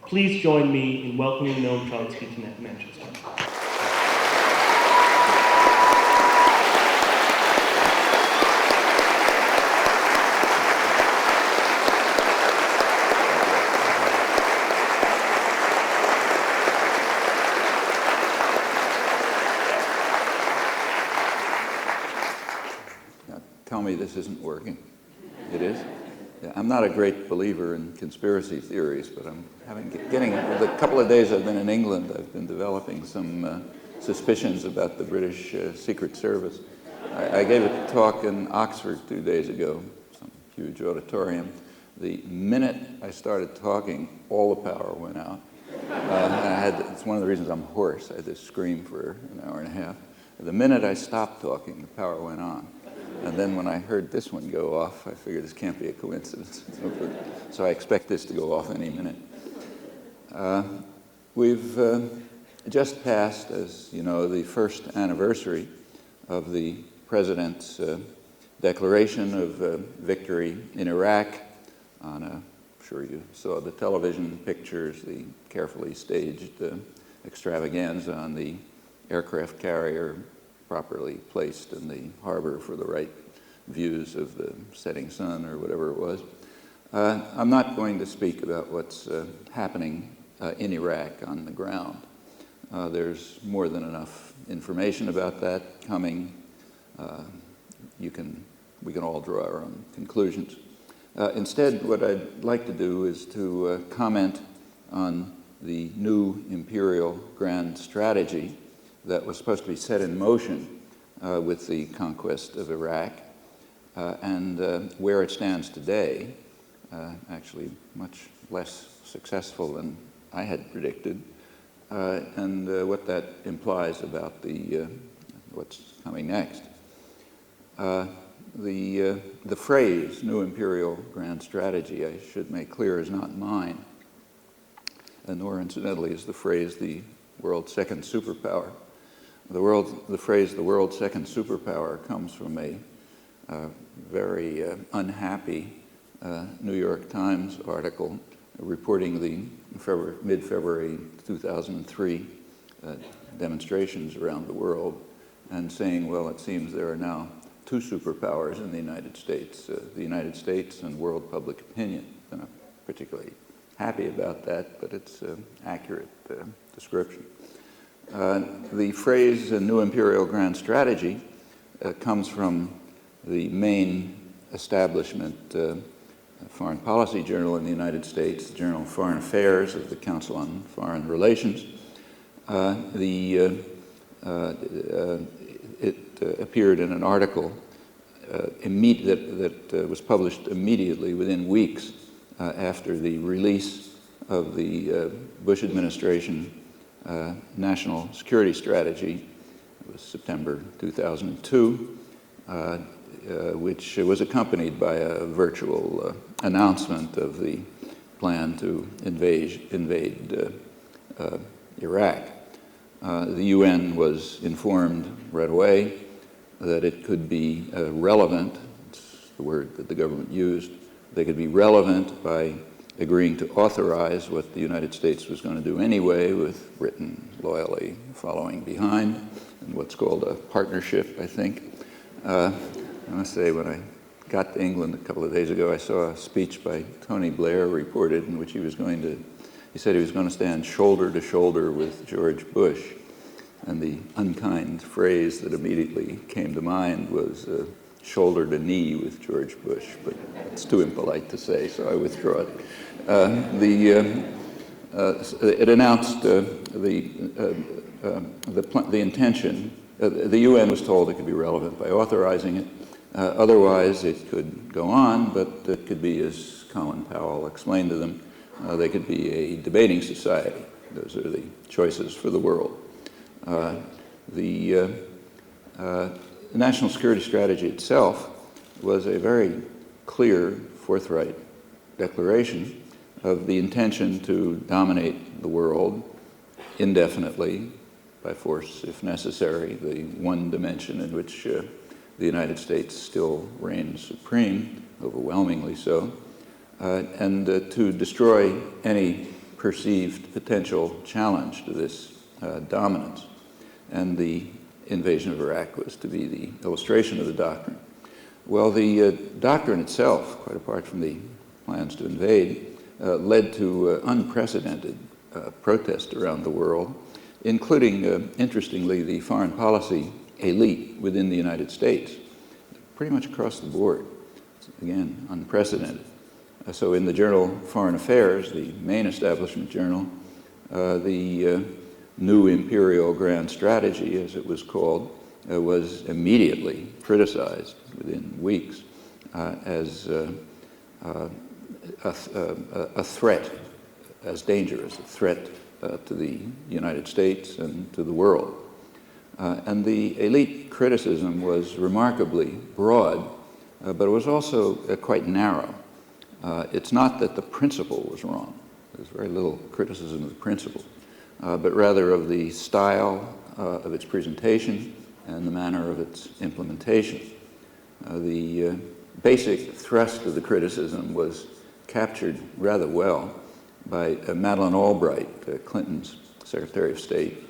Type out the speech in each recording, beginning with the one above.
Please join me in welcoming Noam Chomsky to Manchester. Tell me this isn't working. It is? Yeah, I'm not a great believer in conspiracy theories, but I'm getting the couple of days I've been in England, I've been developing some suspicions about the British Secret Service. I gave a talk in Oxford 2 days ago, some huge auditorium. The minute I started talking, all the power went out. It's one of the reasons I'm hoarse. I had to scream for an hour and a half. The minute I stopped talking, the power went on. And then when I heard this one go off, I figured this can't be a coincidence. So I expect this to go off any minute. We've just passed, as you know, the first anniversary of the President's declaration of victory in Iraq. I'm sure you saw the television pictures, the carefully staged extravaganza on the aircraft carrier properly placed in the harbor for the right views of the setting sun or whatever it was. I'm not going to speak about what's happening in Iraq on the ground. There's more than enough information about that coming. We can all draw our own conclusions. Instead, what I'd like to do is to comment on the new Imperial grand strategy that was supposed to be set in motion with the conquest of Iraq and where it stands today, actually much less successful than I had predicted, and what that implies about what's coming next. The phrase, New Imperial Grand Strategy, I should make clear, is not mine, nor incidentally is the phrase the world's second superpower. The phrase, the world's second superpower, comes from a very unhappy New York Times article reporting the mid-February 2003 demonstrations around the world and saying, well, it seems there are now two superpowers in the United States and world public opinion. I'm not particularly happy about that, but it's an accurate description. The phrase New Imperial Grand Strategy comes from the main establishment foreign policy journal in the United States, the Journal of Foreign Affairs of the Council on Foreign Relations. It appeared in an article that was published immediately within weeks after the release of the Bush administration National Security Strategy. It was September 2002, which was accompanied by a virtual announcement of the plan to invade Iraq. The UN was informed right away that it could be relevant, it's the word that the government used, they could be relevant by agreeing to authorize what the United States was going to do anyway, with Britain loyally following behind, and what's called a partnership, I think. I must say, when I got to England a couple of days ago, I saw a speech by Tony Blair reported in which he said he was going to stand shoulder to shoulder with George Bush. And the unkind phrase that immediately came to mind was shoulder to knee with George Bush, but it's too impolite to say, so I withdraw it. It announced the intention. The UN was told it could be relevant by authorizing it. Otherwise, it could go on, but it could be, as Colin Powell explained to them, they could be a debating society. Those are the choices for the world. The National Security Strategy itself was a very clear, forthright declaration of the intention to dominate the world indefinitely, by force if necessary, the one dimension in which the United States still reigns supreme, overwhelmingly so, and to destroy any perceived potential challenge to this dominance. And the invasion of Iraq was to be the illustration of the doctrine. Well, the doctrine itself, quite apart from the plans to invade, led to unprecedented protest around the world, including, interestingly, the foreign policy elite within the United States, pretty much across the board. Again, unprecedented. So in the journal Foreign Affairs, the main establishment journal, the new Imperial grand strategy, as it was called, was immediately criticized within weeks as a threat, as dangerous, a threat to the United States and to the world. And the elite criticism was remarkably broad, but it was also quite narrow. It's not that the principle was wrong. There's very little criticism of the principle, but rather of the style of its presentation and the manner of its implementation. The basic thrust of the criticism was captured rather well by Madeleine Albright, Clinton's Secretary of State,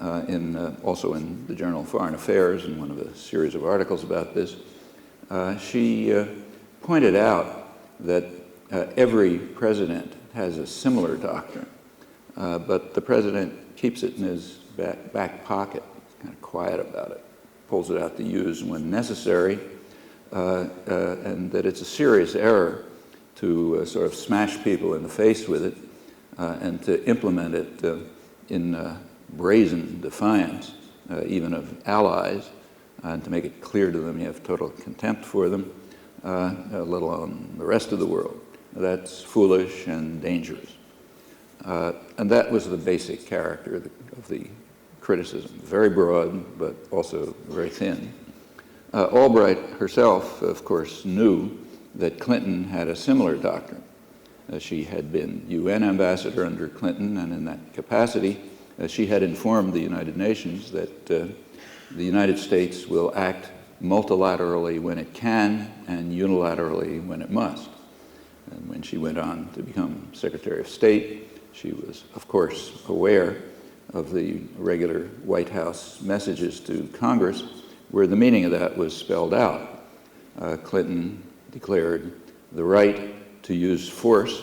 also in the journal Foreign Affairs, in one of a series of articles about this. She pointed out that every president has a similar doctrine, but the president keeps it in his back pocket, kind of quiet about it, pulls it out to use when necessary, and that it's a serious error to sort of smash people in the face with it and to implement it in brazen defiance, even of allies, and to make it clear to them you have total contempt for them, let alone the rest of the world. That's foolish and dangerous. And that was the basic character of the criticism. Very broad, but also very thin. Albright herself, of course, knew that Clinton had a similar doctrine. She had been UN ambassador under Clinton, and in that capacity, she had informed the United Nations that the United States will act multilaterally when it can and unilaterally when it must. And when she went on to become Secretary of State, she was, of course, aware of the regular White House messages to Congress, where the meaning of that was spelled out. Clinton declared the right to use force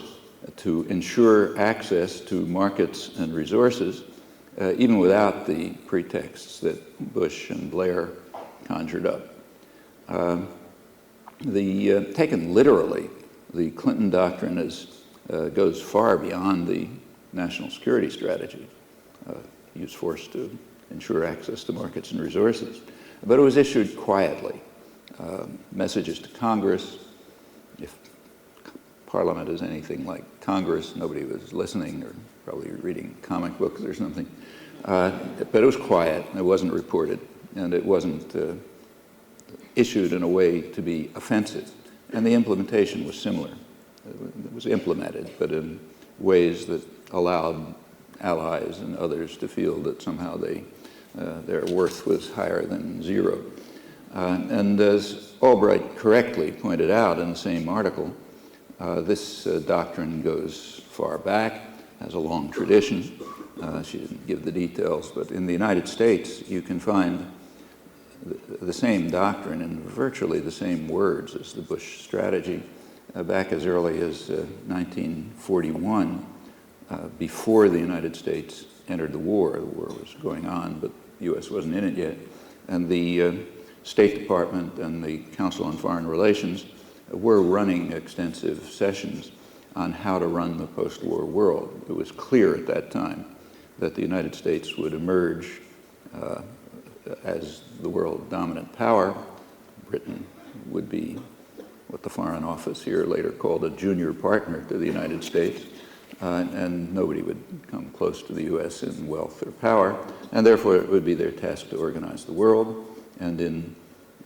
to ensure access to markets and resources, even without the pretexts that Bush and Blair conjured up. Taken literally, the Clinton doctrine goes far beyond the national security strategy, use force to ensure access to markets and resources. But it was issued quietly. Messages to Congress. If Parliament is anything like Congress, nobody was listening or probably reading comic books or something. But it was quiet, it wasn't reported, and it wasn't issued in a way to be offensive. And the implementation was similar. It was implemented, but in ways that allowed allies and others to feel that somehow their worth was higher than zero. And as Albright correctly pointed out in the same article, this doctrine goes far back, has a long tradition. She didn't give the details, but in the United States, you can find the same doctrine in virtually the same words as the Bush strategy back as early as 1941, before the United States entered the war. The war was going on, but the U.S. wasn't in it yet. And the State Department and the Council on Foreign Relations were running extensive sessions on how to run the post-war world. It was clear at that time that the United States would emerge as the world dominant power. Britain would be what the Foreign Office here later called a junior partner to the United States, and nobody would come close to the U.S. in wealth or power, and therefore it would be their task to organize the world, and in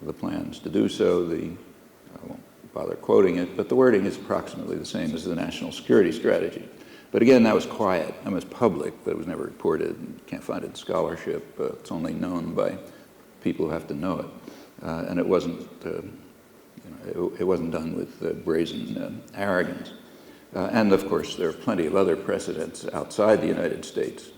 the plans to do so, I won't bother quoting it, but the wording is approximately the same as the national security strategy. But again, that was quiet. That was public, but it was never reported. You can't find it in scholarship. It's only known by people who have to know it. And it wasn't, it wasn't done with brazen arrogance. And of course, there are plenty of other precedents outside the United States.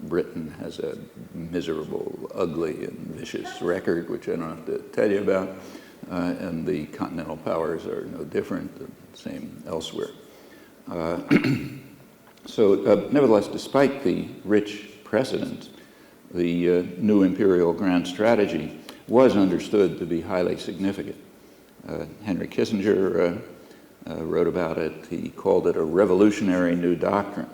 Britain has a miserable, ugly, and vicious record, which I don't have to tell you about, and the continental powers are no different, the same elsewhere. Nevertheless, despite the rich precedents, the new imperial grand strategy was understood to be highly significant. Henry Kissinger wrote about it. He called it a revolutionary new doctrine.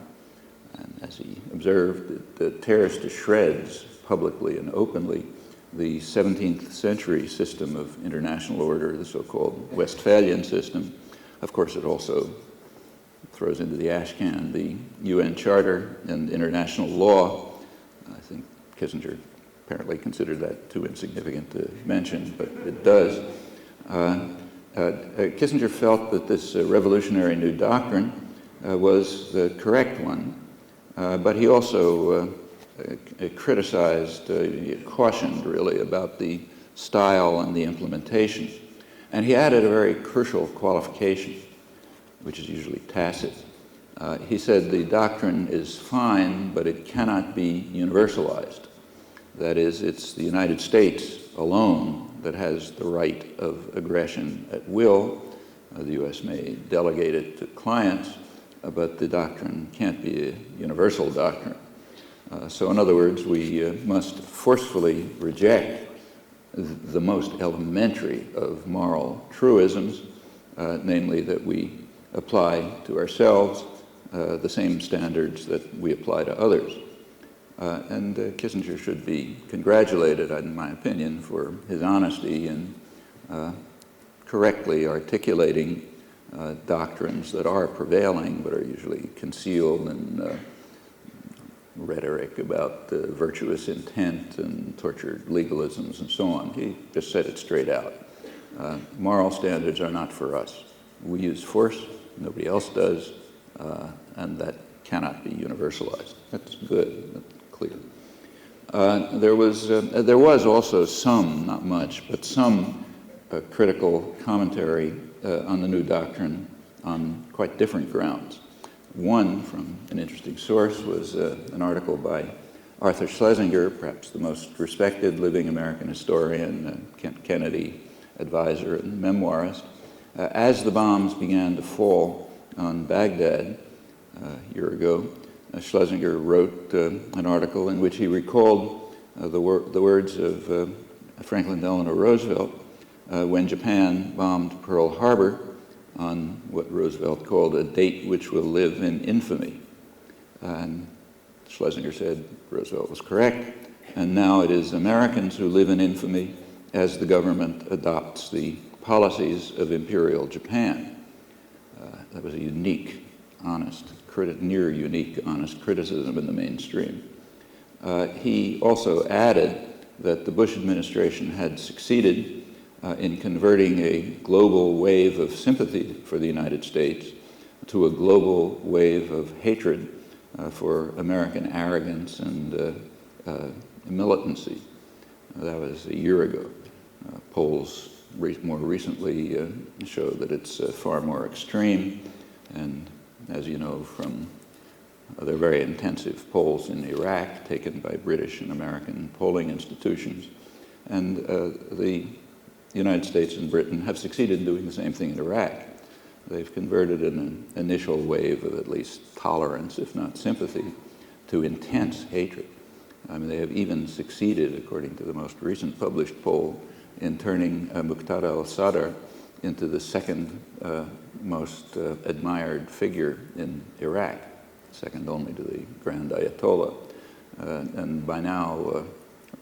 And as he observed, it tears to shreds, publicly and openly, the 17th century system of international order, the so-called Westphalian system. Of course, it also throws into the ash can the UN Charter and international law. I think Kissinger apparently considered that too insignificant to mention, but it does. Kissinger felt that this revolutionary new doctrine was the correct one, but he also criticized, cautioned really about the style and the implementation. And he added a very crucial qualification, which is usually tacit. He said the doctrine is fine, but it cannot be universalized. That is, it's the United States alone that has the right of aggression at will. The U.S. may delegate it to clients, but the doctrine can't be a universal doctrine. So in other words, we must forcefully reject the most elementary of moral truisms, namely that we apply to ourselves the same standards that we apply to others. And Kissinger should be congratulated, in my opinion, for his honesty in correctly articulating doctrines that are prevailing but are usually concealed in rhetoric about virtuous intent and tortured legalisms and so on. He just said it straight out. Moral standards are not for us. We use force, nobody else does, and that cannot be universalized. That's good, that's clear. There was also some, not much, but some critical commentary on the new doctrine on quite different grounds. One, from an interesting source, was an article by Arthur Schlesinger, perhaps the most respected living American historian, Kennedy advisor and memoirist. As the bombs began to fall on Baghdad a year ago, Schlesinger wrote an article in which he recalled the words of Franklin Delano Roosevelt when Japan bombed Pearl Harbor on what Roosevelt called a date which will live in infamy. And Schlesinger said Roosevelt was correct, and now it is Americans who live in infamy as the government adopts the policies of Imperial Japan. That was a unique, honest, near unique, honest criticism in the mainstream. He also added that the Bush administration had succeeded in converting a global wave of sympathy for the United States to a global wave of hatred for American arrogance and militancy. That was a year ago. Polls more recently show that it's far more extreme, and as you know from their very intensive polls in Iraq taken by British and American polling institutions, and the United States and Britain have succeeded in doing the same thing in Iraq. They've converted an initial wave of at least tolerance, if not sympathy, to intense hatred. I mean, they have even succeeded, according to the most recent published poll, in turning Muqtada al-Sadr into the second most admired figure in Iraq, second only to the Grand Ayatollah. And by now,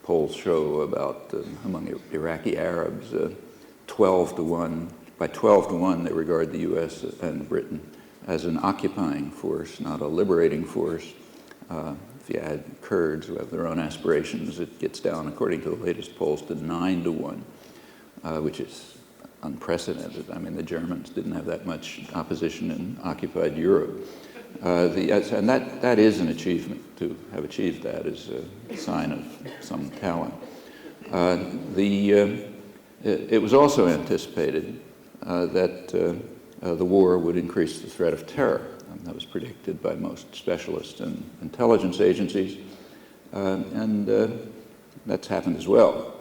polls show about, among Iraqi Arabs, 12 to 1. By 12 to 1, they regard the U.S. and Britain as an occupying force, not a liberating force. If you add Kurds who have their own aspirations, it gets down, according to the latest polls, to 9 to 1, which is unprecedented. I mean, the Germans didn't have that much opposition in occupied Europe. And that is an achievement. To have achieved that is a sign of some talent. It was also anticipated that the war would increase the threat of terror. That was predicted by most specialists and intelligence agencies, and that's happened as well.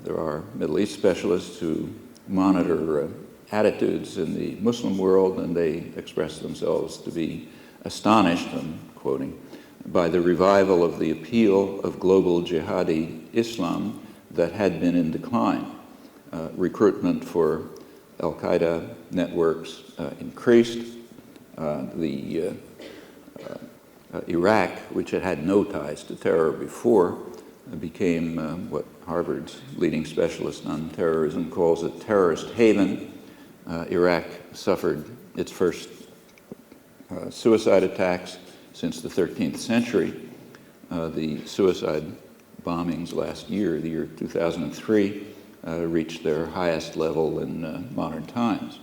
There are Middle East specialists who monitor attitudes in the Muslim world, and they express themselves to be astonished, I'm quoting, by the revival of the appeal of global jihadi Islam that had been in decline. Recruitment for al-Qaeda networks increased. Iraq, which had had no ties to terror before, became what Harvard's leading specialist on terrorism calls a terrorist haven. Iraq suffered its first suicide attacks since the 13th century. The suicide bombings last year, the year 2003, reached their highest level in modern times.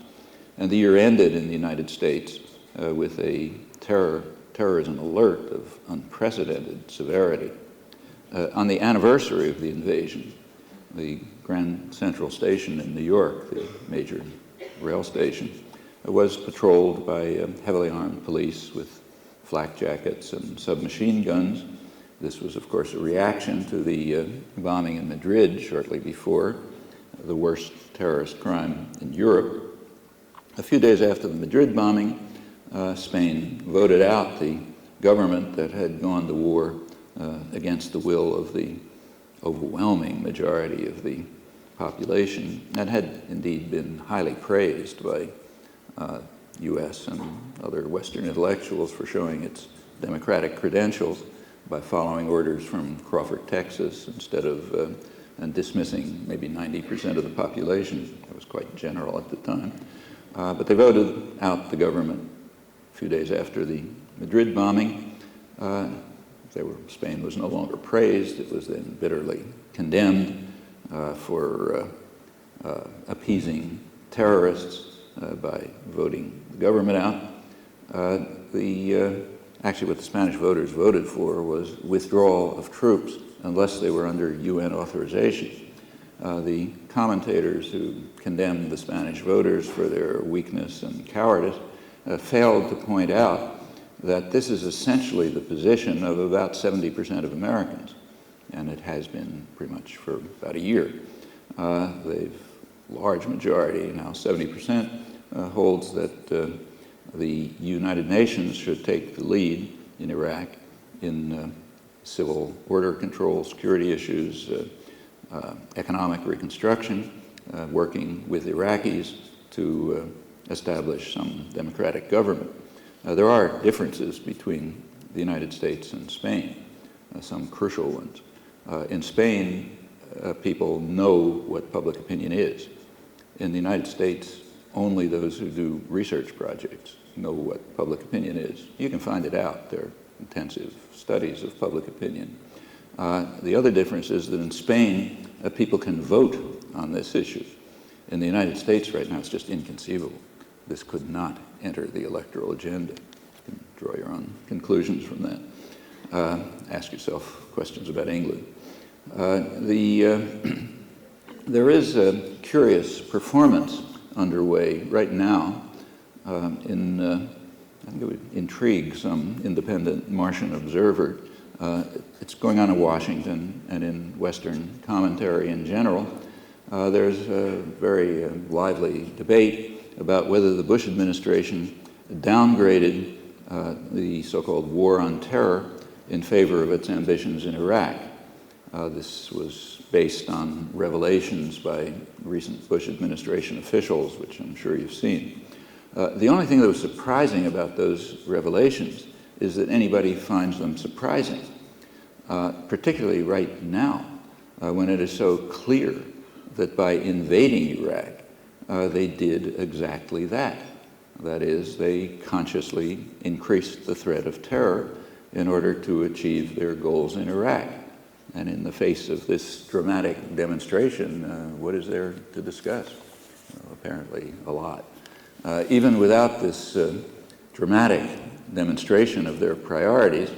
And the year ended in the United States with a terrorism alert of unprecedented severity. On the anniversary of the invasion, the Grand Central Station in New York, the major rail station, was patrolled by heavily armed police with flak jackets and submachine guns. This was, of course, a reaction to the bombing in Madrid shortly before, the worst terrorist crime in Europe. A few days after the Madrid bombing, Spain voted out the government that had gone to war against the will of the overwhelming majority of the population, and had indeed been highly praised by U.S. and other Western intellectuals for showing its democratic credentials by following orders from Crawford, Texas, instead of and dismissing maybe 90% of the population. That was quite general at the time. But they voted out the government a few days after the Madrid bombing. Spain was no longer praised. It was then bitterly condemned for appeasing terrorists by voting the government out. Actually, what the Spanish voters voted for was withdrawal of troops unless they were under UN authorization. The commentators who condemned the Spanish voters for their weakness and cowardice failed to point out that this is essentially the position of about 70% of Americans, and it has been pretty much for about a year. Large majority, now 70%, holds that the United Nations should take the lead in Iraq in civil order control, security issues, economic reconstruction, working with Iraqis to establish some democratic government. There are differences between the United States and Spain, some crucial ones. In Spain, people know what public opinion is. In the United States, only those who do research projects know what public opinion is. You can find it out. There are intensive studies of public opinion. The other difference is that in Spain, people can vote on this issue. In the United States right now, it's just inconceivable. This could not enter the electoral agenda. You can draw your own conclusions from that. Ask yourself questions about England. There is a curious performance underway right now I think it would intrigue some independent Martian observer. It's going on in Washington and in Western commentary in general. There's a very lively debate about whether the Bush administration downgraded the so-called war on terror in favor of its ambitions in Iraq. This was based on revelations by recent Bush administration officials, which I'm sure you've seen. The only thing that was surprising about those revelations is that anybody finds them surprising, particularly right now, when it is so clear that by invading Iraq, they did exactly that. That is, they consciously increased the threat of terror in order to achieve their goals in Iraq. And in the face of this dramatic demonstration, what is there to discuss? Well, apparently a lot. Even without this dramatic demonstration of their priorities,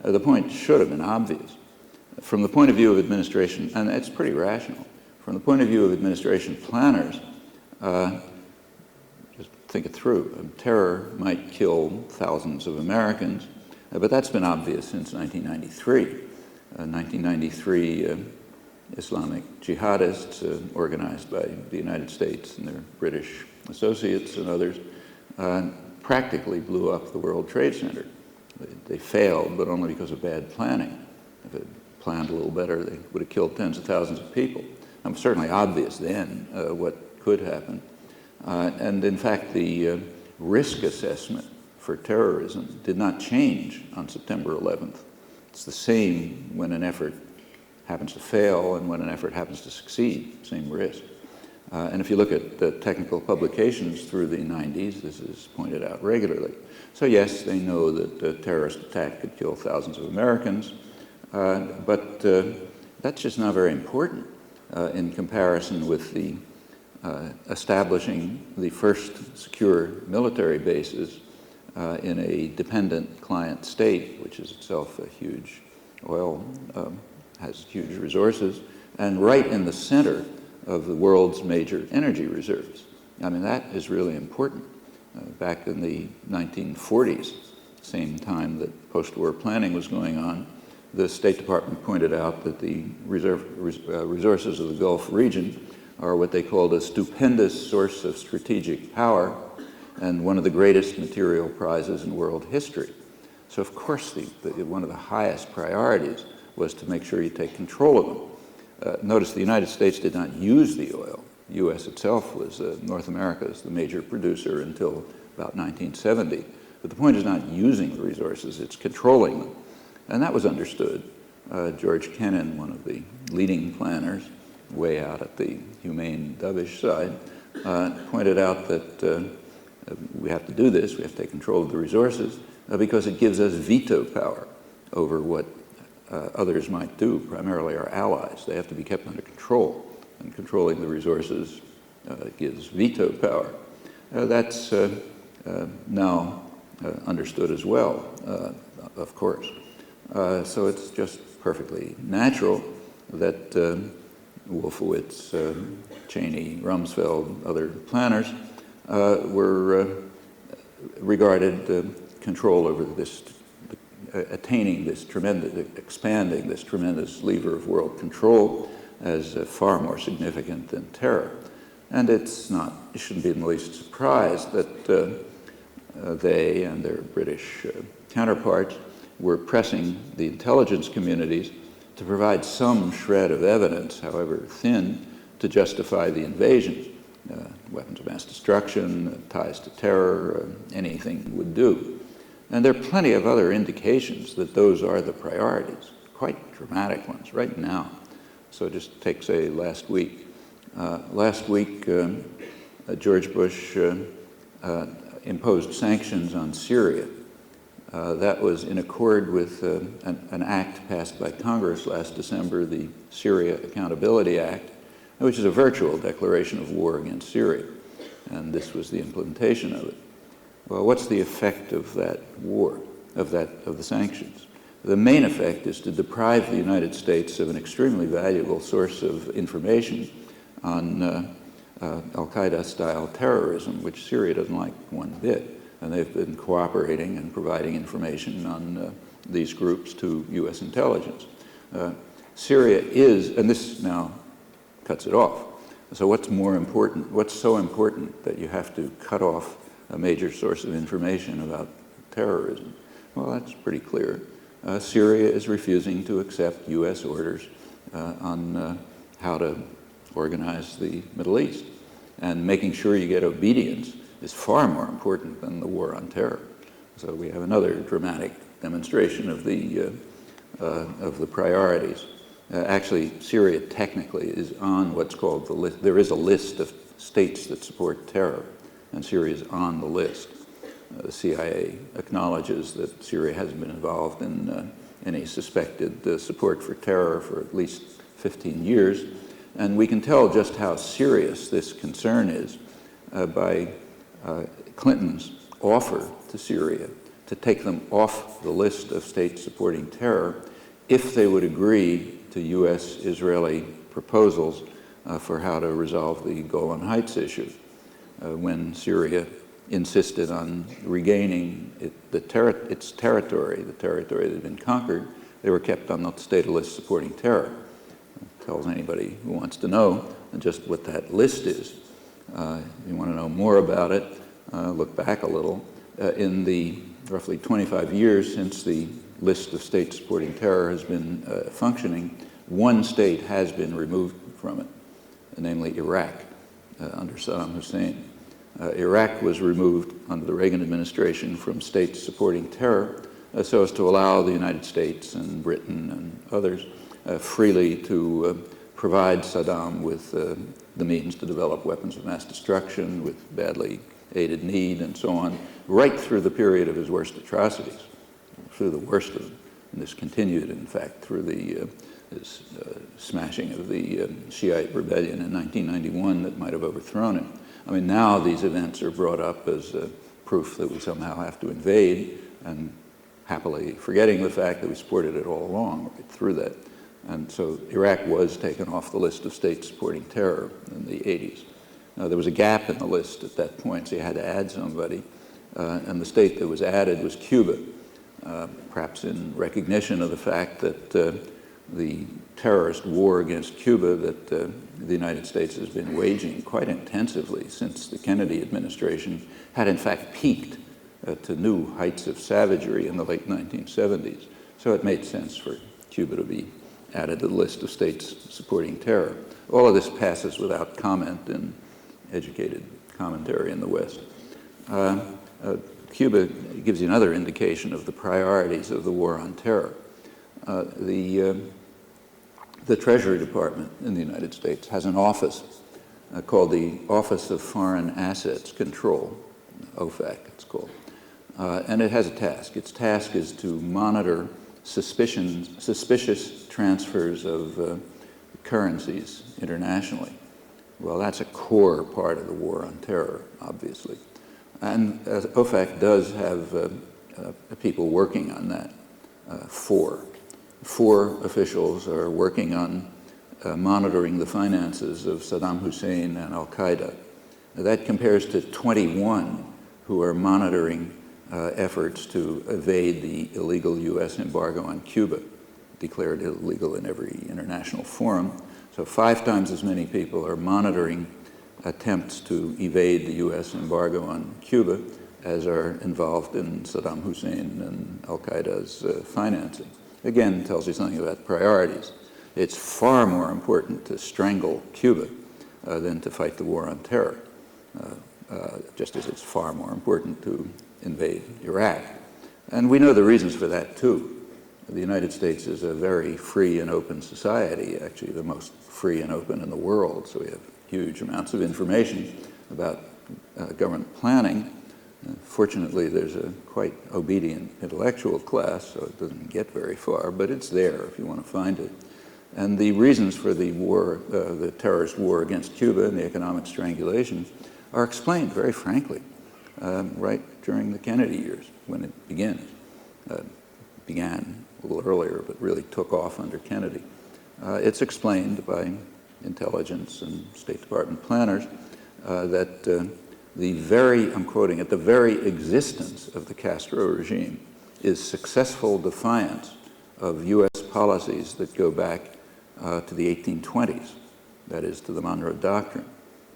the point should have been obvious. From the point of view of administration, and it's pretty rational, from the point of view of administration planners, just think it through. Terror might kill thousands of Americans, but that's been obvious since 1993. 1993, Islamic jihadists organized by the United States and their British associates and others practically blew up the World Trade Center. They failed, but only because of bad planning. If it planned a little better, they would have killed tens of thousands of people. It was certainly obvious then what could happen. And in fact, the risk assessment for terrorism did not change on September 11th. It's the same when an effort happens to fail and when an effort happens to succeed, same risk. And if you look at the technical publications through the 90s, this is pointed out regularly. So yes, they know that a terrorist attack could kill thousands of Americans, but that's just not very important in comparison with the establishing the first secure military bases in a dependent client state, which is itself a huge has huge resources, and right in the center of the world's major energy reserves. I mean, that is really important. Back in the 1940s, same time that post-war planning was going on, the State Department pointed out that the resources of the Gulf region are what they called a stupendous source of strategic power and one of the greatest material prizes in world history. So of course, one of the highest priorities was to make sure you take control of them. Notice the United States did not use the oil. The U.S. itself was, North America is the major producer until about 1970. But the point is not using the resources, it's controlling them. And that was understood. George Kennan, one of the leading planners, way out at the humane dovish side, pointed out that we have to do this, we have to take control of the resources, because it gives us veto power over what others might do, primarily our allies. They have to be kept under control, and controlling the resources gives veto power. That's now understood as well, of course. So it's just perfectly natural that Wolfowitz, Cheney, Rumsfeld, other planners were regarded control over this, attaining this tremendous, expanding this tremendous lever of world control as far more significant than terror. And it's not, you shouldn't be in the least surprised that they and their British counterparts were pressing the intelligence communities to provide some shred of evidence, however thin, to justify the invasion. Weapons of mass destruction, ties to terror, anything would do. And there are plenty of other indications that those are the priorities, quite dramatic ones right now. So just take, say, last week. Last week, George Bush imposed sanctions on Syria. That was in accord with an act passed by Congress last December, the Syria Accountability Act, which is a virtual declaration of war against Syria. And this was the implementation of it. Well, what's the effect of that war, of the sanctions? The main effect is to deprive the United States of an extremely valuable source of information on al-Qaeda-style terrorism, which Syria doesn't like one bit. And they've been cooperating and providing information on these groups to U.S. intelligence. Syria is, and this now cuts it off. So what's more important? What's so important that you have to cut off a major source of information about terrorism? Well, that's pretty clear. Syria is refusing to accept U.S. orders on how to organize the Middle East. And making sure you get obedience is far more important than the war on terror. So we have another dramatic demonstration of the priorities. Actually, Syria technically is on what's called the list. There is a list of states that support terror, and Syria is on the list. The CIA acknowledges that Syria hasn't been involved in any suspected support for terror for at least 15 years. And we can tell just how serious this concern is by Clinton's offer to Syria to take them off the list of states supporting terror if they would agree to U.S.-Israeli proposals for how to resolve the Golan Heights issue. When Syria insisted on regaining its territory, the territory that had been conquered. They were kept on the state list supporting terror. It tells anybody who wants to know just what that list is. If you want to know more about it, look back a little. In the roughly 25 years since the list of states supporting terror has been functioning, one state has been removed from it, namely Iraq, under Saddam Hussein. Iraq was removed under the Reagan administration from states supporting terror so as to allow the United States and Britain and others freely to provide Saddam with the means to develop weapons of mass destruction with badly aided need and so on, right through the period of his worst atrocities, through the worst of them. And this continued, in fact, through the smashing of the Shiite rebellion in 1991 that might have overthrown him. I mean, now these events are brought up as proof that we somehow have to invade, and happily forgetting the fact that we supported it all along, right through that. And so Iraq was taken off the list of states supporting terror in the 80s. Now, there was a gap in the list at that point, so you had to add somebody. And the state that was added was Cuba, perhaps in recognition of the fact that the terrorist war against Cuba that the United States has been waging quite intensively since the Kennedy administration had in fact peaked to new heights of savagery in the late 1970s. So it made sense for Cuba to be added to the list of states supporting terror. All of this passes without comment in educated commentary in the West. Cuba gives you another indication of the priorities of the war on terror. The Treasury Department in the United States has an office called the Office of Foreign Assets Control, OFAC it's called, and it has a task. Its task is to monitor suspicious transfers of currencies internationally. Well, that's a core part of the war on terror, obviously. And OFAC does have people working on that. Four officials are working on monitoring the finances of Saddam Hussein and al-Qaeda. That compares to 21 who are monitoring efforts to evade the illegal U.S. embargo on Cuba, declared illegal in every international forum. So 5 times as many people are monitoring attempts to evade the U.S. embargo on Cuba as are involved in Saddam Hussein and al-Qaeda's financing. Again, tells you something about priorities. It's far more important to strangle Cuba than to fight the war on terror, just as it's far more important to invade Iraq. And we know the reasons for that, too. The United States is a very free and open society, actually the most free and open in the world, so we have huge amounts of information about government planning. Fortunately, there's a quite obedient intellectual class, so it doesn't get very far, but it's there if you want to find it. And the reasons for the war, the terrorist war against Cuba and the economic strangulation are explained very frankly, right during the Kennedy years when it began a little earlier, but really took off under Kennedy. It's explained by intelligence and State Department planners that I'm quoting it, the very existence of the Castro regime is successful defiance of U.S. policies that go back to the 1820s, that is, to the Monroe Doctrine.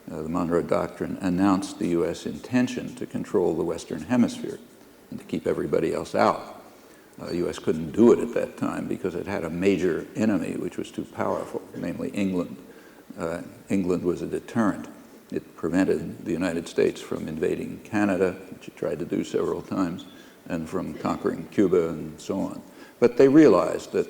The Monroe Doctrine announced the U.S. intention to control the Western Hemisphere and to keep everybody else out. The U.S. couldn't do it at that time because it had a major enemy which was too powerful, namely England. England was a deterrent. It prevented the United States from invading Canada, which it tried to do several times, and from conquering Cuba and so on. But they realized that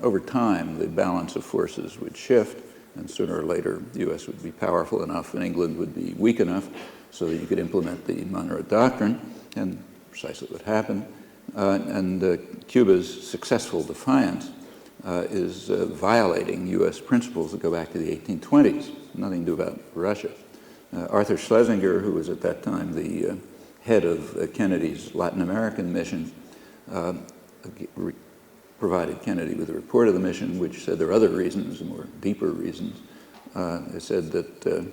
over time the balance of forces would shift, and sooner or later the U.S. would be powerful enough and England would be weak enough so that you could implement the Monroe Doctrine, and precisely what happened. Cuba's successful defiance is violating U.S. principles that go back to the 1820s, nothing to do about Russia. Arthur Schlesinger, who was at that time the head of Kennedy's Latin American mission, provided Kennedy with a report of the mission, which said there are other reasons, more deeper reasons. It said that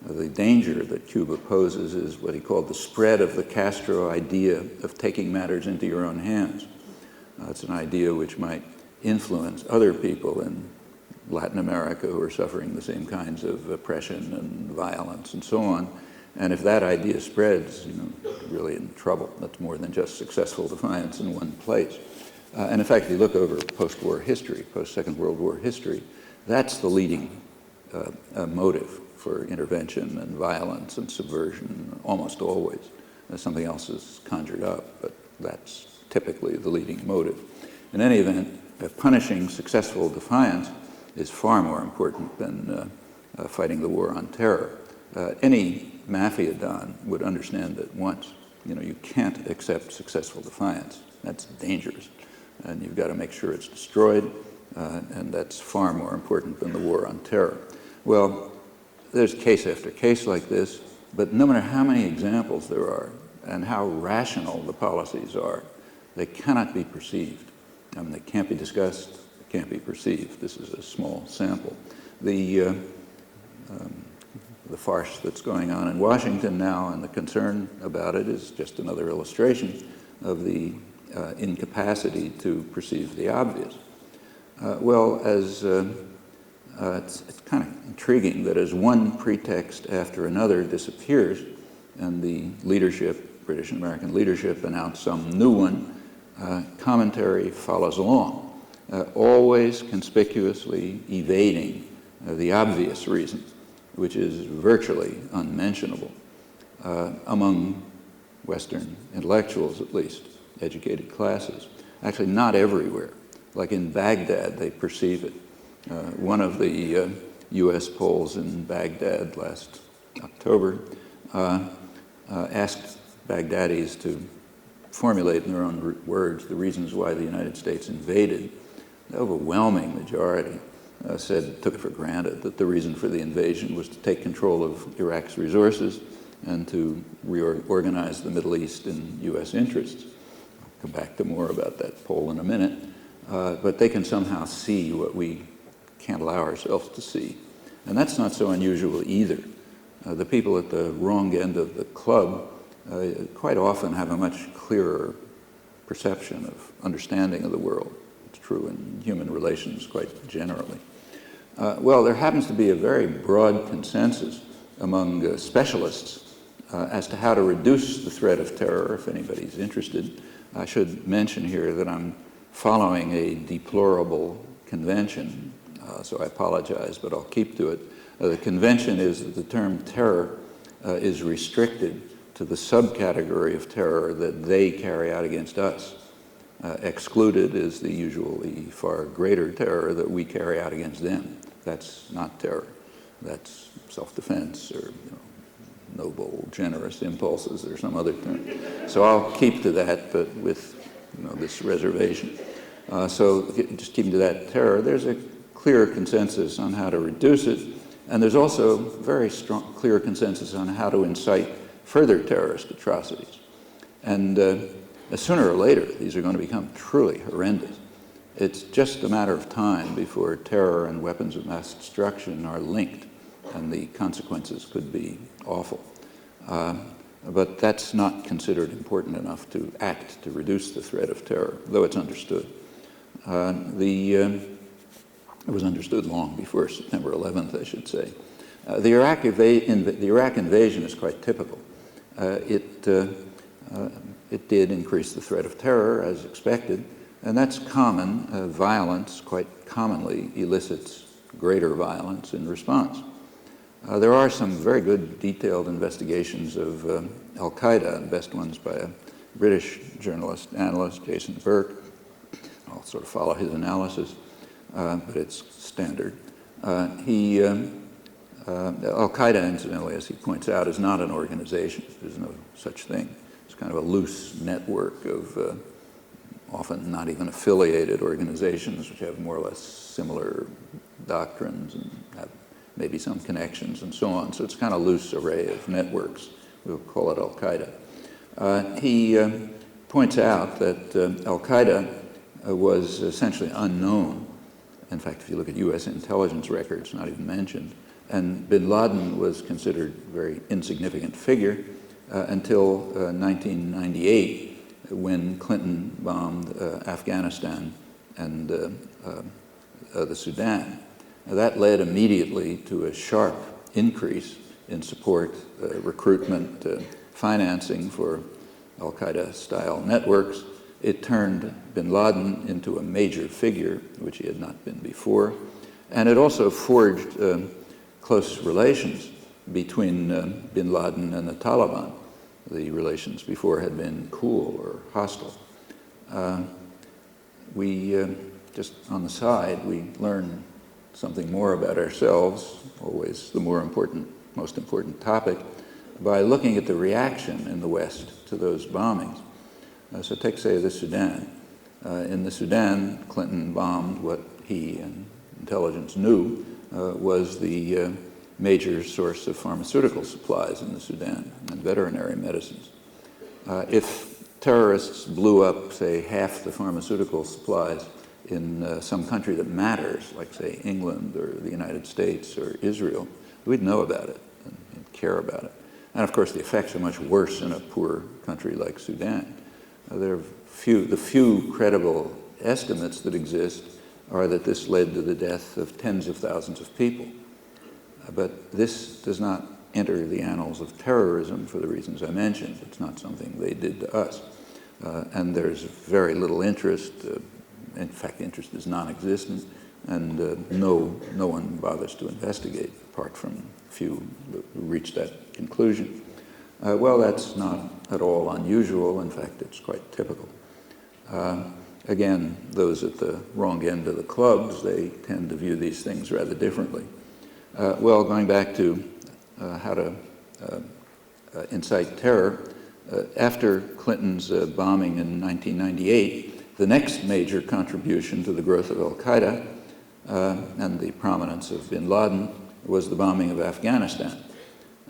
The danger that Cuba poses is what he called the spread of the Castro idea of taking matters into your own hands. It's an idea which might influence other people in Latin America who are suffering the same kinds of oppression and violence and so on. And if that idea spreads, you're really in trouble. That's more than just successful defiance in one place. And in fact, if you look over post-war history, post-Second World War history, that's the leading motive for intervention and violence and subversion, almost always. Something else is conjured up, but that's typically the leading motive. In any event, punishing successful defiance is far more important than fighting the war on terror. Any mafia don would understand at once, you can't accept successful defiance. That's dangerous. And you've got to make sure it's destroyed, and that's far more important than the war on terror. Well, there's case after case like this, but no matter how many examples there are and how rational the policies are, they cannot be perceived. They can't be discussed, they can't be perceived. This is a small sample. The farce that's going on in Washington now and the concern about it is just another illustration of the incapacity to perceive the obvious. It's kind of intriguing that as one pretext after another disappears and the leadership, British and American leadership, announce some new one, commentary follows along, always conspicuously evading the obvious reason, which is virtually unmentionable among Western intellectuals, at least, educated classes. Actually, not everywhere. Like in Baghdad, they perceive it. One of the U.S. polls in Baghdad last October asked Baghdadis to formulate in their own words the reasons why the United States invaded. The overwhelming majority took it for granted that the reason for the invasion was to take control of Iraq's resources and to reorganize the Middle East in U.S. interests. I'll come back to more about that poll in a minute. But they can somehow see what we can't allow ourselves to see. And that's not so unusual either. The people at the wrong end of the club quite often have a much clearer perception of understanding of the world. It's true in human relations quite generally. There happens to be a very broad consensus among specialists as to how to reduce the threat of terror, if anybody's interested. I should mention here that I'm following a deplorable convention, so I apologize, but I'll keep to it. The convention is that the term terror is restricted to the subcategory of terror that they carry out against us. Excluded is the usually far greater terror that we carry out against them. That's not terror. That's self-defense or noble, generous impulses or some other term. So I'll keep to that, but with this reservation. So just keeping to that terror, there's a clear consensus on how to reduce it, and there's also very strong, clear consensus on how to incite further terrorist atrocities. And sooner or later, these are going to become truly horrendous. It's just a matter of time before terror and weapons of mass destruction are linked, and the consequences could be awful. But that's not considered important enough to act to reduce the threat of terror, though it's understood. It was understood long before September 11th, I should say. The Iraq invasion is quite typical. It did increase the threat of terror, as expected, and that's common. Violence quite commonly elicits greater violence in response. There are some very good detailed investigations of Al-Qaeda, the best ones by a British journalist, analyst, Jason Burke. I'll sort of follow his analysis, but it's standard. Al-Qaeda, incidentally, as he points out, is not an organization. There's no such thing. It's kind of a loose network of often not even affiliated organizations which have more or less similar doctrines and have maybe some connections and so on. So it's kind of a loose array of networks. We'll call it Al-Qaeda. He points out that Al-Qaeda was essentially unknown. In fact, if you look at U.S. intelligence records, not even mentioned, And bin Laden was considered a very insignificant figure until 1998, when Clinton bombed Afghanistan and the Sudan. Now, that led immediately to a sharp increase in support, recruitment, financing for al-Qaeda-style networks. It turned bin Laden into a major figure, which he had not been before. And it also forged close relations between bin Laden and the Taliban. The relations before had been cool or hostile. Just on the side, we learn something more about ourselves, always the most important topic, by looking at the reaction in the West to those bombings. So take, say, the Sudan. In the Sudan, Clinton bombed what he and intelligence knew was the major source of pharmaceutical supplies in the Sudan and veterinary medicines. If terrorists blew up, say, half the pharmaceutical supplies in some country that matters, like, say, England or the United States or Israel, we'd know about it and care about it. And of course, the effects are much worse in a poor country like Sudan. The few credible estimates that exist are that this led to the death of tens of thousands of people. But this does not enter the annals of terrorism for the reasons I mentioned. It's not something they did to us. And there's very little interest. In fact, interest is non-existent, and no one bothers to investigate, apart from a few who reach that conclusion. Well, that's not at all unusual. In fact, it's quite typical. Again, those at the wrong end of the clubs, they tend to view these things rather differently. Well, going back to how to incite terror, after Clinton's bombing in 1998, the next major contribution to the growth of al-Qaeda and the prominence of bin Laden was the bombing of Afghanistan.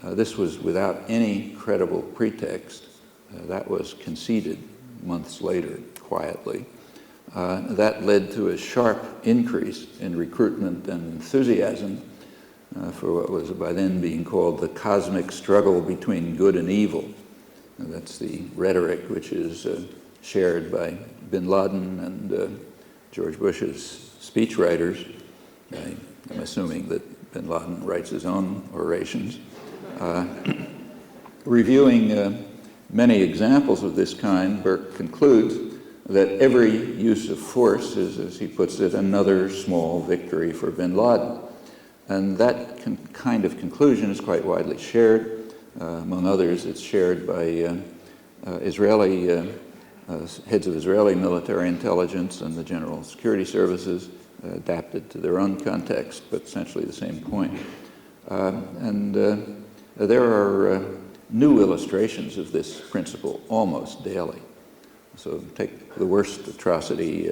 This was without any credible pretext. That was conceded months later, quietly. That led to a sharp increase in recruitment and enthusiasm for what was by then being called the cosmic struggle between good and evil. That's the rhetoric which is shared by bin Laden and George Bush's speechwriters. I'm assuming that bin Laden writes his own orations. Reviewing many examples of this kind, Burke concludes that every use of force is, as he puts it, another small victory for bin Laden. And that kind of conclusion is quite widely shared. Among others, it's shared by Israeli heads of Israeli military intelligence and the general security services, adapted to their own context, but essentially the same point. There are new illustrations of this principle almost daily. So take the worst atrocity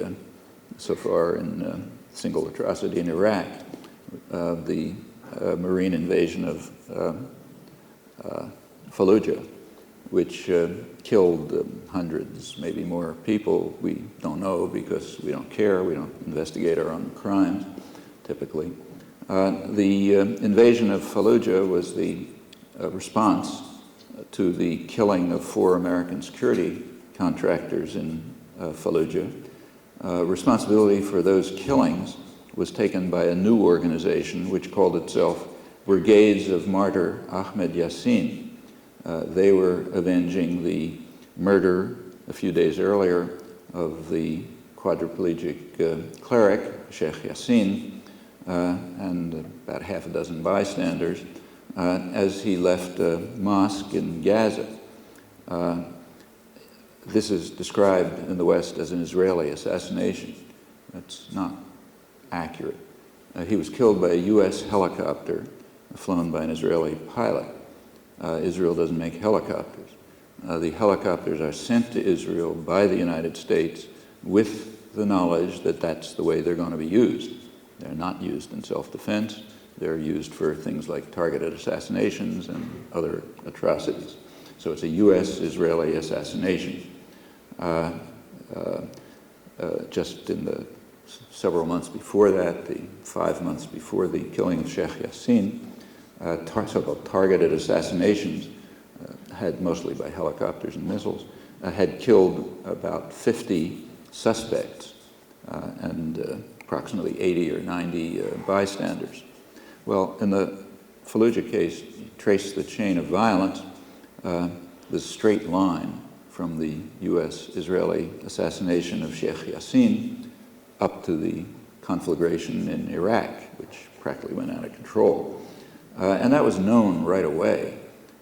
so far in single atrocity in Iraq, the Marine invasion of Fallujah, which killed hundreds, maybe more people. We don't know because we don't care. We don't investigate our own crimes, typically. The invasion of Fallujah was the response to the killing of 4 American security contractors in Fallujah. Responsibility for those killings was taken by a new organization which called itself Brigades of Martyr Ahmed Yassin. They were avenging the murder a few days earlier of the quadriplegic cleric, Sheikh Yassin, and about half a dozen bystanders as he left a mosque in Gaza. This is described in the West as an Israeli assassination. That's not accurate. He was killed by a U.S. helicopter flown by an Israeli pilot. Israel doesn't make helicopters. The helicopters are sent to Israel by the United States with the knowledge that that's the way they're going to be used. They're not used in self-defense. They're used for things like targeted assassinations and other atrocities. So it's a U.S.-Israeli assassination. Just in the several months before that, the 5 months before the killing of Sheikh Yassin, so-called targeted assassinations, mostly by helicopters and missiles, had killed about 50 suspects and approximately 80 or 90 bystanders. Well, in the Fallujah case, you trace the chain of violence, the straight line from the U.S.-Israeli assassination of Sheikh Yassin up to the conflagration in Iraq, which practically went out of control. And that was known right away,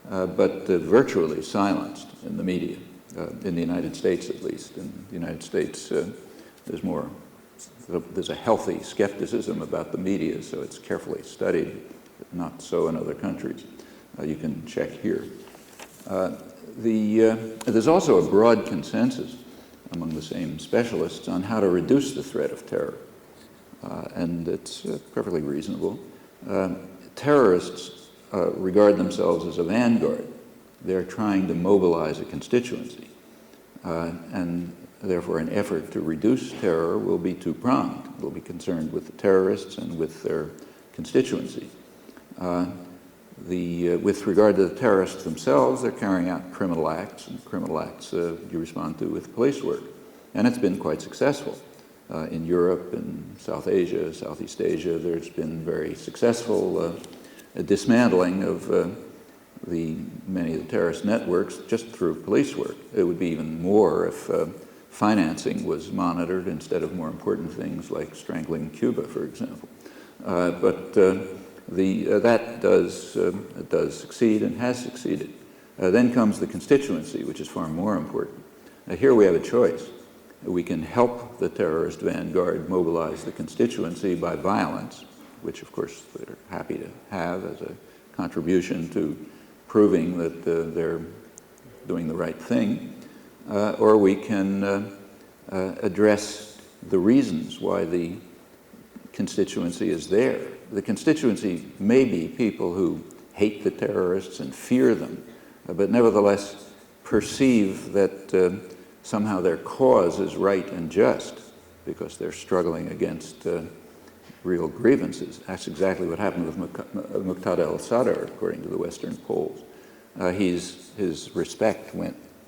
but virtually silenced in the media, in the United States at least. In the United States, there's a healthy skepticism about the media, so it's carefully studied, but not so in other countries. You can check here. There's also a broad consensus among the same specialists on how to reduce the threat of terror, and it's perfectly reasonable. Terrorists regard themselves as a vanguard. They're trying to mobilize a constituency, and therefore an effort to reduce terror will be two-pronged. We'll be concerned with the terrorists and with their constituency. With regard to the terrorists themselves, they're carrying out criminal acts, and criminal acts you respond to with police work. And it's been quite successful. In Europe, in South Asia, Southeast Asia, there's been very successful dismantling of many of the terrorist networks just through police work. It would be even more if financing was monitored instead of more important things like strangling Cuba, for example. That does succeed and has succeeded. Then comes the constituency, which is far more important. Here we have a choice. We can help the terrorist vanguard mobilize the constituency by violence, which of course they're happy to have as a contribution to proving that they're doing the right thing, or we can address the reasons why the constituency is there. The constituency may be people who hate the terrorists and fear them, but nevertheless perceive that somehow their cause is right and just because they're struggling against real grievances. That's exactly what happened with Muqtada al-Sadr, according to the Western polls. His respect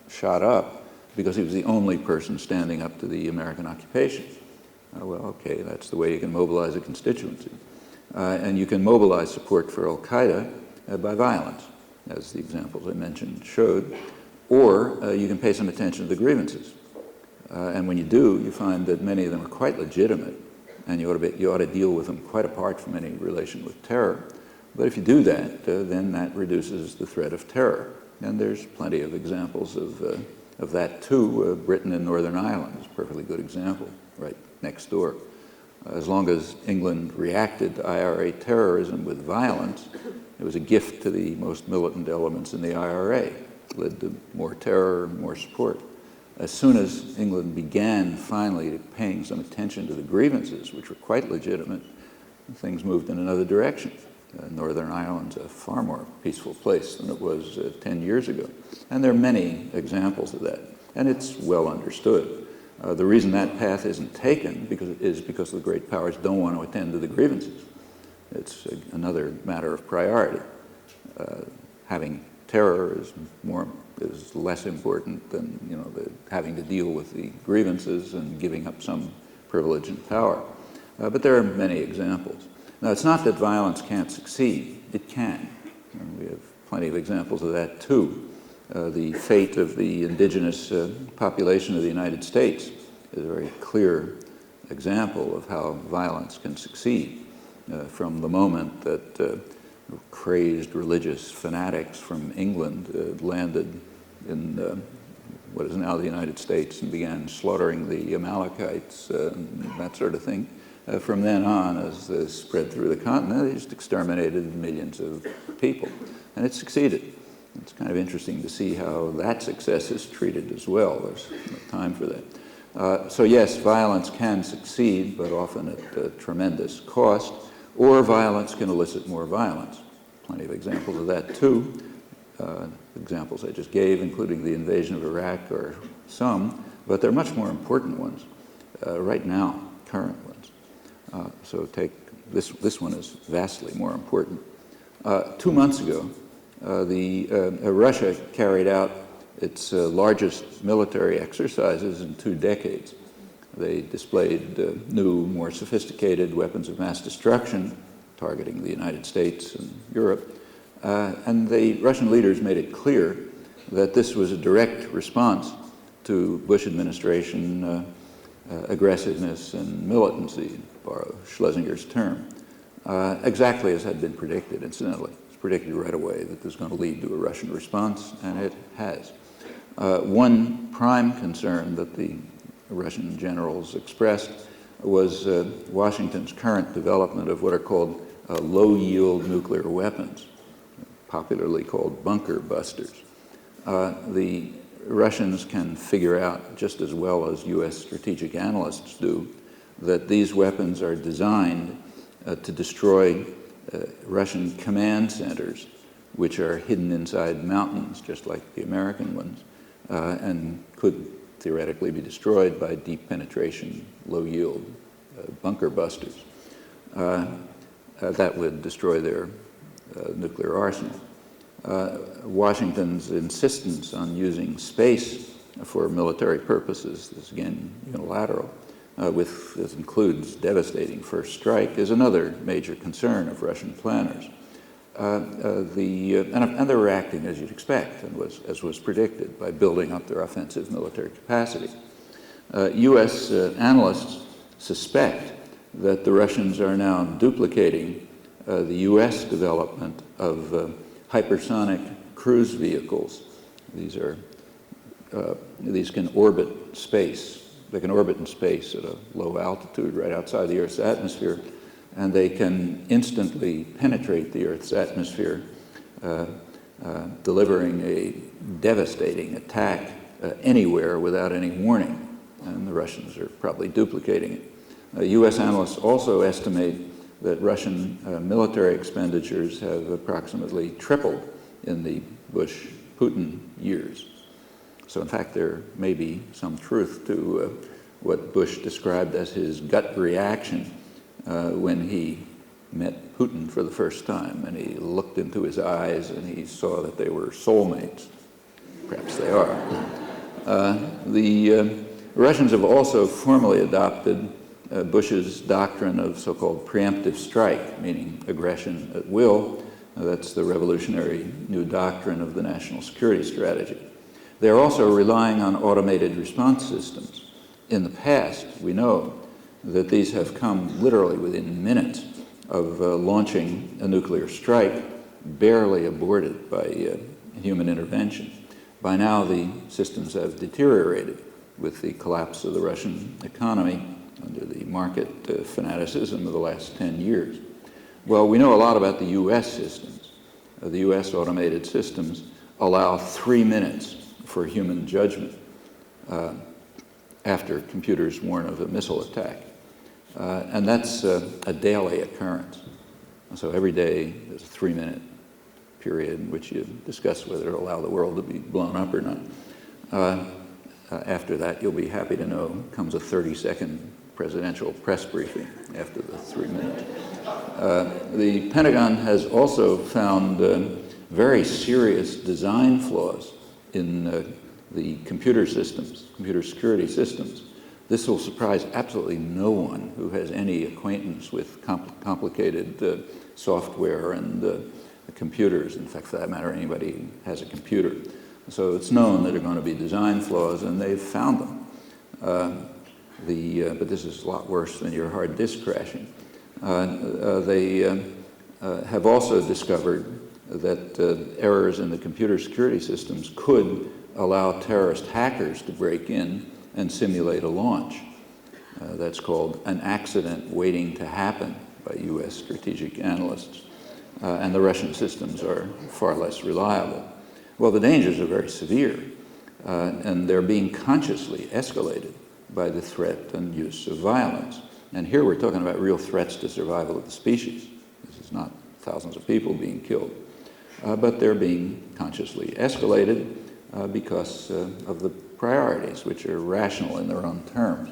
shot up because he was the only person standing up to the American occupation. Well, okay, that's the way you can mobilize a constituency. And you can mobilize support for al-Qaeda by violence, as the examples I mentioned showed, or you can pay some attention to the grievances. And when you do, you find that many of them are quite legitimate, and you ought to deal with them quite apart from any relation with terror. But if you do that, then that reduces the threat of terror. And there's plenty of examples of that too. Britain and Northern Ireland is a perfectly good example, right next door. As long as England reacted to IRA terrorism with violence, it was a gift to the most militant elements in the IRA. It led to more terror and more support. As soon as England began finally paying some attention to the grievances, which were quite legitimate, things moved in another direction. Northern Ireland's a far more peaceful place than it was 10 years ago. And there are many examples of that. And it's well understood. The reason that path isn't taken is because the great powers don't want to attend to the grievances. It's another matter of priority. Having terror is less important than having to deal with the grievances and giving up some privilege and power. But there are many examples. Now, it's not that violence can't succeed. It can. And we have plenty of examples of that too. The fate of the indigenous population of the United States is a very clear example of how violence can succeed. From the moment that crazed religious fanatics from England landed in what is now the United States and began slaughtering the Amalekites and that sort of thing. From then on, as this spread through the continent, they just exterminated millions of people. And it succeeded. It's kind of interesting to see how that success is treated as well. There's no time for that. So yes, violence can succeed, but often at a tremendous cost, or violence can elicit more violence. Plenty of examples of that too. Examples I just gave, including the invasion of Iraq, are some, but they're much more important ones right now, current ones. So take this one is vastly more important. 2 months ago, Russia carried out its largest military exercises in 2 decades. They displayed new, more sophisticated weapons of mass destruction targeting the United States and Europe. And the Russian leaders made it clear that this was a direct response to Bush administration aggressiveness and militancy, to borrow Schlesinger's term, exactly as had been predicted, incidentally. It's predicted right away that this is going to lead to a Russian response, and it has. One prime concern that the Russian generals expressed was Washington's current development of what are called low-yield nuclear weapons, popularly called bunker busters. The Russians can figure out just as well as U.S. strategic analysts do that these weapons are designed to destroy Russian command centers, which are hidden inside mountains, just like the American ones, and could theoretically be destroyed by deep penetration, low-yield bunker busters. That would destroy their nuclear arsenal. Washington's insistence on using space for military purposes, this again unilateral, this includes devastating first strike, is another major concern of Russian planners. And they were acting as you'd expect, and as was predicted, by building up their offensive military capacity. U.S. analysts suspect that the Russians are now duplicating the U.S. development of hypersonic cruise vehicles. These can orbit space. They can orbit in space at a low altitude right outside the Earth's atmosphere, and they can instantly penetrate the Earth's atmosphere, delivering a devastating attack anywhere without any warning. And the Russians are probably duplicating it. U.S. analysts also estimate that Russian military expenditures have approximately tripled in the Bush-Putin years. So in fact, there may be some truth to what Bush described as his gut reaction when he met Putin for the first time, and he looked into his eyes and he saw that they were soulmates. Perhaps they are. The Russians have also formally adopted Bush's doctrine of so-called preemptive strike, meaning aggression at will. That's the revolutionary new doctrine of the national security strategy. They're also relying on automated response systems. In the past, we know that these have come literally within minutes of launching a nuclear strike, barely aborted by human intervention. By now, the systems have deteriorated with the collapse of the Russian economy under the market fanaticism of the last 10 years. Well, we know a lot about the U.S. systems. The U.S. automated systems allow 3 minutes for human judgment after computers warn of a missile attack. And that's a daily occurrence. So every day there's a 3-minute period in which you discuss whether to allow the world to be blown up or not. After that, you'll be happy to know, comes a 30-second presidential press briefing after the 3 minutes. The Pentagon has also found very serious design flaws in the computer systems, computer security systems. This will surprise absolutely no one who has any acquaintance with complicated software and computers. In fact, for that matter, anybody who has a computer. So it's known that there are going to be design flaws, and they've found them. But this is a lot worse than your hard disk crashing. They have also discovered that errors in the computer security systems could allow terrorist hackers to break in and simulate a launch. That's called an accident waiting to happen by U.S. strategic analysts. And the Russian systems are far less reliable. Well, the dangers are very severe, and they're being consciously escalated by the threat and use of violence. And here we're talking about real threats to survival of the species. This is not thousands of people being killed, but they're being consciously escalated because of the priorities, which are rational in their own terms.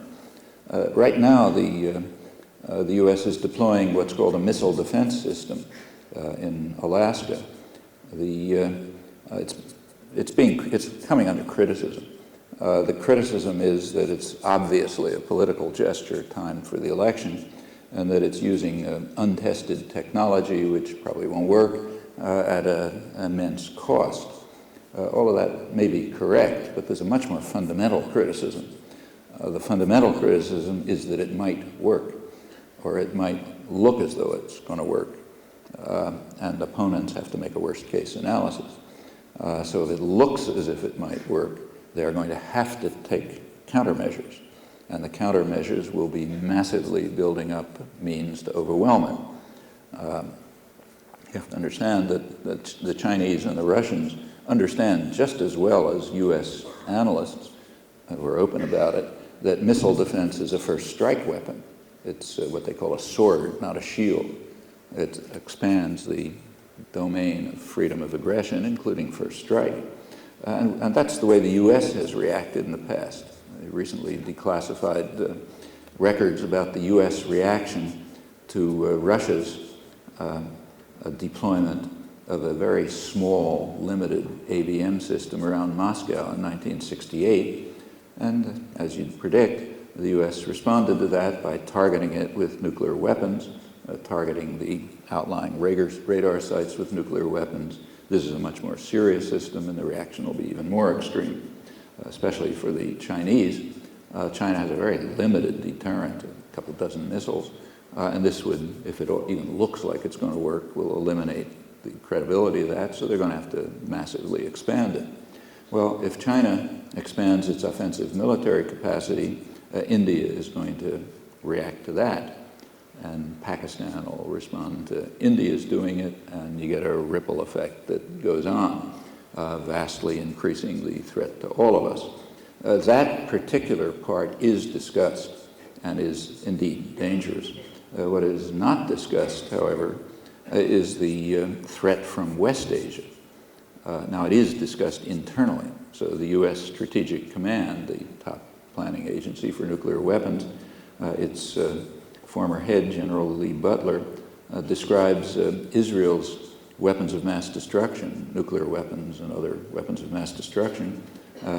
Right now, the U.S. is deploying what's called a missile defense system, in Alaska. It's coming under criticism. The criticism is that it's obviously a political gesture timed for the election, and that it's using untested technology, which probably won't work, at an immense cost. All of that may be correct, but there's a much more fundamental criticism. The fundamental criticism is that it might work, or it might look as though it's going to work, and opponents have to make a worst-case analysis. So if it looks as if it might work, they're going to have to take countermeasures, and the countermeasures will be massively building up means to overwhelm it. You have to understand that the Chinese and the Russians understand just as well as U.S. analysts who are open about it that missile defense is a first strike weapon. It's what they call a sword, not a shield. It expands the domain of freedom of aggression, including first strike. And that's the way the U.S. has reacted in the past. They recently declassified records about the U.S. reaction to Russia's deployment of a very small, limited ABM system around Moscow in 1968. And as you'd predict, the U.S. responded to that by targeting it with nuclear weapons, targeting the outlying radar sites with nuclear weapons. This is a much more serious system, and the reaction will be even more extreme, especially for the Chinese. China has a very limited deterrent, a couple dozen missiles, and this would, if it even looks like it's going to work, will eliminate the credibility of that, so they're going to have to massively expand it. Well, if China expands its offensive military capacity, India is going to react to that, and Pakistan will respond to India's doing it, and you get a ripple effect that goes on, vastly increasing the threat to all of us. That particular part is discussed and is indeed dangerous. What is not discussed, however, is the threat from West Asia. Now, it is discussed internally. So the U.S. Strategic Command, the top planning agency for nuclear weapons, its former head, General Lee Butler, describes Israel's weapons of mass destruction, nuclear weapons and other weapons of mass destruction.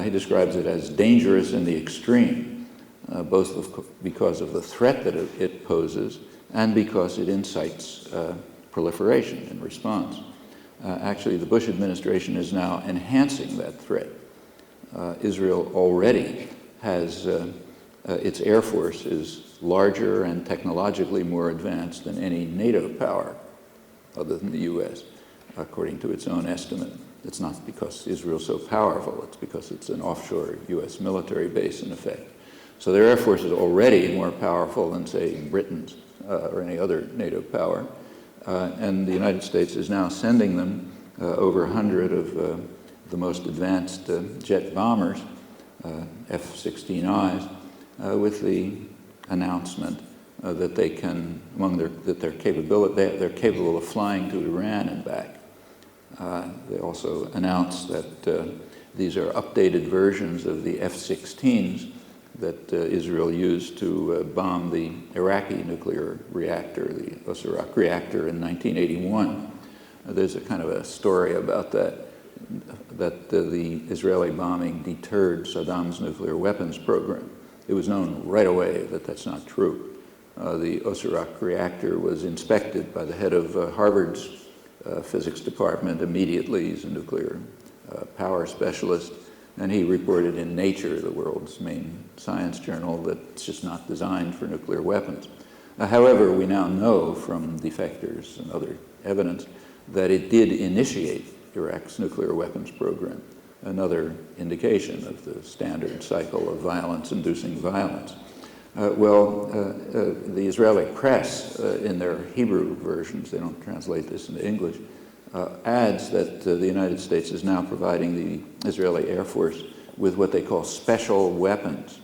He describes it as dangerous in the extreme, both because of the threat that it poses and because it incites proliferation in response. Actually, the Bush administration is now enhancing that threat. Israel already has, its Air Force is larger and technologically more advanced than any NATO power other than the U.S., according to its own estimate. It's not because Israel's so powerful, it's because it's an offshore U.S. military base in effect. So their Air Force is already more powerful than, say, Britain's or any other NATO power. And the United States is now sending them over 100 of the most advanced jet bombers, F-16Is, with the announcement that they can, they're capable of flying to Iran and back. They also announced that these are updated versions of the F-16s that Israel used to bomb the Iraqi nuclear reactor, the Osirak reactor in 1981. There's a kind of a story about that the Israeli bombing deterred Saddam's nuclear weapons program. It was known right away that that's not true. The Osirak reactor was inspected by the head of Harvard's physics department immediately. He's a nuclear power specialist. And he reported in Nature, the world's main science journal, that it's just not designed for nuclear weapons. However, we now know from defectors and other evidence that it did initiate Iraq's nuclear weapons program, another indication of the standard cycle of violence inducing violence. The Israeli press, in their Hebrew versions, they don't translate this into English, adds that the United States is now providing the Israeli Air Force with what they call special weapons.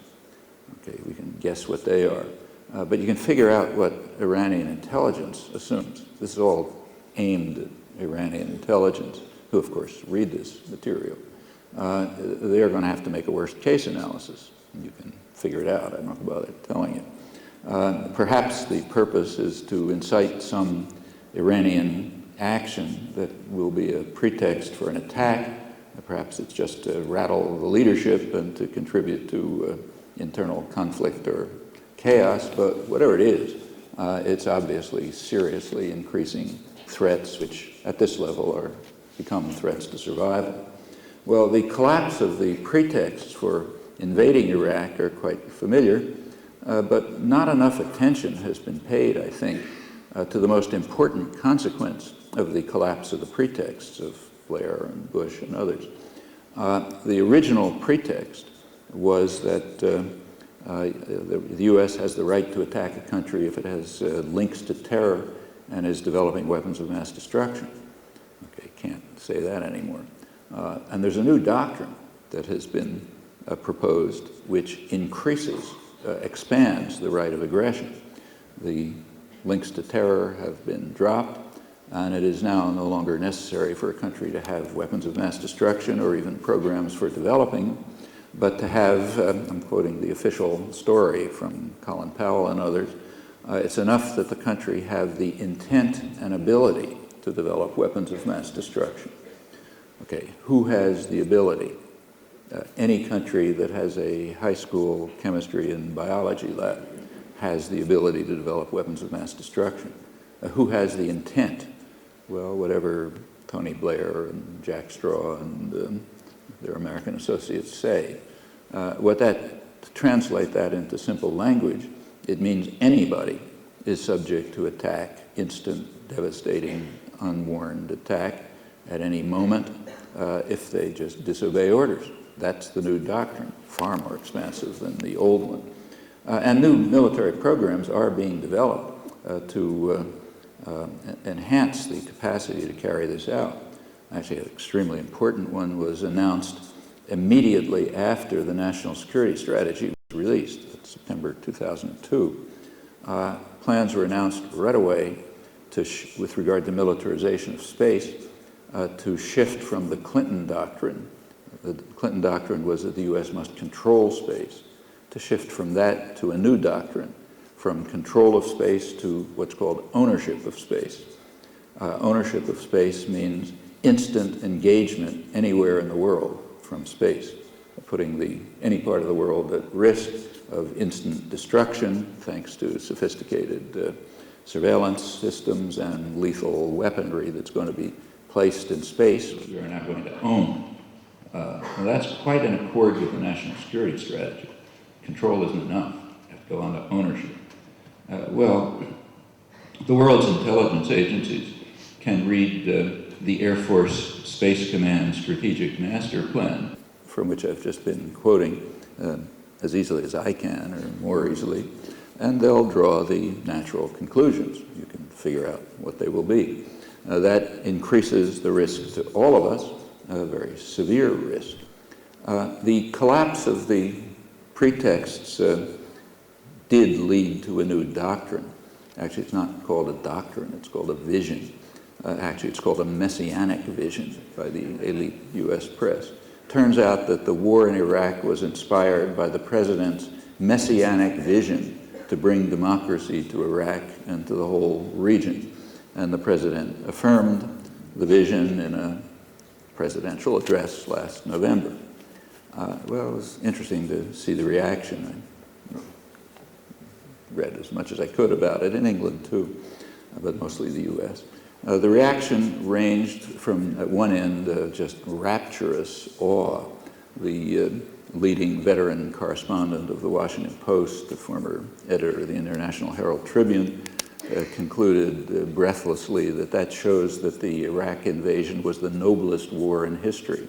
Okay, we can guess what they are. But you can figure out what Iranian intelligence assumes. This is all aimed at Iranian intelligence, who, of course, read this material. They are going to have to make a worst-case analysis. You can figure it out. I'm not bother telling you. Perhaps the purpose is to incite some Iranian action that will be a pretext for an attack. Perhaps it's just to rattle the leadership and to contribute to internal conflict or chaos, but whatever it is, it's obviously seriously increasing threats which at this level are become threats to survival. Well, the collapse of the pretexts for invading Iraq are quite familiar, but not enough attention has been paid, I think, to the most important consequence of the collapse of the pretexts of Blair and Bush and others. The original pretext was that the U.S. has the right to attack a country if it has links to terror and is developing weapons of mass destruction. Okay, can't say that anymore. And there's a new doctrine that has been proposed which expands the right of aggression. The links to terror have been dropped, and it is now no longer necessary for a country to have weapons of mass destruction or even programs for developing, but to have, I'm quoting the official story from Colin Powell and others, it's enough that the country have the intent and ability to develop weapons of mass destruction. Okay, who has the ability? Any country that has a high school chemistry and biology lab has the ability to develop weapons of mass destruction. Who has the intent? Well, whatever Tony Blair and Jack Straw and their American associates say. To translate that into simple language, it means anybody is subject to attack, instant, devastating, unwarned attack at any moment if they just disobey orders. That's the new doctrine, far more expansive than the old one. And new military programs are being developed to enhance the capacity to carry this out. Actually, an extremely important one was announced immediately after the National Security Strategy was released, in September 2002. Plans were announced right away with regard to militarization of space to shift from the Clinton doctrine. The Clinton doctrine was that the U.S. must control space, to shift from that to a new doctrine, from control of space to what's called ownership of space. Ownership of space means instant engagement anywhere in the world from space, putting any part of the world at risk of instant destruction thanks to sophisticated surveillance systems and lethal weaponry that's going to be placed in space which we are not going to own. Well, that's quite in accord with the national security strategy. Control isn't enough. You have to go on to ownership. Well, the world's intelligence agencies can read the Air Force Space Command Strategic Master Plan, from which I've just been quoting as easily as I can, or more easily, and they'll draw the natural conclusions. You can figure out what they will be. That increases the risk to all of us, a very severe risk. The collapse of the pretexts did lead to a new doctrine. Actually, it's not called a doctrine, it's called a vision. Actually, it's called a messianic vision by the elite U.S. press. Turns out that the war in Iraq was inspired by the president's messianic vision to bring democracy to Iraq and to the whole region. And the president affirmed the vision in a presidential address last November. Well, it was interesting to see the reaction. I read as much as I could about it in England too, but mostly the U.S. The reaction ranged from, at one end, just rapturous awe. The leading veteran correspondent of the Washington Post, the former editor of the International Herald Tribune, concluded breathlessly that shows that the Iraq invasion was the noblest war in history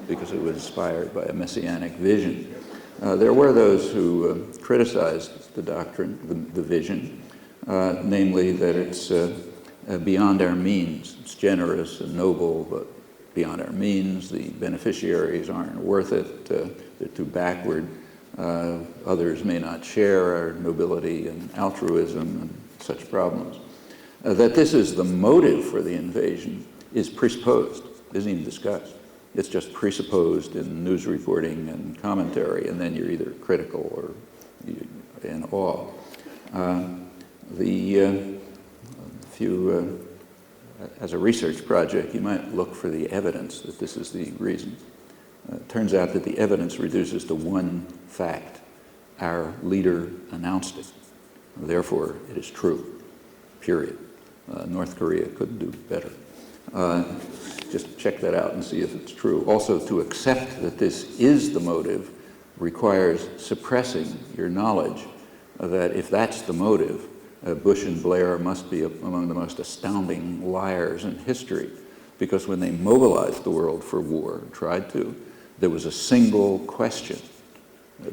because it was inspired by a messianic vision. There were those who criticized the doctrine, the vision, namely that it's beyond our means. It's generous and noble, but beyond our means. The beneficiaries aren't worth it. They're too backward. Others may not share our nobility and altruism and such problems. That this is the motive for the invasion is presupposed, isn't even discussed. It's just presupposed in news reporting and commentary, and then you're either critical or in awe. A few as a research project, you might look for the evidence that this is the reason. It turns out that the evidence reduces to one fact. Our leader announced it. Therefore, it is true, period. North Korea couldn't do better. Just check that out and see if it's true. Also, to accept that this is the motive requires suppressing your knowledge that if that's the motive, Bush and Blair must be among the most astounding liars in history, because when they mobilized the world for war, tried to, there was a single question.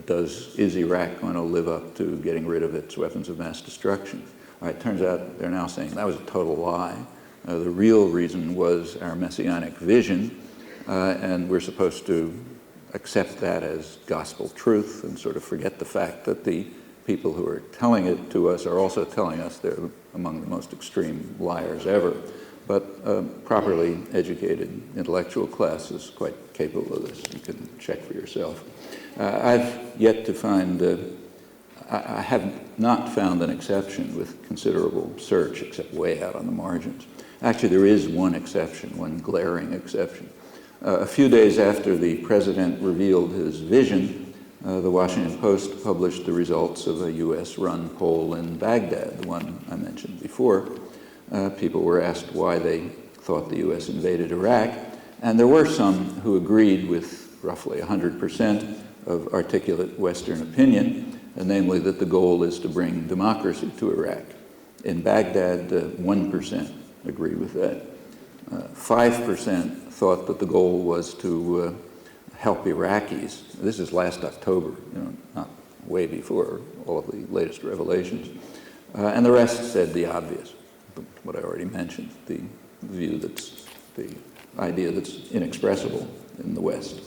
Is Iraq going to live up to getting rid of its weapons of mass destruction? All right, it turns out they're now saying that was a total lie. The real reason was our messianic vision, and we're supposed to accept that as gospel truth and sort of forget the fact that the people who are telling it to us are also telling us they're among the most extreme liars ever. But properly educated intellectual class is quite capable of this. You can check for yourself. I've yet to find, I have not found an exception with considerable search, except way out on the margins. Actually, there is one exception, one glaring exception. A few days after the president revealed his vision, the Washington Post published the results of a US-run poll in Baghdad, the one I mentioned before. People were asked why they thought the US invaded Iraq, and there were some who agreed with roughly 100% of articulate Western opinion, namely that the goal is to bring democracy to Iraq. In Baghdad, 1% agree with that. 5% thought that the goal was to help Iraqis. This is last October, not way before all of the latest revelations. And the rest said the obvious, what I already mentioned, the view that's the idea that's inexpressible in the West.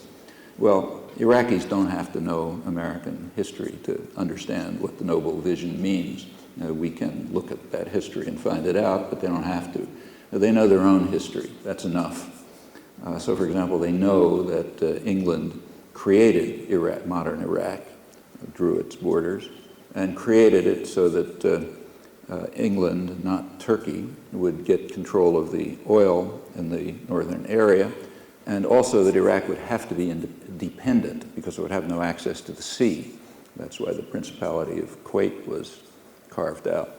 Well, Iraqis don't have to know American history to understand what the noble vision means. We can look at that history and find it out, but they don't have to. They know their own history. That's enough. So, for example, they know that England created Iraq, modern Iraq, drew its borders, and created it so that England, not Turkey, would get control of the oil in the northern area, and also that Iraq would have to be independent because it would have no access to the sea. That's why the Principality of Kuwait was carved out.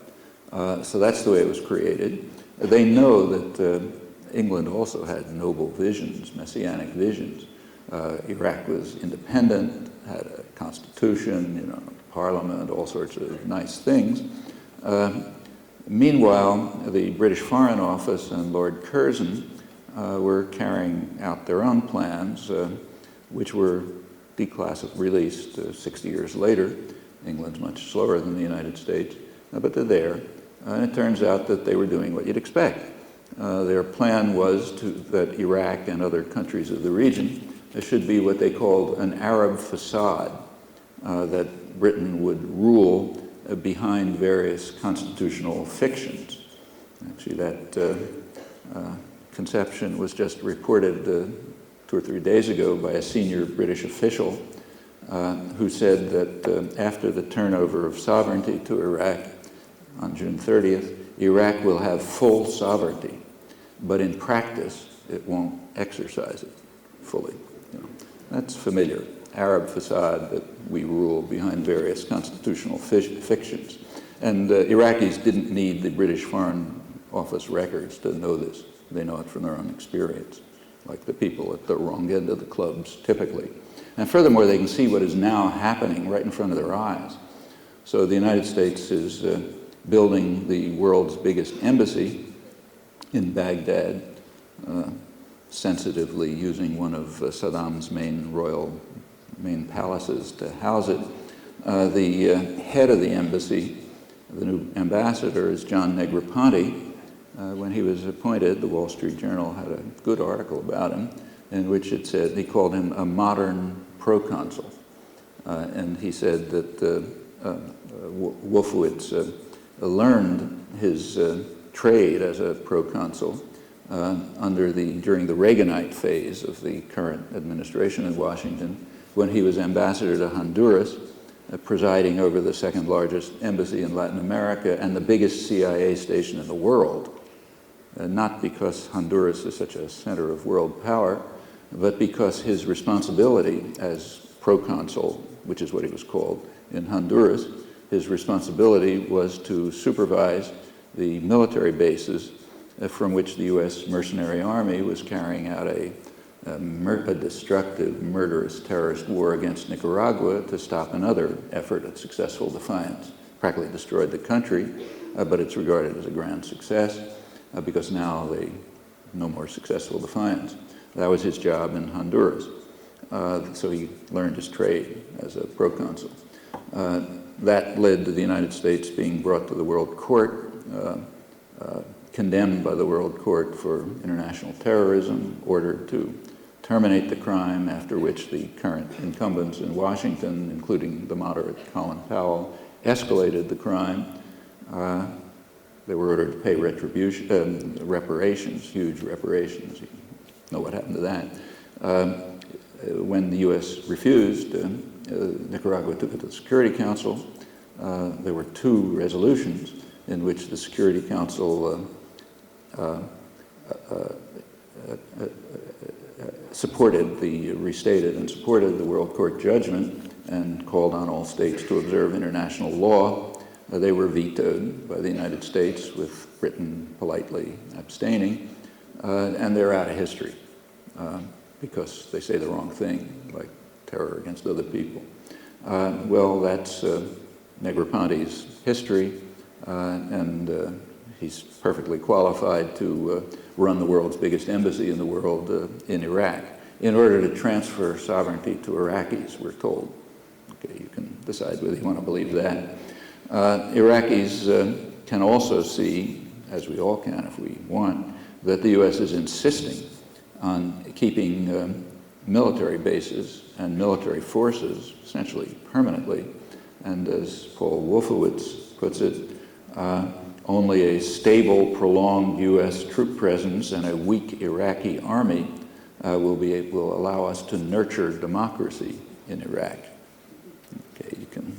So that's the way it was created. They know that England also had noble visions, messianic visions. Iraq was independent, had a constitution, parliament, all sorts of nice things. Meanwhile, the British Foreign Office and Lord Curzon were carrying out their own plans, which were released 60 years later. England's much slower than the United States, but they're there. And it turns out that they were doing what you'd expect. Their plan was that Iraq and other countries of the region should be what they called an Arab facade, that Britain would rule behind various constitutional fictions. Actually, that conception was just reported 2 or 3 days ago by a senior British official who said that after the turnover of sovereignty to Iraq on June 30th, Iraq will have full sovereignty, but in practice, it won't exercise it fully. That's familiar. Arab facade that we rule behind various constitutional fictions. And Iraqis didn't need the British Foreign Office records to know this. They know it from their own experience, like the people at the wrong end of the clubs, typically. And furthermore, they can see what is now happening right in front of their eyes. So the United States is building the world's biggest embassy in Baghdad, sensitively using one of Saddam's main palaces to house it. The head of the embassy, the new ambassador, is John Negroponte. When he was appointed, the Wall Street Journal had a good article about him in which it said, he called him a modern proconsul. And he said that Wolfowitz learned his trade as a proconsul during the Reaganite phase of the current administration in Washington, when he was ambassador to Honduras, presiding over the second largest embassy in Latin America and the biggest CIA station in the world. not because Honduras is such a center of world power, but because his responsibility as proconsul, which is what he was called in Honduras, his responsibility was to supervise the military bases from which the U.S. mercenary army was carrying out a destructive, murderous terrorist war against Nicaragua to stop another effort at successful defiance. Practically destroyed the country, but it's regarded as a grand success because now no more successful defiance. That was his job in Honduras. So he learned his trade as a proconsul. That led to the United States being brought to the World Court, condemned by the World Court for international terrorism, ordered to terminate the crime, after which the current incumbents in Washington, including the moderate Colin Powell, escalated the crime. They were ordered to pay reparations, huge reparations. You know what happened to that. When the U.S. refused, Nicaragua took it to the Security Council. There were 2 resolutions in which the Security Council restated and supported the World Court judgment and called on all states to observe international law. They were vetoed by the United States, with Britain politely abstaining, and they're out of history because they say the wrong thing, like terror against other people. Well, that's Negroponte's history, and he's perfectly qualified to run the world's biggest embassy in the world in Iraq, in order to transfer sovereignty to Iraqis, we're told. Okay, you can decide whether you want to believe that. Iraqis can also see, as we all can if we want, that the U.S. is insisting on keeping military bases and military forces essentially permanently. And as Paul Wolfowitz puts it, only a stable, prolonged U.S. troop presence and a weak Iraqi army will allow us to nurture democracy in Iraq. Okay, you can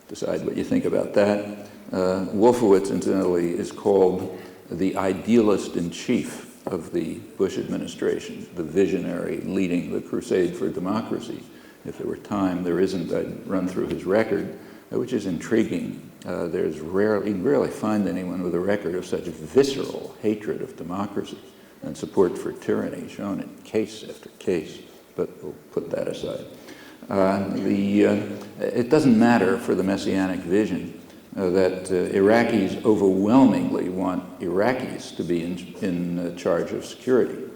decide what you think about that. Wolfowitz, incidentally, is called the idealist in chief of the Bush administration, the visionary leading the crusade for democracy. If there were time, there isn't, I'd run through his record, which is intriguing. You rarely find anyone with a record of such visceral hatred of democracy and support for tyranny shown in case after case, but we'll put that aside. It doesn't matter for the Messianic vision that Iraqis overwhelmingly want Iraqis to be in charge of security.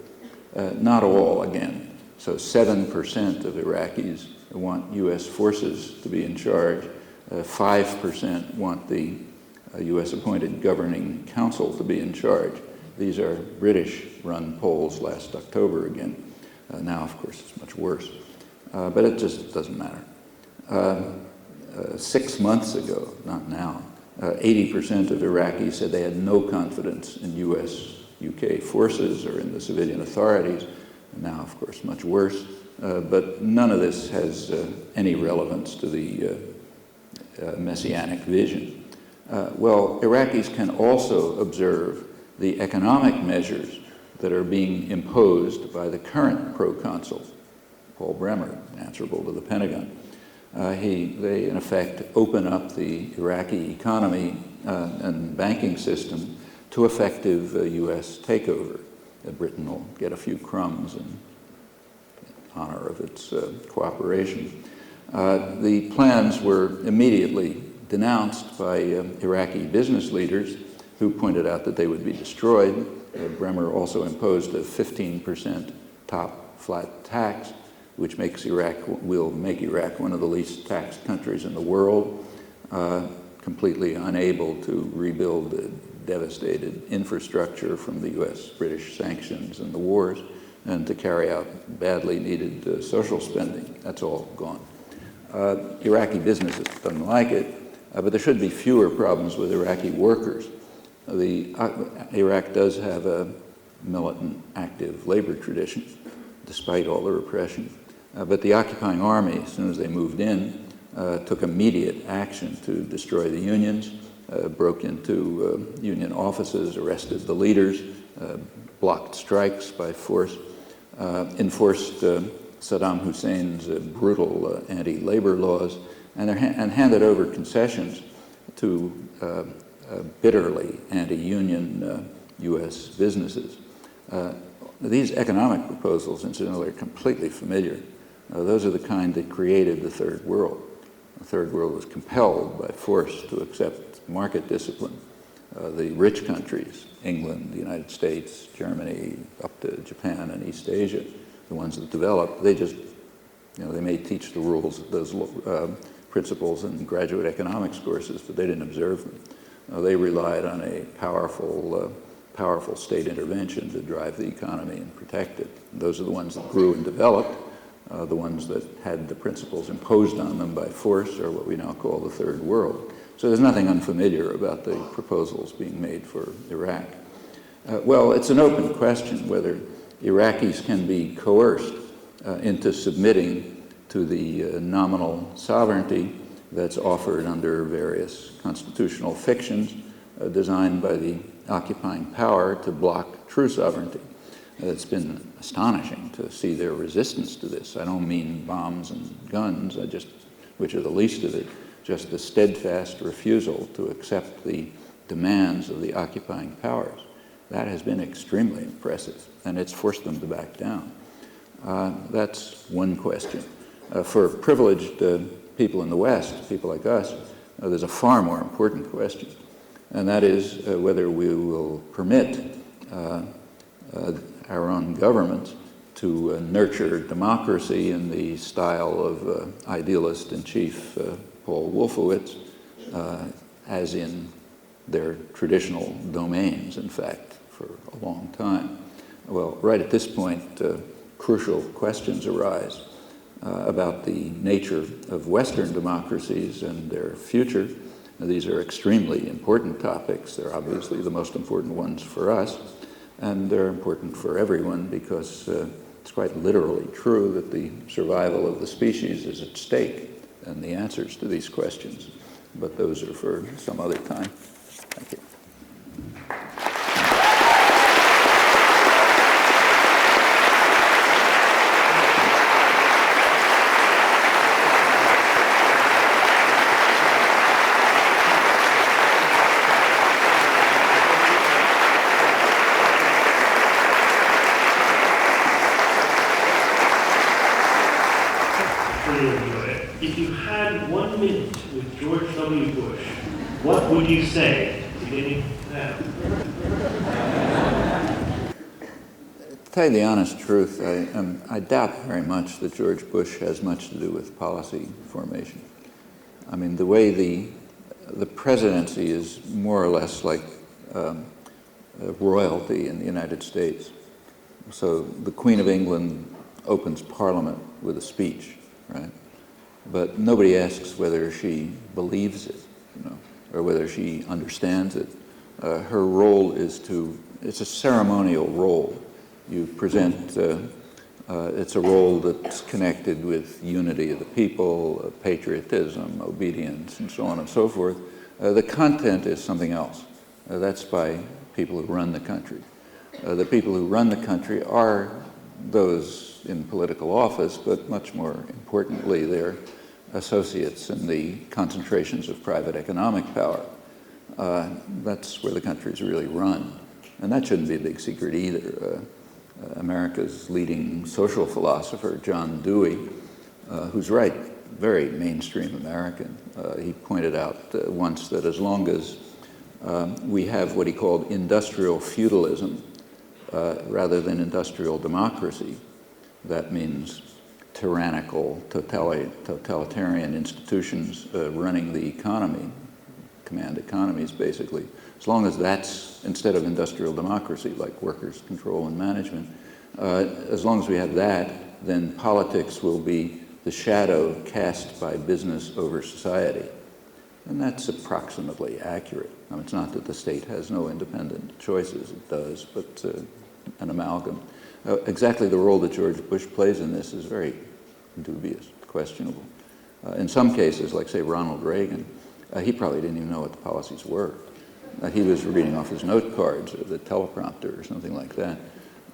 Not all, again. So 7% of Iraqis want U.S. forces to be in charge. 5% want the U.S.-appointed governing council to be in charge. These are British-run polls last October again. Now, of course, it's much worse. But it just doesn't matter. 6 months ago, not now, 80% of Iraqis said they had no confidence in U.S.-UK forces or in the civilian authorities. Now, of course, much worse. But none of this has any relevance to the Messianic vision. Well, Iraqis can also observe the economic measures that are being imposed by the current proconsul, Paul Bremer, answerable to the Pentagon. They, in effect, open up the Iraqi economy and banking system to effective U.S. takeover. Britain will get a few crumbs in honor of its cooperation. The plans were immediately denounced by Iraqi business leaders who pointed out that they would be destroyed. Bremer also imposed a 15% top flat tax, which will make Iraq one of the least taxed countries in the world, completely unable to rebuild the devastated infrastructure from the U.S.-British sanctions and the wars, and to carry out badly needed social spending. That's all gone. Iraqi businesses doesn't like it, but there should be fewer problems with Iraqi workers. Iraq does have a militant, active labor tradition, despite all the repression. But the occupying army, as soon as they moved in, took immediate action to destroy the unions, broke into union offices, arrested the leaders, blocked strikes by force, enforced Saddam Hussein's brutal anti-labor laws, and handed over concessions to bitterly anti-union U.S. businesses. These economic proposals, incidentally, are completely familiar. Those are the kind that created the Third World. The Third World was compelled by force to accept market discipline. The rich countries, England, the United States, Germany, up to Japan and East Asia, the ones that developed, they just, they may teach the rules, those principles in graduate economics courses, but they didn't observe them. They relied on a powerful state intervention to drive the economy and protect it. Those are the ones that grew and developed. The ones that had the principles imposed on them by force are what we now call the Third World. So there's nothing unfamiliar about the proposals being made for Iraq. Well, it's an open question whether Iraqis can be coerced into submitting to the nominal sovereignty that's offered under various constitutional fictions designed by the occupying power to block true sovereignty. It's been astonishing to see their resistance to this. I don't mean bombs and guns, which are the least of it, just the steadfast refusal to accept the demands of the occupying powers. That has been extremely impressive, and it's forced them to back down. That's one question. For privileged people in the West, people like us, there's a far more important question, and that is whether we will permit our own governments to nurture democracy in the style of idealist-in-chief Paul Wolfowitz, as in their traditional domains, in fact, for a long time. Well, right at this point, crucial questions arise about the nature of Western democracies and their future. Now, these are extremely important topics. They're obviously the most important ones for us, and they're important for everyone because it's quite literally true that the survival of the species is at stake, and the answers to these questions. But those are for some other time. Thank you. If you had 1 minute with George W. Bush, what would you say? Beginning now. To tell you the honest truth, I doubt very much that George Bush has much to do with policy formation. I mean, the way the presidency is more or less like royalty in the United States. So the Queen of England opens Parliament with a speech, right? But nobody asks whether she believes it, or whether she understands it. Her role is it's a ceremonial role. You present, it's a role that's connected with unity of the people, patriotism, obedience, and so on and so forth. The content is something else. That's by people who run the country. The people who run the country are those in political office, but much more importantly, they're associates in the concentrations of private economic power. That's where the country's really run. And that shouldn't be a big secret either. America's leading social philosopher, John Dewey, who's right, very mainstream American, he pointed out once that as long as we have what he called industrial feudalism rather than industrial democracy, that means tyrannical, totalitarian institutions running the economy, command economies basically. As long as that's instead of industrial democracy, like workers' control and management, as long as we have that, then politics will be the shadow cast by business over society. And that's approximately accurate. Now, it's not that the state has no independent choices, it does, but an amalgam. Exactly the role that George Bush plays in this is very dubious, questionable. In some cases, like say Ronald Reagan, he probably didn't even know what the policies were. He was reading off his note cards or the teleprompter or something like that.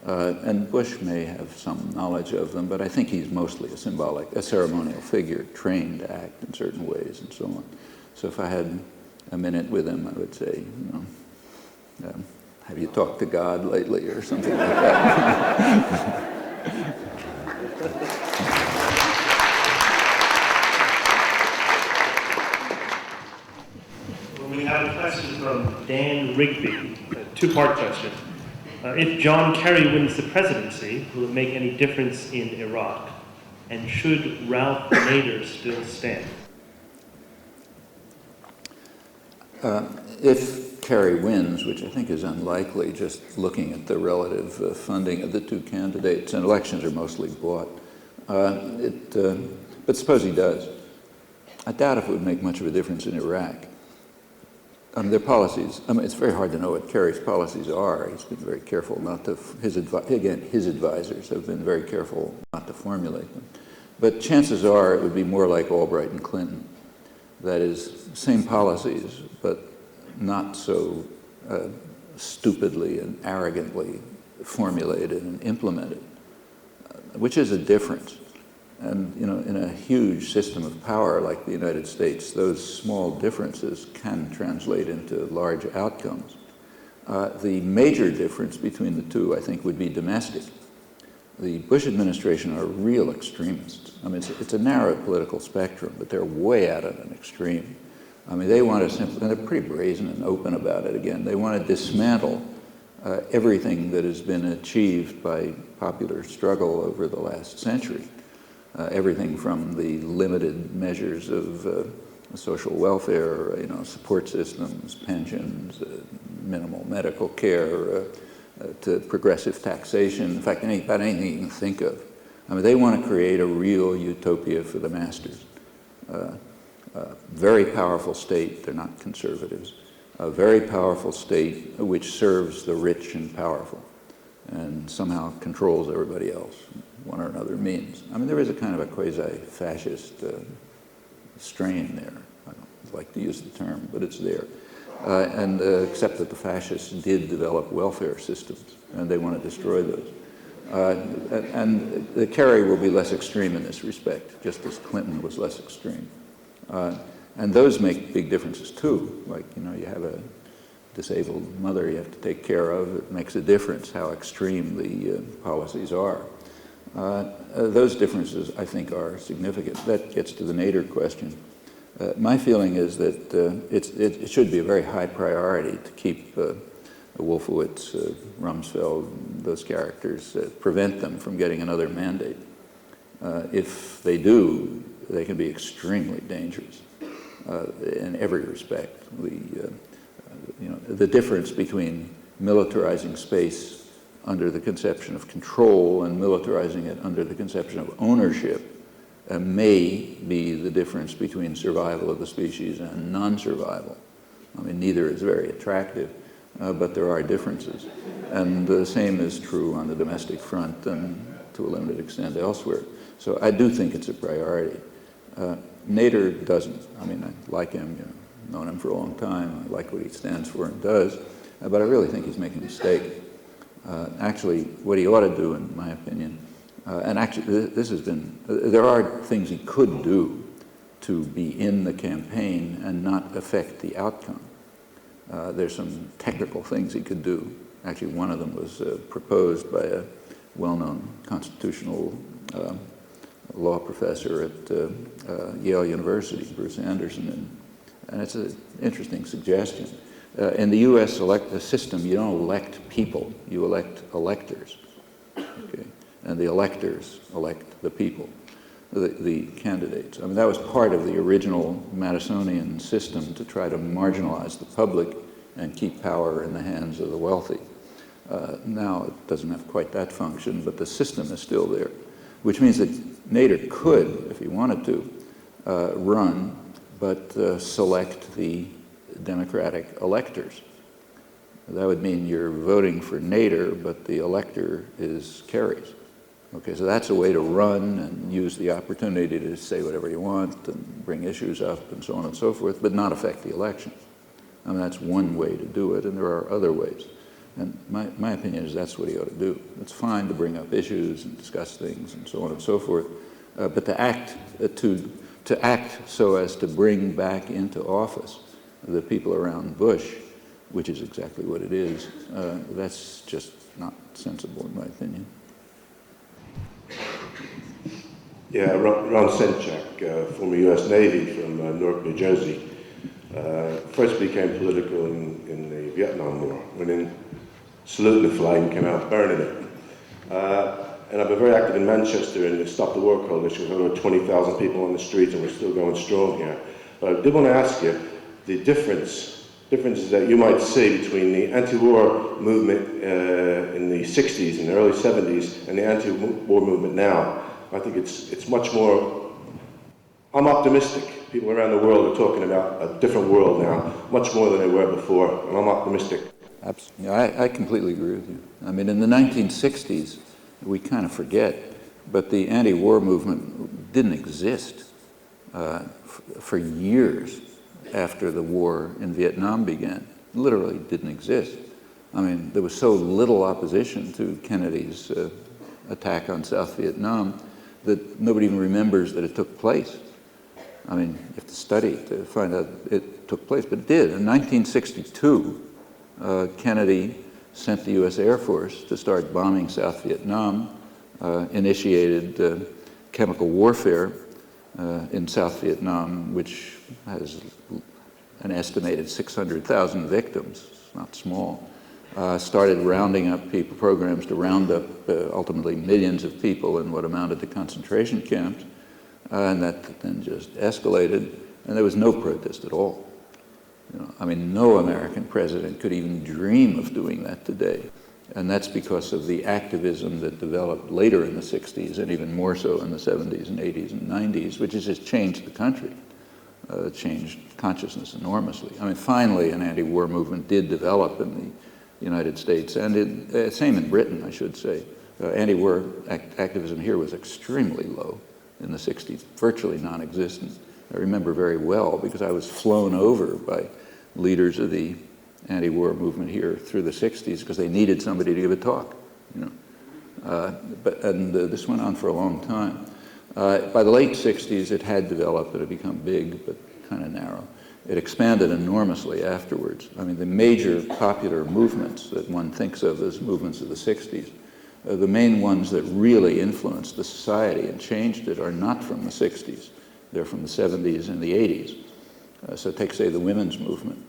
And Bush may have some knowledge of them, but I think he's mostly a ceremonial figure, trained to act in certain ways and so on. So if I had a minute with him, I would say, have you talked to God lately or something like that? We have a question from Dan Rigby, a two-part question. If John Kerry wins the presidency, will it make any difference in Iraq? And should Ralph Nader still stand? If Kerry wins, which I think is unlikely, just looking at the relative funding of the two candidates, and elections are mostly bought, but suppose he does. I doubt if it would make much of a difference in Iraq. Their policies, it's very hard to know what Kerry's policies are. He's been very careful not to, his advisors have been very careful not to formulate them. But chances are it would be more like Albright and Clinton. That is, same policies, but not so stupidly and arrogantly formulated and implemented, which is a difference. And in a huge system of power like the United States, those small differences can translate into large outcomes. The major difference between the two, I think, would be domestic. The Bush administration are real extremists. It's a narrow political spectrum, but they're way out at an extreme. They want to simply, and they're pretty brazen and open about it again, they want to dismantle everything that has been achieved by popular struggle over the last century. Everything from the limited measures of social welfare, support systems, pensions, minimal medical care, to progressive taxation. In fact, about anything you can think of. They want to create a real utopia for the masters. Very powerful state, they're not conservatives, a very powerful state which serves the rich and powerful and somehow controls everybody else, one or another means. There is a kind of a quasi-fascist strain there. I don't like to use the term, but it's there. Except that the fascists did develop welfare systems, and they want to destroy those. And the Kerry will be less extreme in this respect, just as Clinton was less extreme. And those make big differences too. Like, you have a disabled mother you have to take care of. It makes a difference how extreme the policies are. Those differences, I think, are significant. That gets to the Nader question. My feeling is that it should be a very high priority to keep Wolfowitz, Rumsfeld, those characters, prevent them from getting another mandate. If they do, they can be extremely dangerous in every respect. The difference between militarizing space under the conception of control and militarizing it under the conception of ownership may be the difference between survival of the species and non-survival. Neither is very attractive, but there are differences. And the same is true on the domestic front and to a limited extent elsewhere. So I do think it's a priority. Nader doesn't. I like him, known him for a long time. I like what he stands for and does, but I really think he's making a mistake. Actually, what he ought to do, in my opinion, and actually there are things he could do to be in the campaign and not affect the outcome. There's some technical things he could do. Actually, one of them was proposed by a well-known constitutional law professor at Yale University, Bruce Anderson, and it's an interesting suggestion. In the U.S. system, you don't elect people, you elect electors, okay? And the electors elect the people, the candidates. That was part of the original Madisonian system to try to marginalize the public and keep power in the hands of the wealthy. Now it doesn't have quite that function, but the system is still there, which means that Nader could, if he wanted to, run, but select the Democratic electors. That would mean you're voting for Nader, but the elector is Kerry's. Okay, so that's a way to run and use the opportunity to say whatever you want and bring issues up and so on and so forth, but not affect the election. I mean, that's one way to do it, and there are other ways. And my opinion is that's what he ought to do. It's fine to bring up issues and discuss things and so on and so forth, but to act so as to bring back into office the people around Bush, which is exactly what it is, that's just not sensible in my opinion. Yeah, Ron Senchak, former U.S. Navy from Newark, New Jersey, first became political in the Vietnam War, went in, saluted the flag and came out burning it. And I've been very active in Manchester in the Stop the War Coalition. We've got over 20,000 people on the streets and we're still going strong here. But I did want to ask you the differences that you might see between the anti-war movement in the 60s and the early 70s and the anti-war movement now. I think it's much more, I'm optimistic. People around the world are talking about a different world now, much more than they were before, and I'm optimistic. Absolutely. I completely agree with you. I mean, in the 1960s, we kind of forget, but the anti-war movement didn't exist for years after the war in Vietnam began. Literally didn't exist. I mean, there was so little opposition to Kennedy's attack on South Vietnam that nobody even remembers that it took place. I mean, you have to study to find out it took place, but it did. In 1962, Kennedy sent the U.S. Air Force to start bombing South Vietnam, initiated chemical warfare in South Vietnam, which has an estimated 600,000 victims, it's not small. Started rounding up people, programs to round up ultimately millions of people in what amounted to concentration camps, and that then just escalated, and there was no protest at all. You know, I mean, no American president could even dream of doing that today. And that's because of the activism that developed later in the 60s and even more so in the 70s and 80s and 90s, which has just changed the country, changed consciousness enormously. I mean, finally, an anti-war movement did develop in the United States, and same in Britain, I should say. Anti-war activism here was extremely low in the 60s, virtually non-existent. I remember very well because I was flown over by leaders of the anti-war movement here through the 60s because they needed somebody to give a talk, you know. This went on for a long time. By the late 60s, it had developed, it had become big, but kind of narrow. It expanded enormously afterwards. I mean, the major popular movements that one thinks of as movements of the 60s, the main ones that really influenced the society and changed it are not from the 60s. They're from the 70s and the 80s. So take, say, the women's movement.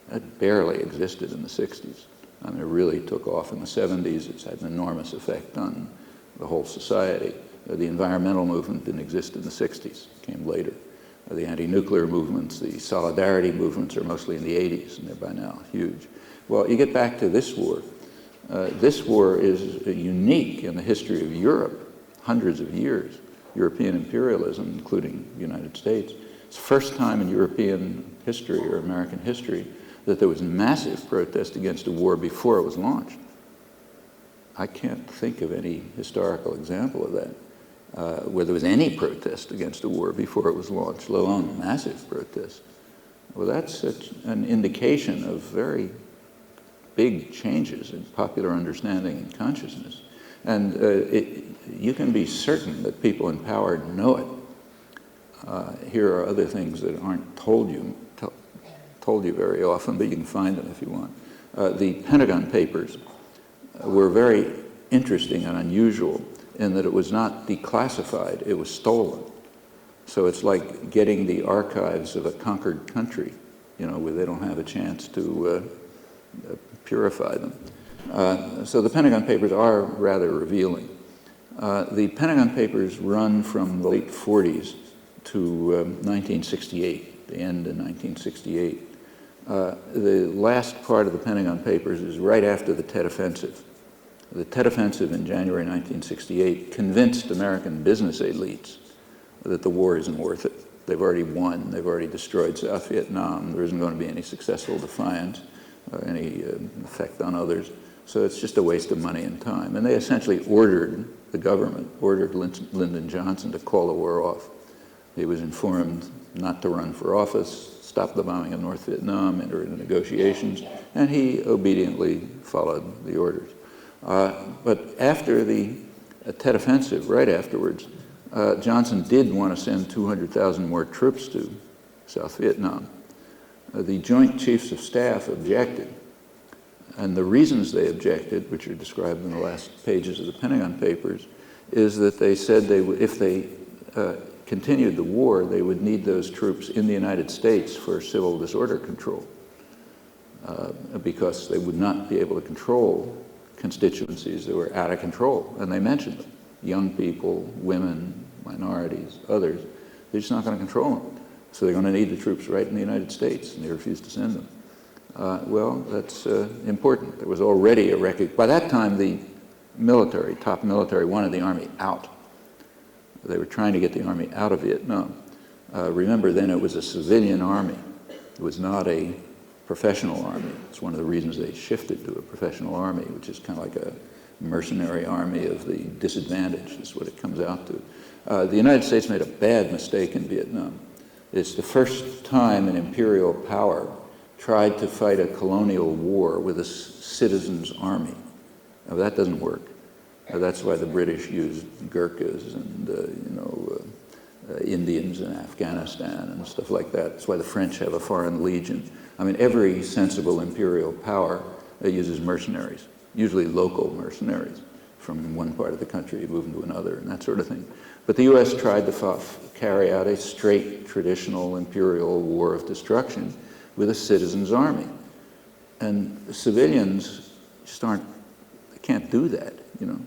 That barely existed in the 60s. I mean, it really took off in the 70s. It's had an enormous effect on the whole society. The environmental movement didn't exist in the 60s. It came later. The anti-nuclear movements, the solidarity movements are mostly in the 80s, and they're by now huge. Well, you get back to this war. This war is unique in the history of Europe, hundreds of years. European imperialism, including the United States. It's the first time in European history or American history that there was massive protest against a war before it was launched. I can't think of any historical example of that, where there was any protest against a war before it was launched, let alone massive protest. Well, that's an indication of very big changes in popular understanding and consciousness. And you can be certain that people in power know it. Here are other things that aren't told you very often, but you can find them if you want. The Pentagon Papers were very interesting and unusual in that it was not declassified, it was stolen. So it's like getting the archives of a conquered country, you know, where they don't have a chance to purify them. So the Pentagon Papers are rather revealing. The Pentagon Papers run from the late 40s to 1968, the end of 1968. The last part of the Pentagon Papers is right after the Tet Offensive. The Tet Offensive in January 1968 convinced American business elites that the war isn't worth it. They've already won. They've already destroyed South Vietnam. There isn't going to be any successful defiance, any effect on others. So it's just a waste of money and time. And they essentially ordered the government, ordered Lyndon Johnson to call the war off. He was informed not to run for office, stop the bombing of North Vietnam, enter into negotiations, and he obediently followed the orders. But after the Tet Offensive, right afterwards, Johnson did want to send 200,000 more troops to South Vietnam. The Joint Chiefs of Staff objected, and the reasons they objected, which are described in the last pages of the Pentagon Papers, is that they said if they continued the war, they would need those troops in the United States for civil disorder control, because they would not be able to control constituencies that were out of control, and they mentioned them. Young people, women, minorities, others, they're just not going to control them. So they're going to need the troops right in the United States, and they refused to send them. Well, that's important. There was already a record. By that time, the military, top military, wanted the Army out. They were trying to get the Army out of Vietnam. Remember, then it was a civilian army. It was not a professional army. It's one of the reasons they shifted to a professional army, which is kind of like a mercenary army of the disadvantaged, is what it comes out to. The United States made a bad mistake in Vietnam. It's the first time an imperial power tried to fight a colonial war with a citizen's army. Now, that doesn't work. That's why the British used Gurkhas and Indians in Afghanistan and stuff like that. That's why the French have a foreign legion. I mean, every sensible imperial power uses mercenaries, usually local mercenaries from one part of the country, move into another, and that sort of thing. But the U.S. tried to carry out a straight, traditional imperial war of destruction with a citizen's army. And the civilians just they can't do that, you know.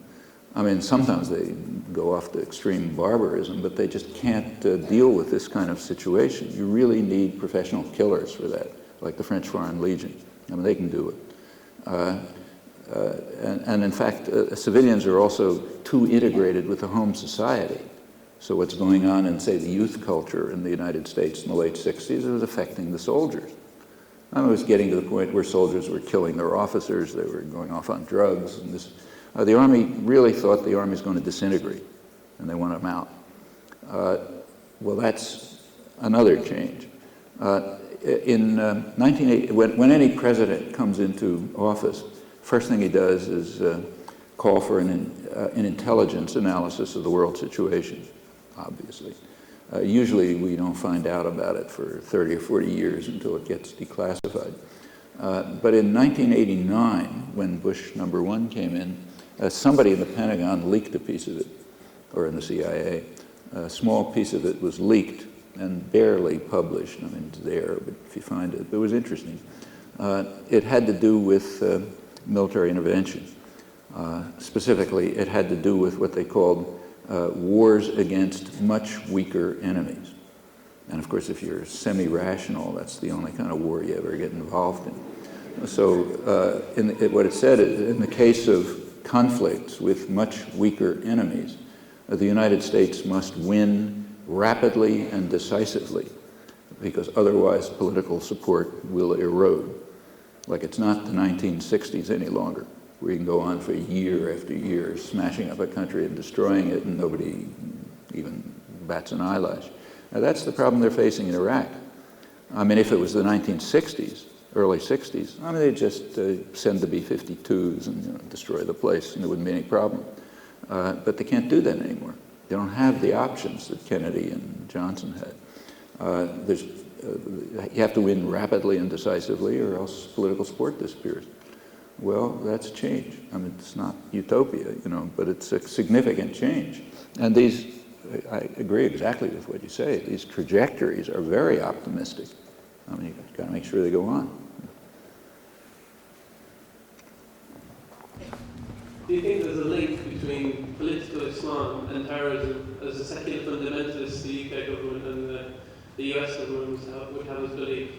I mean, sometimes they go off to extreme barbarism, but they just can't deal with this kind of situation. You really need professional killers for that, like the French Foreign Legion. I mean, they can do it. And in fact, civilians are also too integrated with the home society. So what's going on in, say, the youth culture in the United States in the late 60s, it was affecting the soldiers. I mean, it was getting to the point where soldiers were killing their officers, they were going off on drugs, and this. The Army really thought the Army was going to disintegrate, and they wanted them out. Well, that's another change. In 1980, when any president comes into office, first thing he does is call for an intelligence analysis of the world situation, obviously. Usually we don't find out about it for 30 or 40 years until it gets declassified. But in 1989, when Bush #1 came in, somebody in the Pentagon leaked a piece of it, or in the CIA. A small piece of it was leaked and barely published. I mean, it's there, but if you find it, it was interesting. It had to do with military intervention. Specifically, it had to do with what they called wars against much weaker enemies. And of course, if you're semi-rational, that's the only kind of war you ever get involved in. So what it said is, in the case of conflicts with much weaker enemies, the United States must win rapidly and decisively, because otherwise political support will erode. Like, it's not the 1960s any longer, where you can go on for year after year smashing up a country and destroying it and nobody even bats an eyelash. Now, that's the problem they're facing in Iraq. I mean, if it was the 1960s, early 60s, I mean, they'd just send the B-52s and destroy the place, and there wouldn't be any problem. But they can't do that anymore. They don't have the options that Kennedy and Johnson had. You have to win rapidly and decisively, or else political support disappears. Well, that's a change. I mean, it's not utopia, you know, but it's a significant change. And I agree exactly with what you say. These trajectories are very optimistic. I mean, you've got to make sure they go on. Do you think there's a link between political Islam and terrorism as a secular fundamentalist the UK government and the US government would have us believe?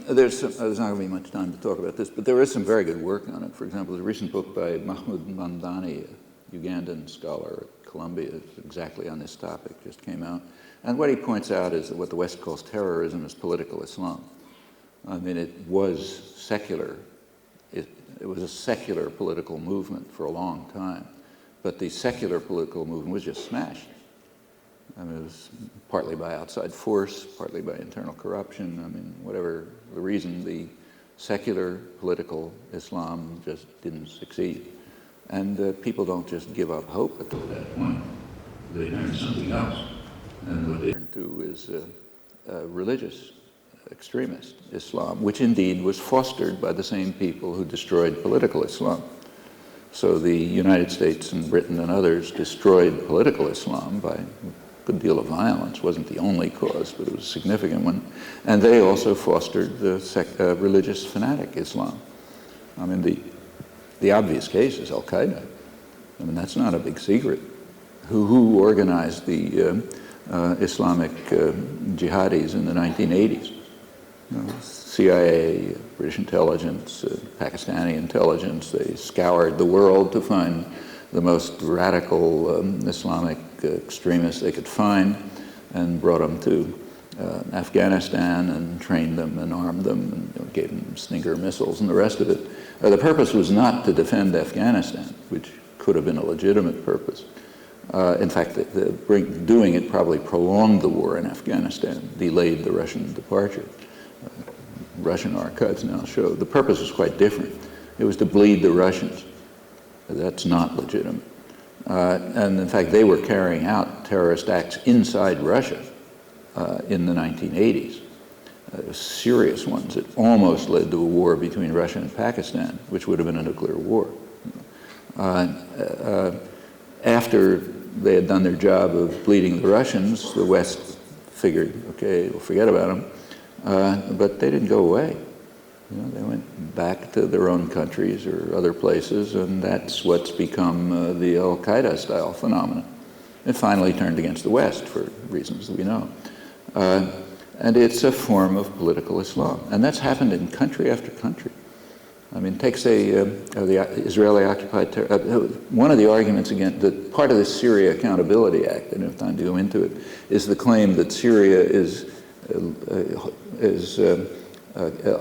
There's not going to be much time to talk about this, but there is some very good work on it. For example, there's a recent book by Mahmoud Mamdani, a Ugandan scholar at Columbia, exactly on this topic, just came out. And what he points out is that what the West calls terrorism is political Islam. I mean, it was secular. It was a secular political movement for a long time, but the secular political movement was just smashed. I mean, it was partly by outside force, partly by internal corruption. I mean, whatever the reason, the secular political Islam just didn't succeed. And people don't just give up hope at that point. They learn something else. And what they turn to is religious extremist Islam, which indeed was fostered by the same people who destroyed political Islam. So the United States and Britain and others destroyed political Islam by a good deal of violence. Wasn't the only cause, but it was a significant one. And they also fostered the religious fanatic Islam. I mean, the obvious case is Al-Qaeda. I mean, that's not a big secret. Who organized the Islamic jihadis in the 1980s? CIA, British intelligence, Pakistani intelligence. They scoured the world to find the most radical Islamic extremists they could find and brought them to Afghanistan and trained them and armed them and gave them Stinger missiles and the rest of it. The purpose was not to defend Afghanistan, which could have been a legitimate purpose. In fact, doing it probably prolonged the war in Afghanistan, delayed the Russian departure. Russian archives now show the purpose was quite different. It was to bleed the Russians. That's not legitimate. And in fact, they were carrying out terrorist acts inside Russia in the 1980s. Serious ones that almost led to a war between Russia and Pakistan, which would have been a nuclear war. After they had done their job of bleeding the Russians, the West figured, okay, we'll forget about them. But they didn't go away. They went back to their own countries or other places, and that's what's become the Al-Qaeda style phenomenon. It finally turned against the West for reasons that we know. And it's a form of political Islam. And that's happened in country after country. I mean, take, say, the Israeli-occupied one of the arguments against, part of the Syria Accountability Act, I don't have time to go into it, is the claim that Syria is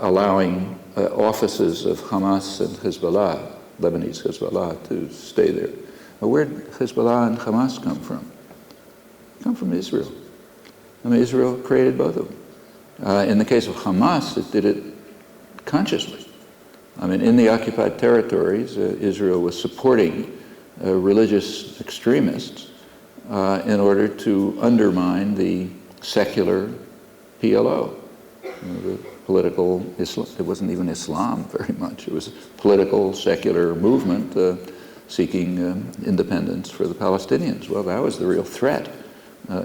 allowing offices of Hamas and Hezbollah, Lebanese Hezbollah, to stay there. Well, where did Hezbollah and Hamas come from? They come from Israel. I mean, Israel created both of them. In the case of Hamas, it did it consciously. I mean, in the occupied territories, Israel was supporting religious extremists in order to undermine the secular PLO, the political Islam. It wasn't even Islam very much. It was a political, secular movement seeking independence for the Palestinians. Well, that was the real threat.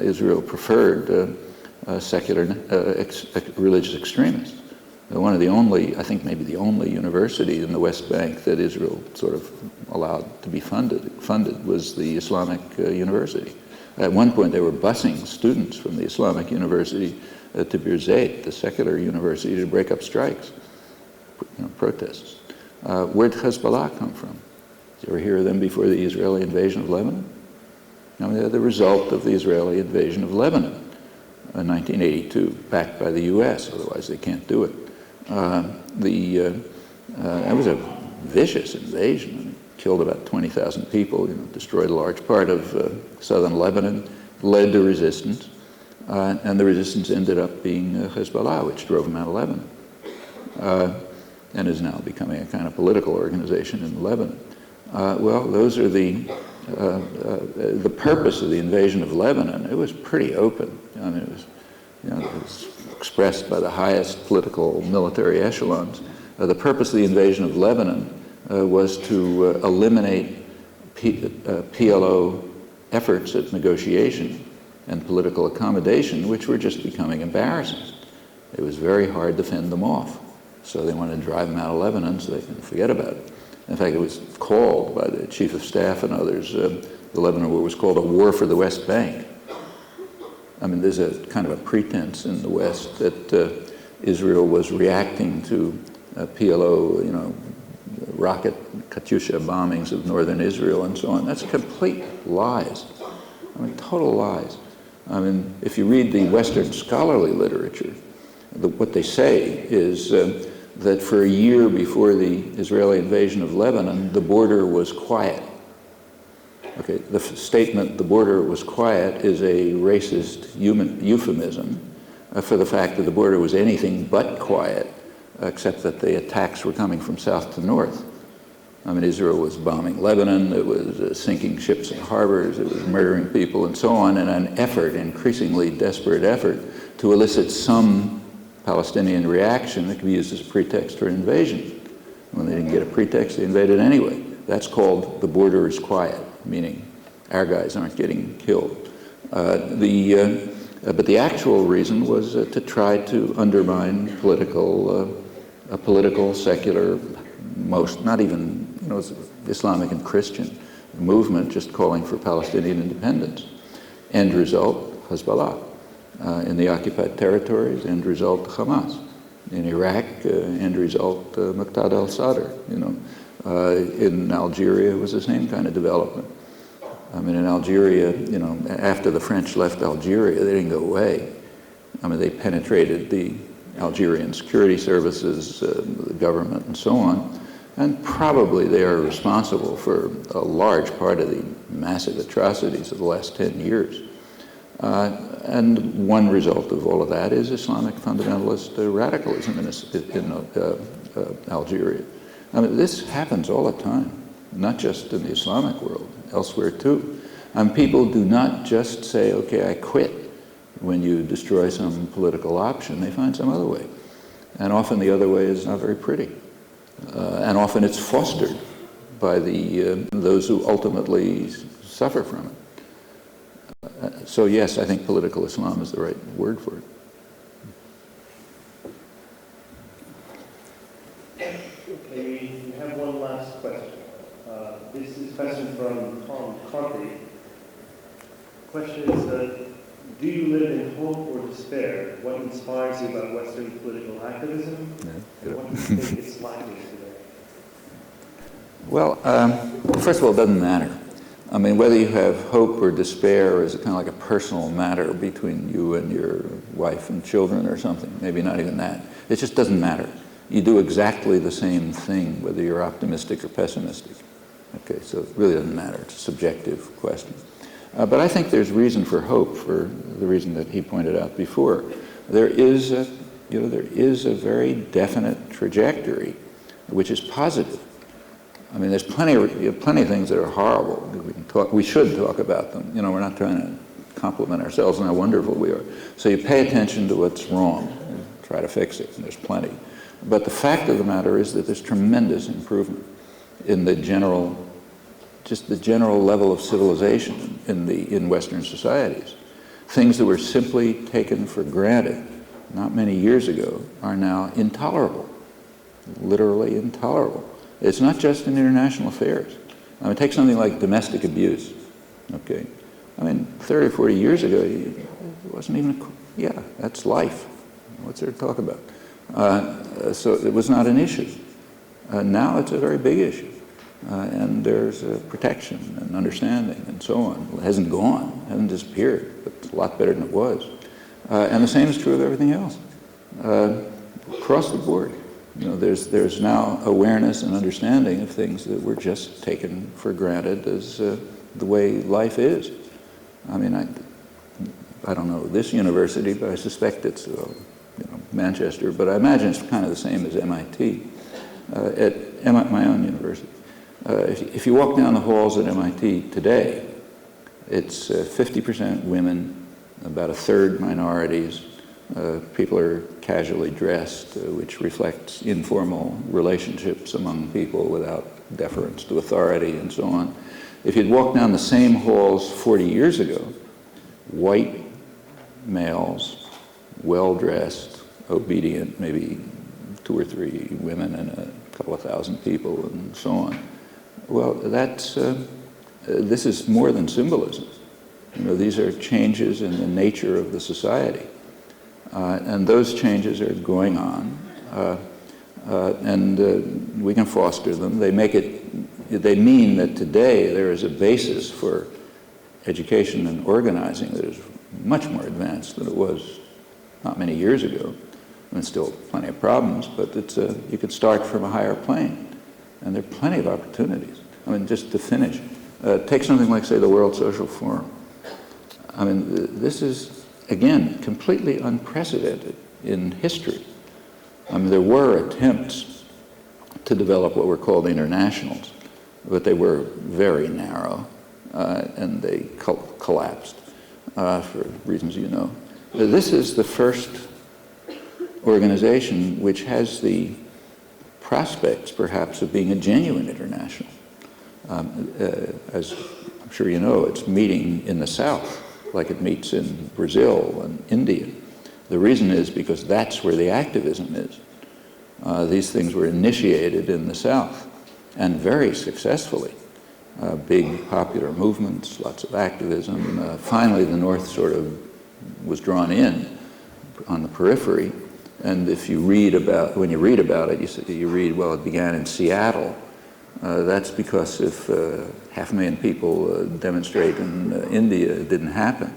Israel preferred secular religious extremists. One of the only, I think maybe the only university in the West Bank that Israel sort of allowed to be funded was the Islamic University. At one point, they were busing students from the Islamic University to Birzeit, the secular university, to break up strikes, protests. Where did Hezbollah come from? Did you ever hear of them before the Israeli invasion of Lebanon? I mean, they're the result of the Israeli invasion of Lebanon in 1982, backed by the U.S., otherwise they can't do it. That was a vicious invasion. I mean, killed about 20,000 people, destroyed a large part of southern Lebanon, led to resistance, and the resistance ended up being Hezbollah, which drove them out of Lebanon, and is now becoming a kind of political organization in Lebanon. Well, those are the purpose of the invasion of Lebanon. It was pretty open. I mean, it was expressed by the highest political military echelons. The purpose of the invasion of Lebanon was to eliminate PLO efforts at negotiation and political accommodation, which were just becoming embarrassing. It was very hard to fend them off. So they wanted to drive them out of Lebanon so they can forget about it. In fact, it was called by the chief of staff and others, the Lebanon War was called a war for the West Bank. I mean, there's a kind of a pretense in the West that Israel was reacting to PLO, rocket Katyusha bombings of northern Israel and so on. That's complete lies. I mean, total lies. I mean, if you read the Western scholarly literature, what they say is that for a year before the Israeli invasion of Lebanon, the border was quiet. Okay, the statement, the border was quiet, is a racist euphemism for the fact that the border was anything but quiet, except that the attacks were coming from south to north. I mean, Israel was bombing Lebanon, it was sinking ships in harbors, it was murdering people and so on, in an effort, increasingly desperate effort, to elicit some Palestinian reaction that could be used as a pretext for invasion. When they didn't get a pretext, they invaded anyway. That's called the border is quiet, meaning our guys aren't getting killed. But the actual reason was to try to undermine a political, secular, not even, Islamic and Christian movement just calling for Palestinian independence. End result, Hezbollah. In the occupied territories, end result, Hamas. In Iraq, end result, Muqtada al-Sadr. In Algeria, it was the same kind of development. I mean, in Algeria, after the French left Algeria, they didn't go away. I mean, they penetrated the Algerian security services, the government, and so on. And probably they are responsible for a large part of the massive atrocities of the last 10 years. And one result of all of that is Islamic fundamentalist radicalism in Algeria. I mean, this happens all the time, not just in the Islamic world, elsewhere too. And people do not just say, okay, I quit when you destroy some political option. They find some other way. And often the other way is not very pretty. And often it's fostered by those who ultimately suffer from it. So yes, I think political Islam is the right word for it. Okay, we have one last question. This is a question from Tom Conte. The question is, do you live in hope or despair? What inspires you about Western political activism? Yeah. And what do you think it's lacking today? Well, first of all, it doesn't matter. I mean, whether you have hope or despair is kind of like a personal matter between you and your wife and children or something. Maybe not even that. It just doesn't matter. You do exactly the same thing, whether you're optimistic or pessimistic. Okay, so it really doesn't matter. It's a subjective question. But I think there's reason for hope for the reason that he pointed out before. There is a very definite trajectory which is positive. I mean, there's plenty of things that are horrible. We should talk about them. We're not trying to compliment ourselves on how wonderful we are. So you pay attention to what's wrong and try to fix it, and there's plenty. But the fact of the matter is that there's tremendous improvement in the general level of civilization in Western societies. Things that were simply taken for granted not many years ago are now intolerable, literally intolerable. It's not just in international affairs. I mean, take something like domestic abuse, okay? I mean, 30 or 40 years ago, it wasn't even, that's life. What's there to talk about? So it was not an issue. Now it's a very big issue. And there's protection and understanding and so on. It hasn't gone, hasn't disappeared, but it's a lot better than it was. And the same is true of everything else. Across the board, there's now awareness and understanding of things that were just taken for granted as the way life is. I mean, I don't know this university, but I suspect it's Manchester, but I imagine it's kind of the same as MIT, at my own university. If you walk down the halls at MIT today, it's 50% women, about a third minorities. People are casually dressed, which reflects informal relationships among people without deference to authority and so on. If you'd walk down the same halls 40 years ago, white males, well-dressed, obedient, maybe 2 or 3 women and a couple of thousand people and so on. Well, this is more than symbolism. These are changes in the nature of the society. And those changes are going on, and we can foster them. They mean that today there is a basis for education and organizing that is much more advanced than it was not many years ago. And still plenty of problems, but you could start from a higher plane. And there are plenty of opportunities. I mean, just to finish, Take something like, say, the World Social Forum. I mean, this is, again, completely unprecedented in history. I mean, there were attempts to develop what were called internationals, but they were very narrow, and they collapsed for reasons you know. This is the first organization which has the prospects, perhaps, of being a genuine international. As I'm sure you know, it's meeting in the South, like it meets in Brazil and India. The reason is because that's where the activism is. These things were initiated in the South, and very successfully. Big popular movements, lots of activism. Finally, the North sort of was drawn in on the periphery. And if you read about, when you read about it, you read, well, it began in Seattle. That's because if 500,000 people demonstrate in India, it didn't happen.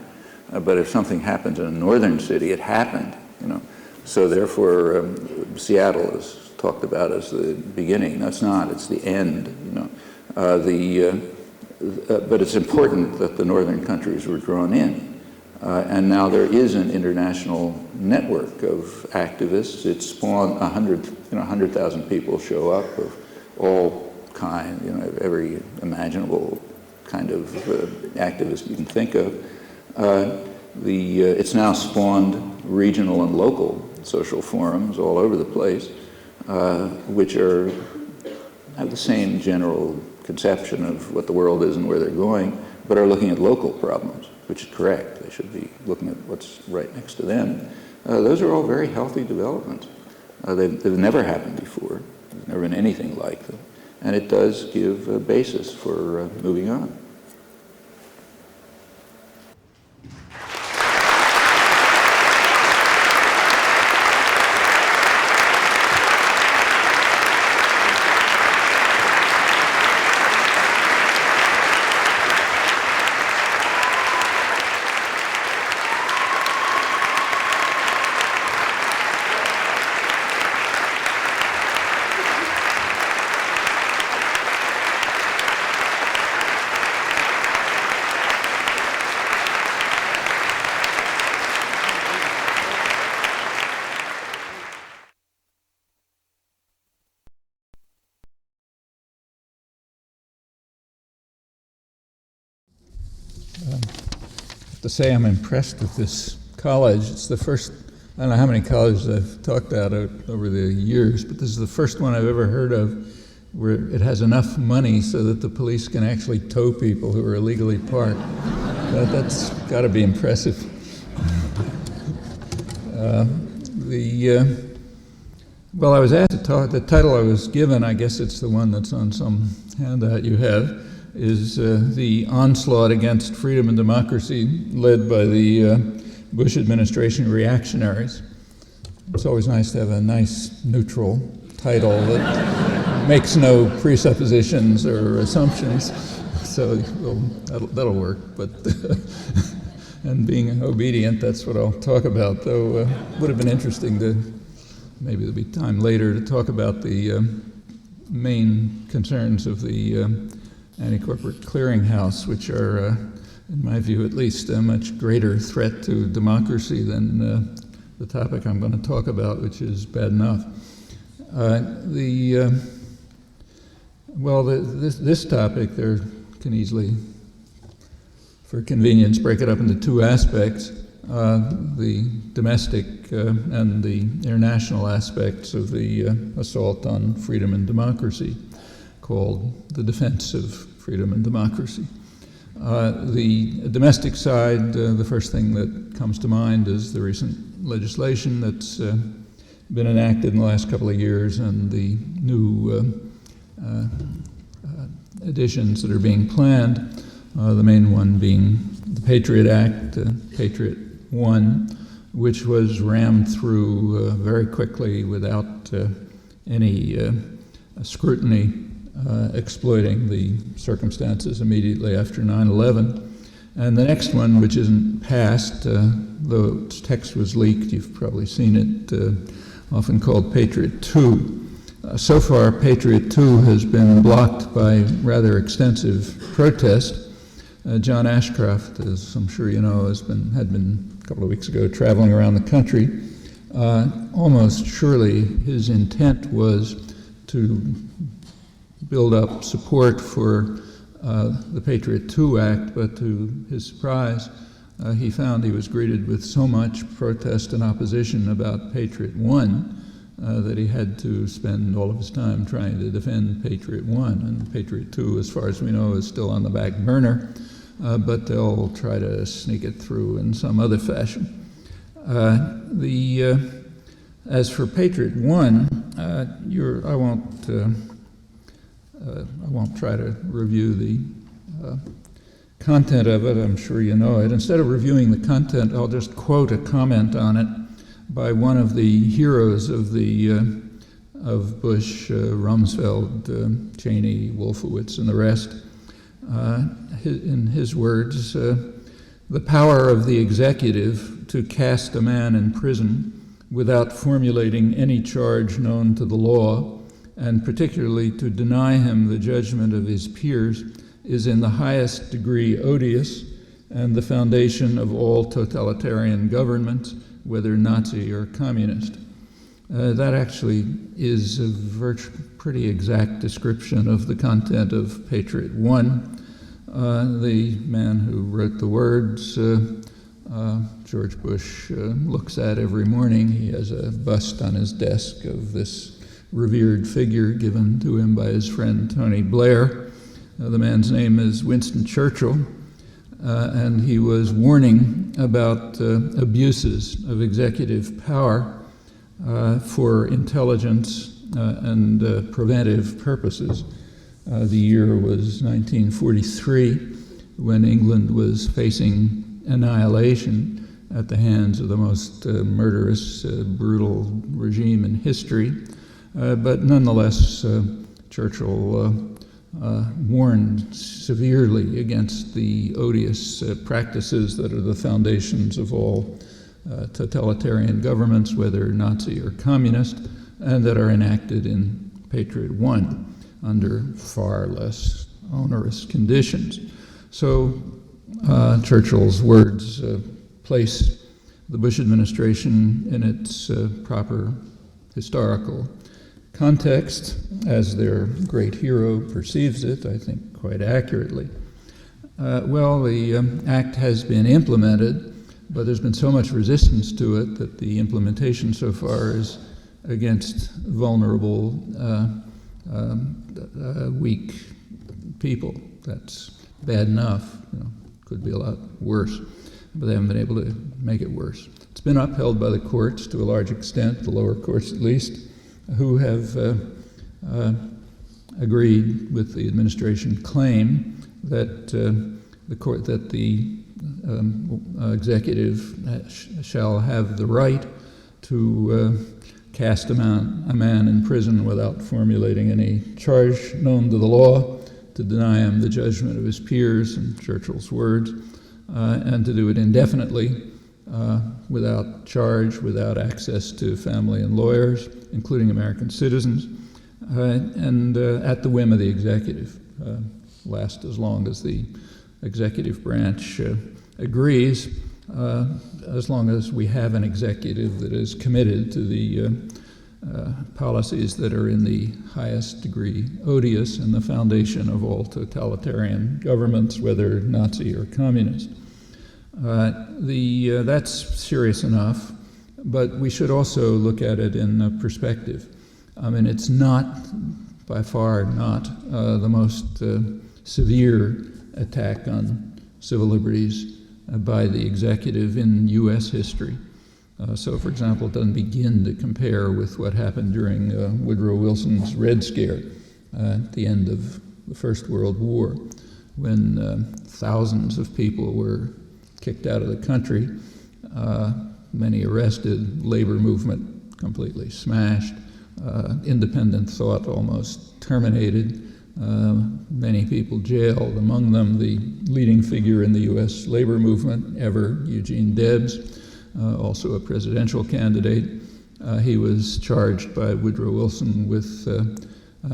But if something happens in a northern city, it happened, you know. So therefore, Seattle is talked about as the beginning. That's not, it's the end, you know. But it's important that the northern countries were drawn in. And now there is an international network of activists. It spawned 100,000 people show up of all kind, you know, every imaginable kind of activist you can think of. It's now spawned regional and local social forums all over the place, which have the same general conception of what the world is and where they're going, but are looking at local problems, which is correct. They should be looking at what's right next to them. Those are all very healthy developments. They've never happened before. There's never been anything like them. And it does give a basis for moving on. To say I'm impressed with this college. It's the first, I don't know how many colleges I've talked about over the years, but this is the first one I've ever heard of where it has enough money so that the police can actually tow people who are illegally parked. That's got to be impressive. Well, I was asked to talk, the title I was given, I guess it's the one that's on some handout you have, is the onslaught against freedom and democracy led by the Bush administration reactionaries. It's always nice to have a nice, neutral title that makes no presuppositions or assumptions. So that'll work. But and being obedient, that's what I'll talk about. Though it would have been interesting to, maybe there'll be time later to talk about the main concerns of the anti-corporate clearinghouse, which are, in my view at least, a much greater threat to democracy than the topic I'm going to talk about, which is bad enough. This topic, there can easily, for convenience, break it up into two aspects, the domestic and the international aspects of the assault on freedom and democracy, called the defense of freedom and democracy. The domestic side, the first thing that comes to mind is the recent legislation that's been enacted in the last couple of years and the new additions that are being planned, the main one being the Patriot Act, Patriot 1, which was rammed through very quickly without any scrutiny, exploiting the circumstances immediately after 9/11. And the next one, which isn't passed, though its text was leaked, you've probably seen it, often called Patriot 2, So far, Patriot 2 has been blocked by rather extensive protest. John Ashcroft, as I'm sure you know, had been a couple of weeks ago traveling around the country. Almost surely his intent was to build up support for the Patriot 2 Act, but to his surprise, he found he was greeted with so much protest and opposition about Patriot 1 that he had to spend all of his time trying to defend Patriot 1. And Patriot 2, as far as we know, is still on the back burner, but they'll try to sneak it through in some other fashion. As for Patriot 1, I won't try to review the content of it. I'm sure you know it. Instead of reviewing the content, I'll just quote a comment on it by one of the heroes of Bush, Rumsfeld, Cheney, Wolfowitz, and the rest. In his words, the power of the executive to cast a man in prison without formulating any charge known to the law, and particularly to deny him the judgment of his peers, is in the highest degree odious and the foundation of all totalitarian governments, whether Nazi or communist. That actually is a pretty exact description of the content of Patriot 1. The man who wrote the words, George Bush looks at every morning. He has a bust on his desk of this revered figure given to him by his friend Tony Blair. The man's name is Winston Churchill, and he was warning about abuses of executive power for intelligence and preventive purposes. The year was 1943, when England was facing annihilation at the hands of the most murderous, brutal regime in history. But nonetheless, Churchill warned severely against the odious practices that are the foundations of all totalitarian governments, whether Nazi or communist, and that are enacted in Patriot 1 under far less onerous conditions. So Churchill's words place the Bush administration in its proper historical context, as their great hero perceives it, I think quite accurately. The act has been implemented, but there's been so much resistance to it that the implementation so far is against vulnerable, weak people. That's bad enough. Could be a lot worse, but they haven't been able to make it worse. It's been upheld by the courts to a large extent, the lower courts at least, who have agreed with the administration claim that the executive shall have the right to cast a man in prison without formulating any charge known to the law, to deny him the judgment of his peers, in Churchill's words, and to do it indefinitely, without charge, without access to family and lawyers, including American citizens, and at the whim of the executive, last as long as the executive branch agrees, as long as we have an executive that is committed to the policies that are in the highest degree odious and the foundation of all totalitarian governments, whether Nazi or communist. That's serious enough, but we should also look at it in perspective. I mean, it's not, by far not, the most severe attack on civil liberties by the executive in U.S. history. So, for example, it doesn't begin to compare with what happened during Woodrow Wilson's Red Scare at the end of the First World War, when thousands of people were kicked out of the country, many arrested, labor movement completely smashed, independent thought almost terminated, many people jailed, among them the leading figure in the U.S. labor movement ever, Eugene Debs, also a presidential candidate, He was charged by Woodrow Wilson with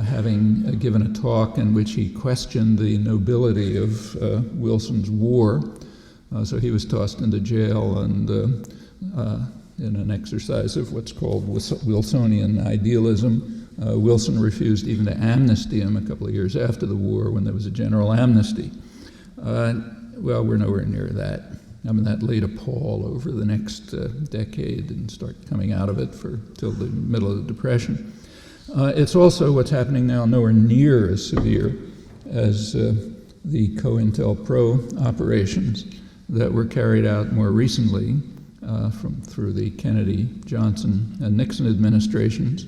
having given a talk in which he questioned the nobility of Wilson's war. So he was tossed into jail, and in an exercise of what's called Wilsonian idealism, Wilson refused even to amnesty him a couple of years after the war when there was a general amnesty. Well, we're nowhere near that. I mean, that laid a pall over the next decade and start coming out of it till the middle of the Depression. It's also what's happening now nowhere near as severe as the COINTELPRO operations that were carried out more recently through the Kennedy, Johnson, and Nixon administrations.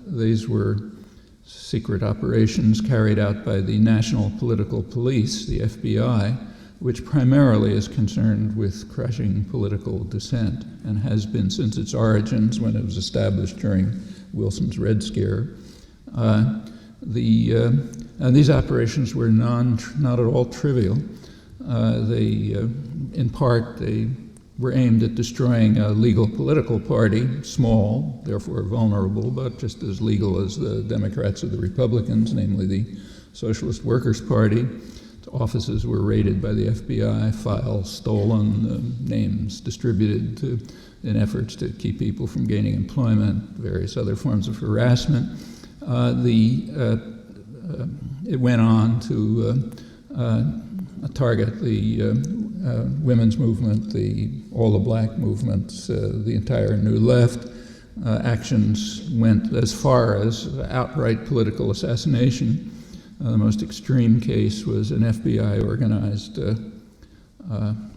These were secret operations carried out by the National Political Police, the FBI, which primarily is concerned with crushing political dissent and has been since its origins when it was established during Wilson's Red Scare. And these operations were not at all trivial. In part, they were aimed at destroying a legal political party, small, therefore vulnerable, but just as legal as the Democrats or the Republicans, namely the Socialist Workers' Party. Offices were raided by the FBI, files stolen, names distributed in efforts to keep people from gaining employment, various other forms of harassment. It went on to target the women's movement, all the black movements, the entire New Left. Actions went as far as outright political assassination. The most extreme case was an FBI-organized,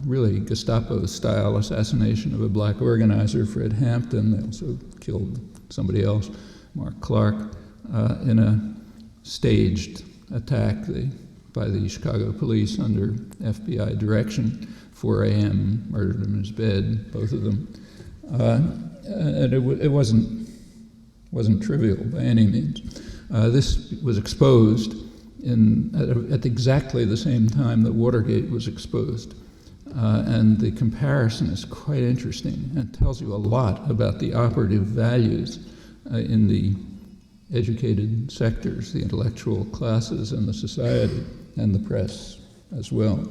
really Gestapo-style assassination of a black organizer, Fred Hampton. They also killed somebody else, Mark Clark, in a staged attack by the Chicago police under FBI direction. 4 a.m., murdered him in his bed, both of them. And it wasn't trivial by any means. This was exposed at exactly the same time that Watergate was exposed. And the comparison is quite interesting and tells you a lot about the operative values in the educated sectors, the intellectual classes and the society, and the press as well.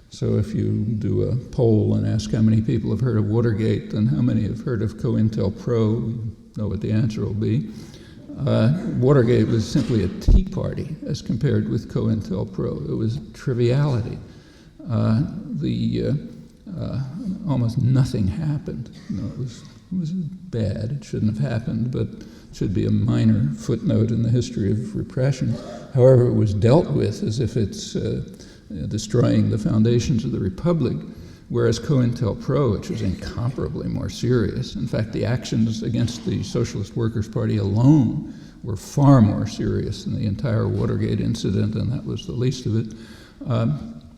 So if you do a poll and ask how many people have heard of Watergate and how many have heard of COINTELPRO, you know what the answer will be. Watergate was simply a tea party as compared with COINTELPRO. It was triviality. Almost nothing happened. It was bad. It shouldn't have happened, but it should be a minor footnote in the history of repression. However, it was dealt with as if it's destroying the foundations of the Republic, whereas COINTELPRO, which was incomparably more serious, in fact, the actions against the Socialist Workers' Party alone were far more serious than the entire Watergate incident, and that was the least of it.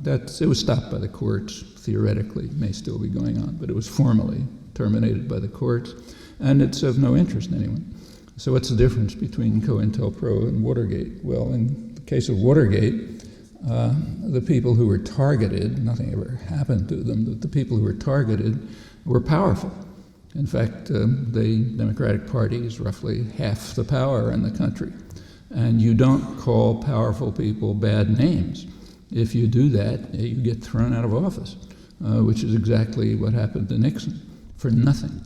It was stopped by the courts, theoretically, it may still be going on, but it was formally terminated by the courts, and it's of no interest to anyone. So what's the difference between COINTELPRO and Watergate? Well, in the case of Watergate, the people who were targeted, nothing ever happened to them, but the people who were targeted were powerful. In fact, the Democratic Party is roughly half the power in the country. And you don't call powerful people bad names. If you do that, you get thrown out of office, which is exactly what happened to Nixon, for nothing.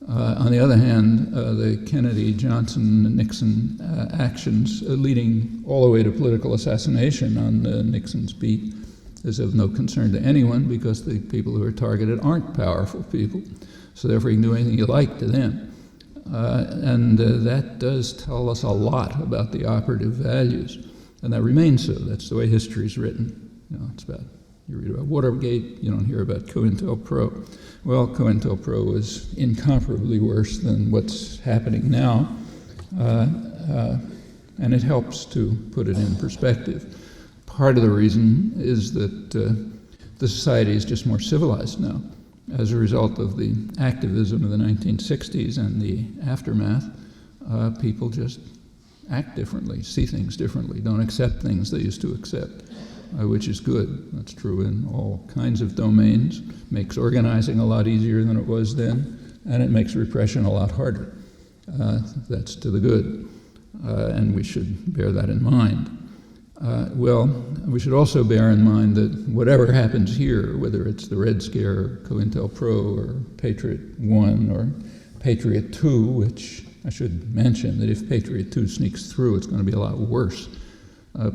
On the other hand, the Kennedy, Johnson, Nixon actions leading all the way to political assassination on Nixon's beat is of no concern to anyone because the people who are targeted aren't powerful people. So therefore you can do anything you like to them. And that does tell us a lot about the operative values. And that remains so. That's the way history is written. You read about Watergate, you don't hear about COINTELPRO. Well, COINTELPRO was incomparably worse than what's happening now, and it helps to put it in perspective. Part of the reason is that the society is just more civilized now. As a result of the activism of the 1960s and the aftermath, people just act differently, see things differently, don't accept things they used to accept. Which is good. That's true in all kinds of domains. Makes organizing a lot easier than it was then. and it makes repression a lot harder. That's to the good, and we should bear that in mind. Well, we should also bear in mind that whatever happens here, whether it's the Red Scare, or COINTELPRO, or Patriot 1, or Patriot 2, which I should mention that if Patriot 2 sneaks through, it's going to be a lot worse.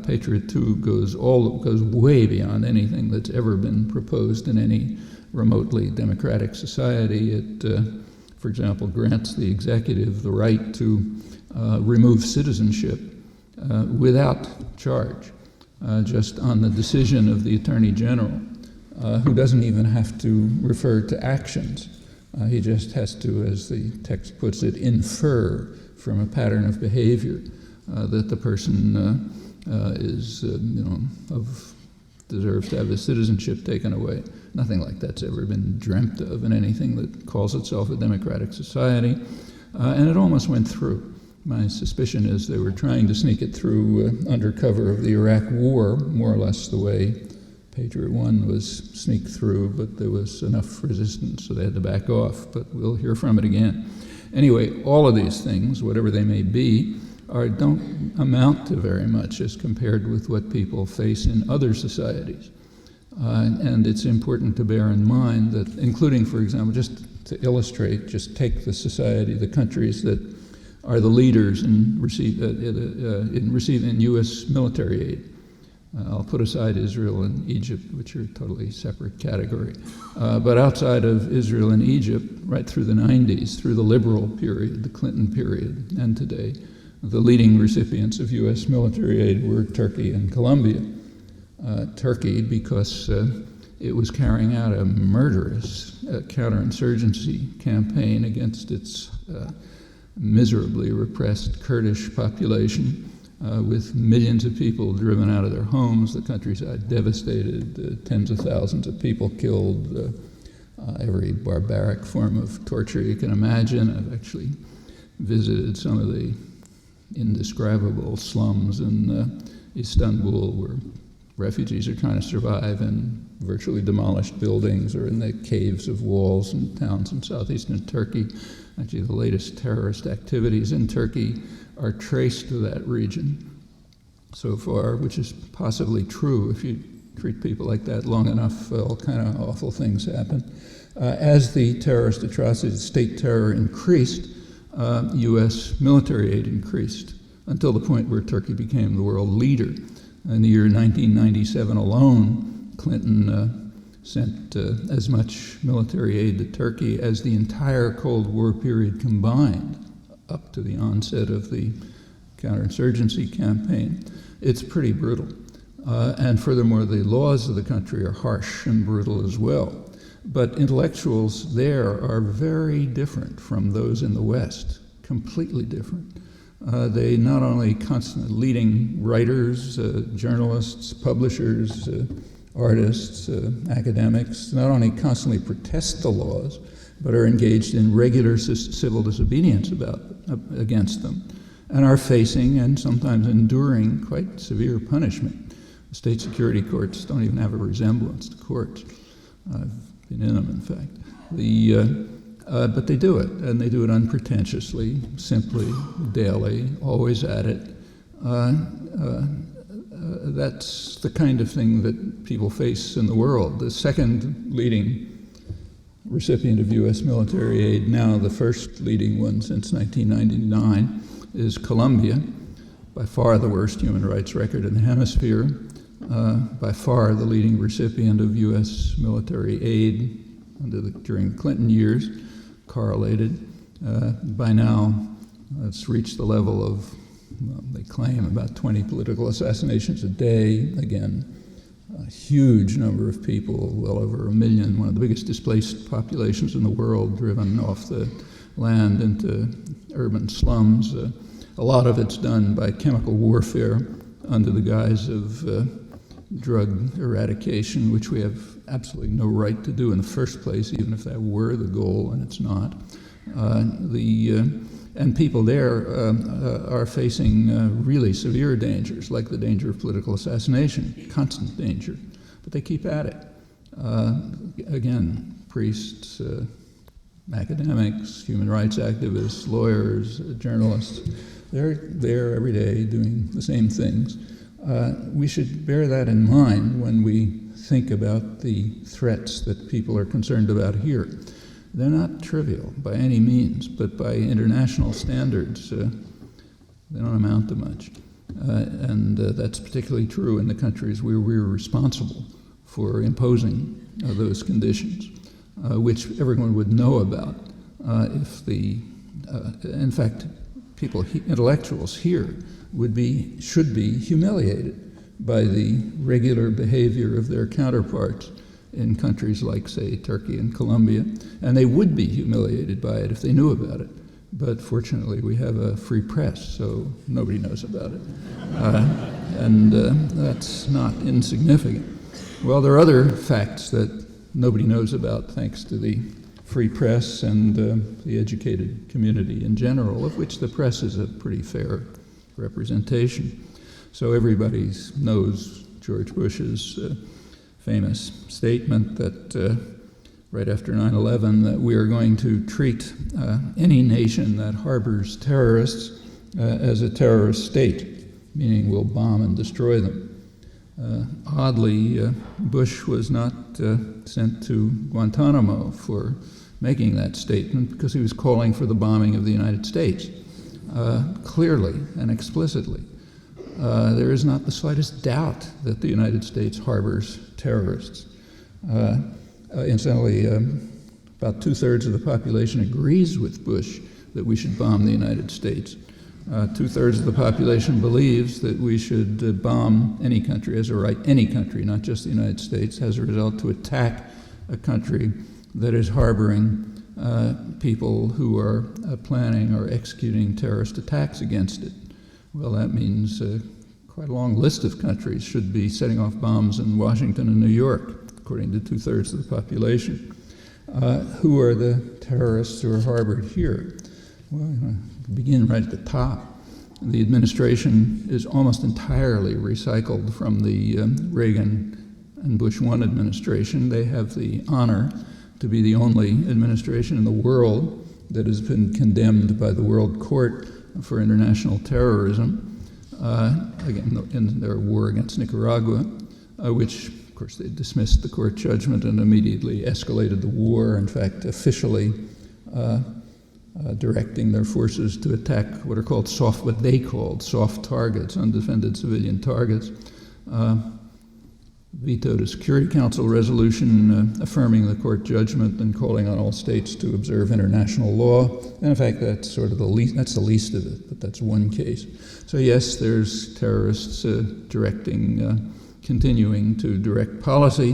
Patriot 2 goes way beyond anything that's ever been proposed in any remotely democratic society. It, for example, grants the executive the right to remove citizenship without charge, just on the decision of the Attorney General, who doesn't even have to refer to actions. He just has to, as the text puts it, infer from a pattern of behavior that the person deserves to have his citizenship taken away. Nothing like that's ever been dreamt of in anything that calls itself a democratic society, and it almost went through. My suspicion is they were trying to sneak it through under cover of the Iraq War, more or less the way Patriot 1 was sneaked through, but there was enough resistance, so they had to back off, but we'll hear from it again. Anyway, all of these things, whatever they may be, don't amount to very much as compared with what people face in other societies. And it's important to bear in mind that, including, for example, just to illustrate, just take the countries that are the leaders in receiving U.S. military aid. I'll put aside Israel and Egypt, which are a totally separate category. But outside of Israel and Egypt, right through the 90s, through the liberal period, the Clinton period, and today, the leading recipients of U.S. military aid were Turkey and Colombia. Turkey, because it was carrying out a murderous counterinsurgency campaign against its miserably repressed Kurdish population, with millions of people driven out of their homes, the countryside devastated, tens of thousands of people killed, every barbaric form of torture you can imagine. I've actually visited some of the indescribable slums in Istanbul where refugees are trying to survive in virtually demolished buildings or in the caves of walls in towns in southeastern Turkey. Actually, the latest terrorist activities in Turkey are traced to that region so far, which is possibly true. If you treat people like that long enough, all kind of awful things happen. As the terrorist atrocities, state terror increased, U.S. military aid increased until the point where Turkey became the world leader. In the year 1997 alone, Clinton sent as much military aid to Turkey as the entire Cold War period combined up to the onset of the counterinsurgency campaign. It's pretty brutal. And furthermore, the laws of the country are harsh and brutal as well. But intellectuals there are very different from those in the West, completely different. They not only constantly leading writers, journalists, publishers, artists, academics, not only constantly protest the laws, but are engaged in regular civil disobedience against them, and are facing and sometimes enduring quite severe punishment. The state security courts don't even have a resemblance to courts. I've been in them, in fact. But they do it, and they do it unpretentiously, simply, daily, always at it. That's the kind of thing that people face in the world. The second leading recipient of U.S. military aid, now the first leading one since 1999, is Colombia, by far the worst human rights record in the hemisphere, by far the leading recipient of U.S. military aid during the Clinton years, correlated. By now, it's reached the level of, well, they claim, about 20 political assassinations a day. Again, a huge number of people, well over 1 million, one of the biggest displaced populations in the world, driven off the land into urban slums. A lot of it's done by chemical warfare under the guise of drug eradication, which we have absolutely no right to do in the first place, even if that were the goal, and it's not. And people there are facing really severe dangers, like the danger of political assassination, constant danger, but they keep at it. Again, priests, academics, human rights activists, lawyers, journalists. They're there every day doing the same things. We should bear that in mind when we think about the threats that people are concerned about here. They're not trivial by any means, but by international standards, they don't amount to much. And that's particularly true in the countries where we're responsible for imposing those conditions, which everyone would know about if in fact, intellectuals here should be humiliated by the regular behavior of their counterparts in countries like, say, Turkey and Colombia, and they would be humiliated by it if they knew about it. But fortunately, we have a free press, so nobody knows about it. And that's not insignificant. Well, there are other facts that nobody knows about thanks to the free press and the educated community in general, of which the press is a pretty fair representation. So everybody knows George Bush's famous statement that right after 9/11, that we are going to treat any nation that harbors terrorists as a terrorist state, meaning we'll bomb and destroy them. Oddly, Bush was not sent to Guantanamo for making that statement because he was calling for the bombing of the United States, clearly and explicitly. There is not the slightest doubt that the United States harbors terrorists. Incidentally, about 2/3 of the population agrees with Bush that we should bomb the United States. 2/3 of the population believes that we should bomb any country, has a right, any country, not just the United States, has a result to attack a country that is harboring people who are planning or executing terrorist attacks against it. Well, that means quite a long list of countries should be setting off bombs in Washington and New York, according to 2/3 of the population. Who are the terrorists who are harbored here? Well, begin right at the top. The administration is almost entirely recycled from the Reagan and Bush 1 administration. They have the honor to be the only administration in the world that has been condemned by the World Court for international terrorism, again, in their war against Nicaragua, which, of course, they dismissed the court judgment and immediately escalated the war, in fact, officially directing their forces to attack what they called soft targets, undefended civilian targets. Vetoed a Security Council resolution affirming the court judgment and calling on all states to observe international law. And in fact, that's sort of the least of it, but that's one case. So yes, there's terrorists continuing to direct policy,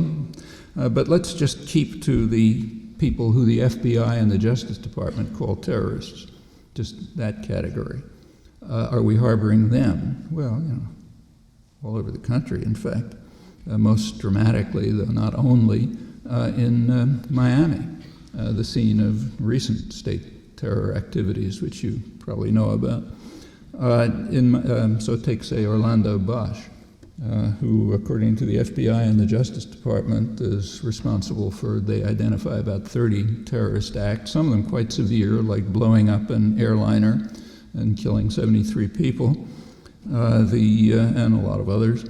but let's just keep to the people who the FBI and the Justice Department call terrorists, just that category. Are we harboring them? Well, all over the country, in fact. Most dramatically, though not only, in Miami, the scene of recent state terror activities, which you probably know about. So take, say, Orlando Bosch, who, according to the FBI and the Justice Department, is responsible for, they identify about 30 terrorist acts, some of them quite severe, like blowing up an airliner and killing 73 people, and a lot of others.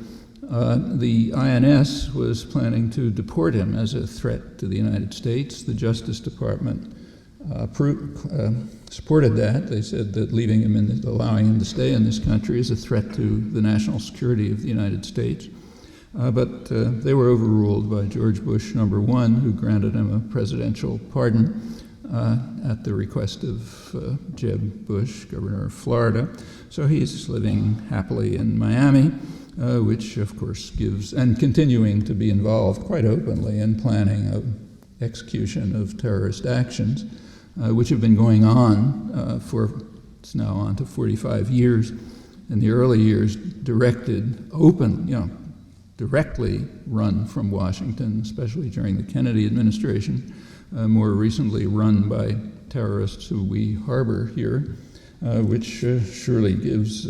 The INS was planning to deport him as a threat to the United States. The Justice Department supported that. They said that allowing him to stay in this country is a threat to the national security of the United States. But they were overruled by George Bush #1, who granted him a presidential pardon at the request of Jeb Bush, governor of Florida. So he's living happily in Miami. Which, of course, and continuing to be involved quite openly in planning of execution of terrorist actions, which have been going on it's now on to 45 years. In the early years, directly run from Washington, especially during the Kennedy administration, more recently run by terrorists who we harbor here, which surely gives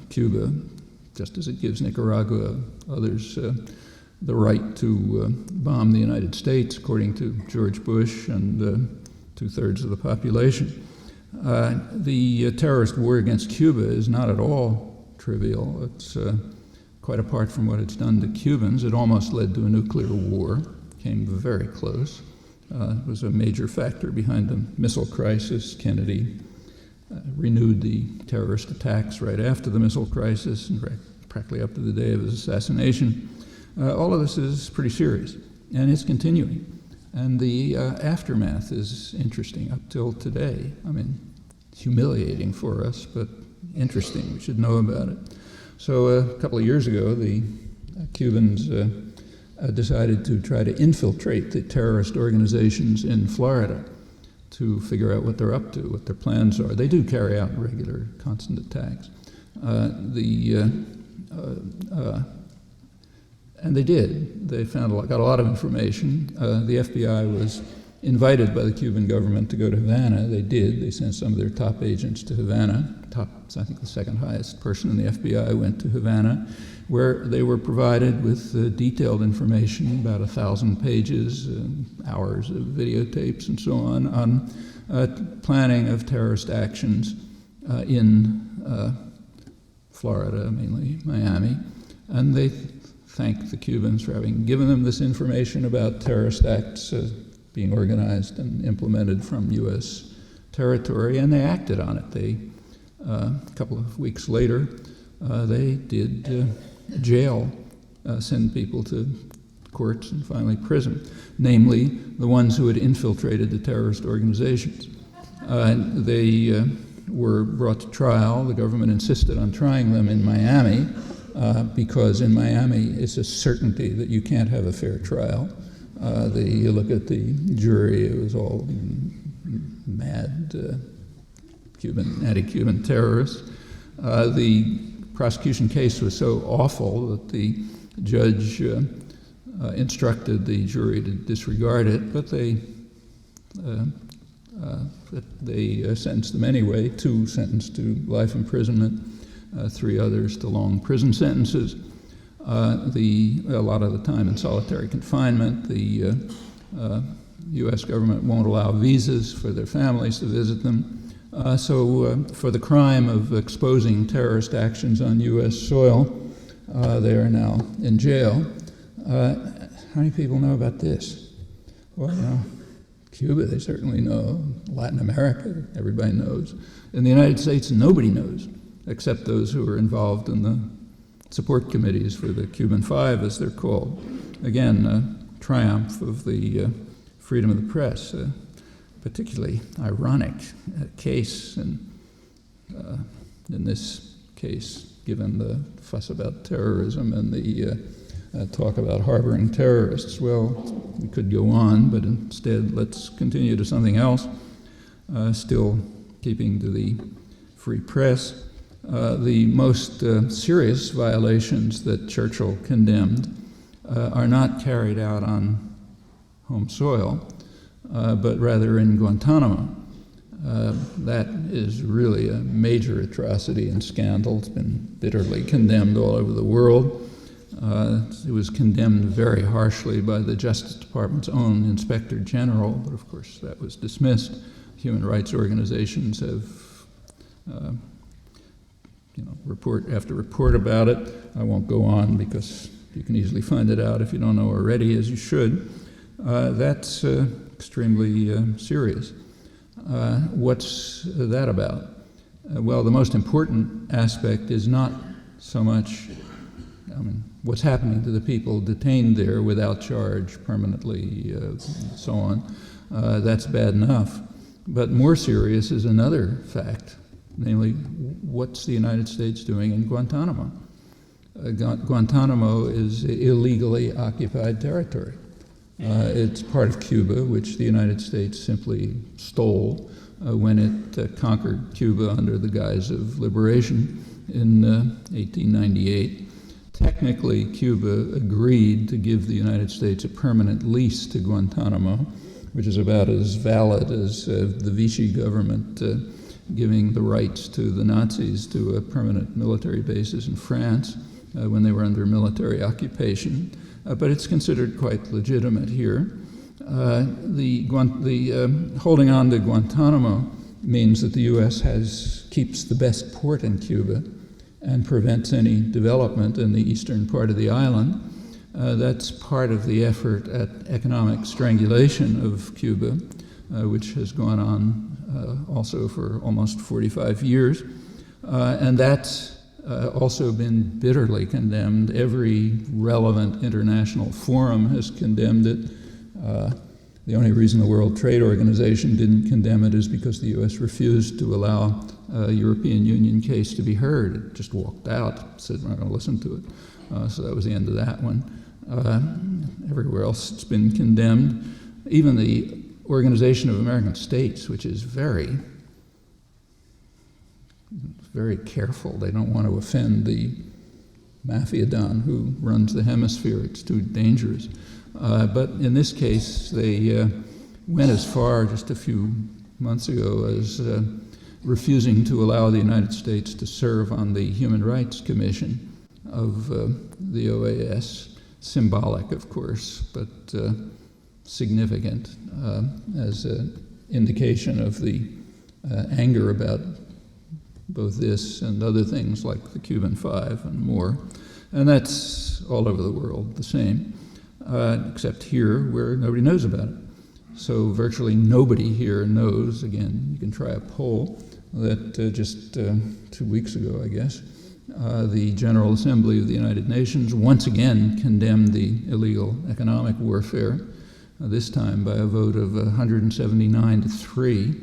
Cuba, just as it gives Nicaragua, others, the right to bomb the United States, according to George Bush and 2/3 of the population. The terrorist war against Cuba is not at all trivial. It's quite apart from what it's done to Cubans. It almost led to a nuclear war, came very close. It was a major factor behind the missile crisis. Kennedy renewed the terrorist attacks right after the missile crisis and practically up to the day of his assassination. All of this is pretty serious, and it's continuing. And the aftermath is interesting up till today. I mean, humiliating for us, but interesting. We should know about it. So a couple of years ago, the Cubans decided to try to infiltrate the terrorist organizations in Florida to figure out what they're up to, what their plans are. They do carry out regular, constant attacks. And they did. They got a lot of information. The FBI was invited by the Cuban government to go to Havana. They did. They sent some of their top agents to Havana. I think the second highest person in the FBI went to Havana, where they were provided with detailed information, about 1,000 pages, hours of videotapes and so on planning of terrorist actions in Florida, mainly Miami. And they thanked the Cubans for having given them this information about terrorist acts being organized and implemented from U.S. territory, and they acted on it. A couple of weeks later, they did send people to courts and finally prison, namely the ones who had infiltrated the terrorist organizations. They were brought to trial. The government insisted on trying them in Miami because in Miami it's a certainty that you can't have a fair trial. You look at the jury, it was all mad anti-Cuban terrorists. The prosecution case was so awful that the judge instructed the jury to disregard it, but they sentenced them anyway, 2 sentenced to life imprisonment, 3 others to long prison sentences. A lot of the time in solitary confinement. The U.S. government won't allow visas for their families to visit them. So for the crime of exposing terrorist actions on U.S. soil, they are now in jail. How many people know about this? Well, Cuba, they certainly know. Latin America, everybody knows. In the United States, nobody knows, except those who are involved in the support committees for the Cuban Five, as they're called. Again, a triumph of the freedom of the press, a particularly ironic case, and in this case, given the fuss about terrorism and the talk about harboring terrorists. Well, we could go on, but instead let's continue to something else, still keeping to the free press. The most serious violations that Churchill condemned are not carried out on home soil, but rather in Guantanamo. That is really a major atrocity and scandal. It's been bitterly condemned all over the world. It was condemned very harshly by the Justice Department's own Inspector General, but of course that was dismissed. Human rights organizations have report after report about it. I won't go on because you can easily find it out if you don't know already, as you should. That's extremely serious. What's that about? Well, the most important aspect is not so much what's happening to the people detained there without charge permanently, and so on. That's bad enough. But more serious is another fact, namely, what's the United States doing in Guantanamo? Guantanamo is illegally occupied territory. It's part of Cuba, which the United States simply stole when it conquered Cuba under the guise of liberation in 1898. Technically, Cuba agreed to give the United States a permanent lease to Guantanamo, which is about as valid as the Vichy government giving the rights to the Nazis to a permanent military bases in France when they were under military occupation. but it's considered quite legitimate here. The holding on to Guantanamo means that the U.S. keeps the best port in Cuba and prevents any development in the eastern part of the island. That's part of the effort at economic strangulation of Cuba, which has gone on also for almost 45 years. And that's also been bitterly condemned. Every relevant international forum has condemned it. The only reason the World Trade Organization didn't condemn it is because the U.S. refused to allow a European Union case to be heard. It just walked out, said we're not going to listen to it. So that was the end of that one. Everywhere else it's been condemned. Even the Organization of American States, which is very careful. They don't want to offend the mafia don who runs the hemisphere. It's too dangerous. But in this case, they went as far just a few months ago as refusing to allow the United States to serve on the Human Rights Commission of the OAS. Symbolic, of course, but significant as an indication of the anger about both this and other things like the Cuban Five and more. And that's all over the world the same, except here where nobody knows about it. So virtually nobody here knows, again, you can try a poll, that just 2 weeks ago, I guess, the General Assembly of the United Nations once again condemned the illegal economic warfare, this time by a vote of 179 to 3.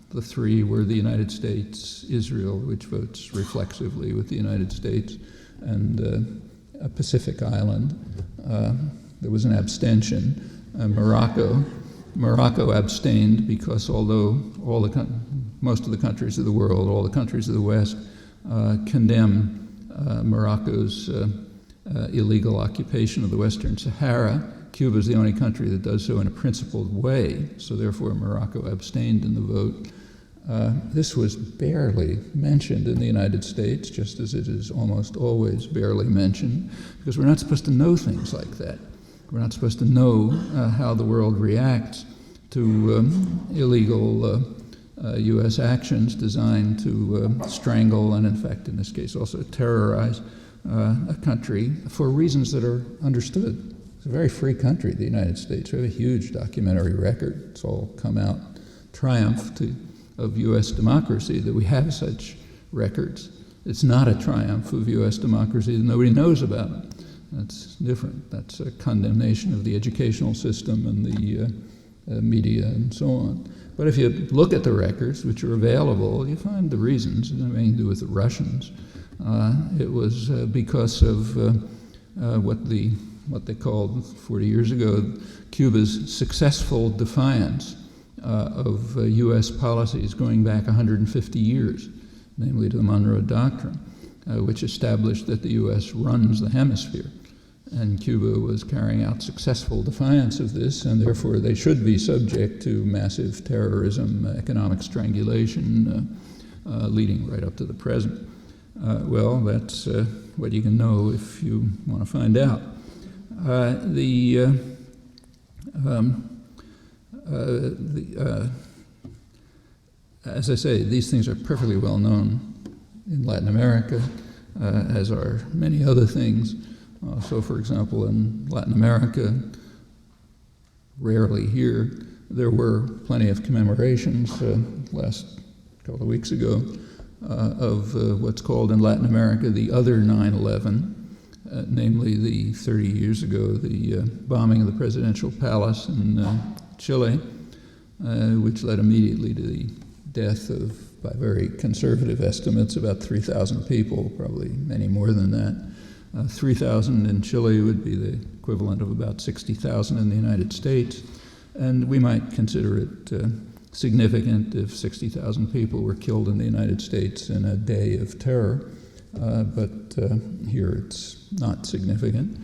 The 3 were the United States, Israel, which votes reflexively with the United States, and a Pacific island. There was an abstention. Morocco abstained because although most of the countries of the world, all the countries of the West, condemn Morocco's illegal occupation of the Western Sahara, Cuba is the only country that does so in a principled way, so therefore Morocco abstained in the vote. This was barely mentioned in the United States, just as it is almost always barely mentioned, because we're not supposed to know things like that. We're not supposed to know how the world reacts to illegal U.S. actions designed to strangle and, in fact, in this case, also terrorize a country for reasons that are understood. It's a very free country, the United States. We have a huge documentary record. It's all come out triumph of U.S. democracy that we have such records. It's not a triumph of U.S. democracy that nobody knows about it. That's different. That's a condemnation of the educational system and the media and so on. But if you look at the records, which are available, you find the reasons. It didn't have anything to do with the Russians. It was because of what they called 40 years ago Cuba's successful defiance of U.S. policies going back 150 years, namely to the Monroe Doctrine, which established that the U.S. runs the hemisphere. And Cuba was carrying out successful defiance of this, and therefore they should be subject to massive terrorism, economic strangulation, leading right up to the present. Well, that's what you can know if you want to find out. As I say, these things are perfectly well known in Latin America, as are many other things. So, for example, in Latin America, rarely here, there were plenty of commemorations last couple of weeks ago of what's called in Latin America the other 9/11, namely the 30 years ago, the bombing of the presidential palace in Chile, which led immediately to the death of, by very conservative estimates, about 3,000 people, probably many more than that. 3,000 in Chile would be the equivalent of about 60,000 in the United States, and we might consider it significant if 60,000 people were killed in the United States in a day of terror, but here it's not significant,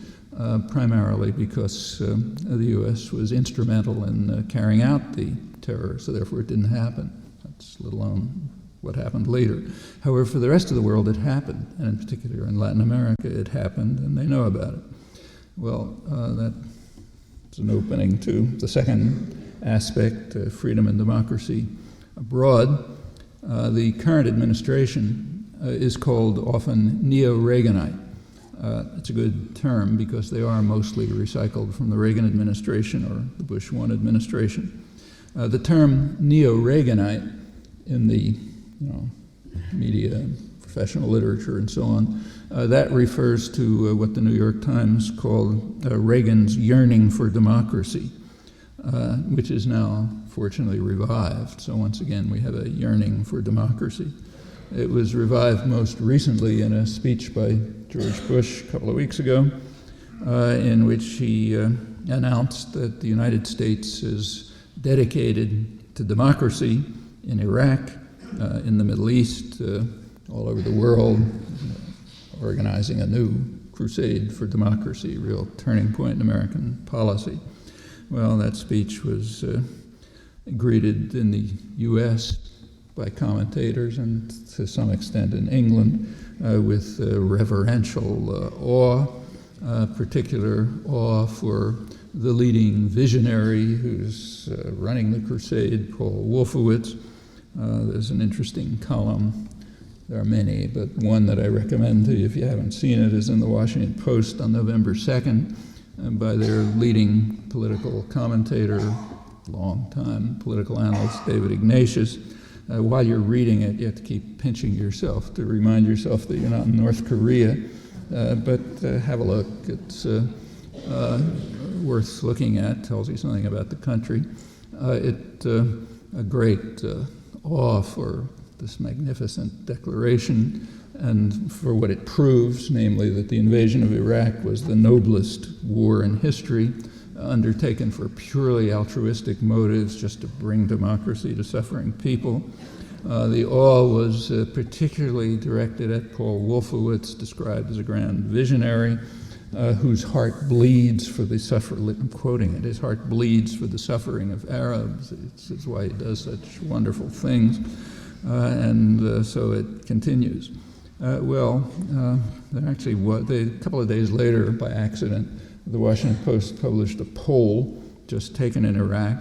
primarily because the U.S. was instrumental in carrying out the terror, so therefore it didn't happen. That's let alone what happened later. However, for the rest of the world, it happened, and in particular in Latin America, it happened, and they know about it. Well, that's an opening to the second aspect, freedom and democracy abroad. The current administration is called often neo-Reaganite. It's a good term because they are mostly recycled from the Reagan administration or the Bush 1 administration. The term neo-Reaganite in the media, professional literature, and so on, that refers to what the New York Times called Reagan's yearning for democracy, which is now fortunately revived. So once again, we have a yearning for democracy. It was revived most recently in a speech by George Bush a couple of weeks ago, in which he announced that the United States is dedicated to democracy in Iraq, in the Middle East, all over the world, organizing a new crusade for democracy, real turning point in American policy. Well, that speech was greeted in the U.S. by commentators and to some extent in England with reverential awe, particular awe for the leading visionary who's running the crusade, Paul Wolfowitz. There's an interesting column. There are many, but one that I recommend to you if you haven't seen it is in the Washington Post on November 2nd by their leading political commentator, long-time political analyst, David Ignatius. While you're reading it, you have to keep pinching yourself to remind yourself that you're not in North Korea, but have a look. It's worth looking at, tells you something about the country. A great awe for this magnificent declaration and for what it proves, namely that the invasion of Iraq was the noblest war in history, undertaken for purely altruistic motives, just to bring democracy to suffering people. The awe was particularly directed at Paul Wolfowitz, described as a grand visionary, whose heart bleeds for the suffering, I'm quoting it, his heart bleeds for the suffering of Arabs. It's why he does such wonderful things. So it continues. There actually was, a couple of days later, by accident, the Washington Post published a poll just taken in Iraq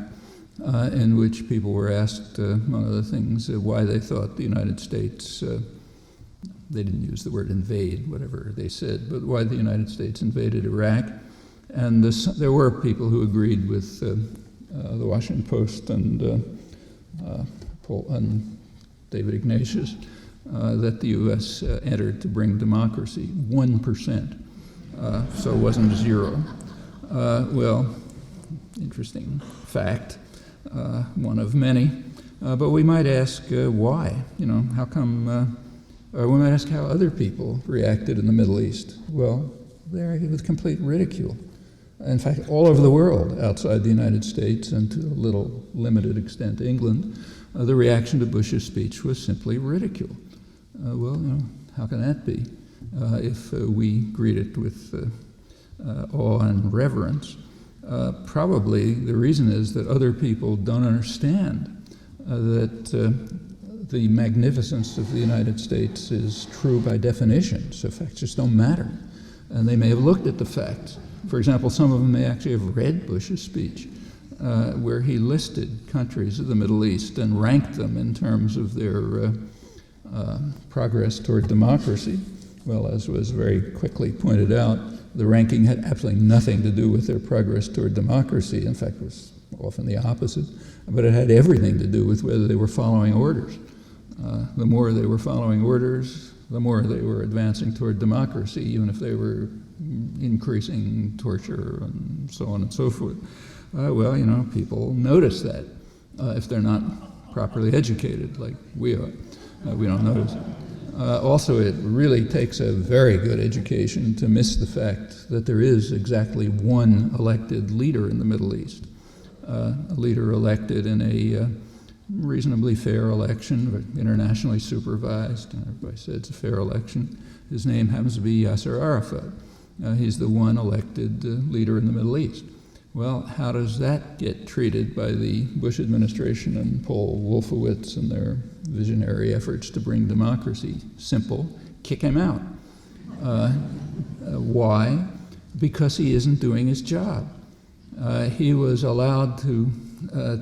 in which people were asked, among other things, why they thought the United States, they didn't use the word invade, whatever they said, but why the United States invaded Iraq. And there were people who agreed with the Washington Post and David Ignatius that the U.S. entered to bring democracy, 1%. So it wasn't zero. Interesting fact, one of many. But we might ask why. How come? Or we might ask how other people reacted in the Middle East. Well, they reacted with complete ridicule. In fact, all over the world, outside the United States and to a little limited extent England, the reaction to Bush's speech was simply ridicule. How can that be? If we greet it with awe and reverence, probably the reason is that other people don't understand that the magnificence of the United States is true by definition, so facts just don't matter. And they may have looked at the facts. For example, some of them may actually have read Bush's speech, where he listed countries of the Middle East and ranked them in terms of their progress toward democracy. Well, as was very quickly pointed out, the ranking had absolutely nothing to do with their progress toward democracy. In fact, it was often the opposite. But it had everything to do with whether they were following orders. The more they were following orders, the more they were advancing toward democracy, even if they were increasing torture and so on and so forth. People notice that if they're not properly educated like we are. We don't notice it. Also, it really takes a very good education to miss the fact that there is exactly one elected leader in the Middle East. A leader elected in a reasonably fair election, but internationally supervised. Everybody said it's a fair election. His name happens to be Yasser Arafat. He's the one elected leader in the Middle East. Well, how does that get treated by the Bush administration and Paul Wolfowitz and their visionary efforts to bring democracy? Simple, kick him out. Why? because he isn't doing his job. He was allowed to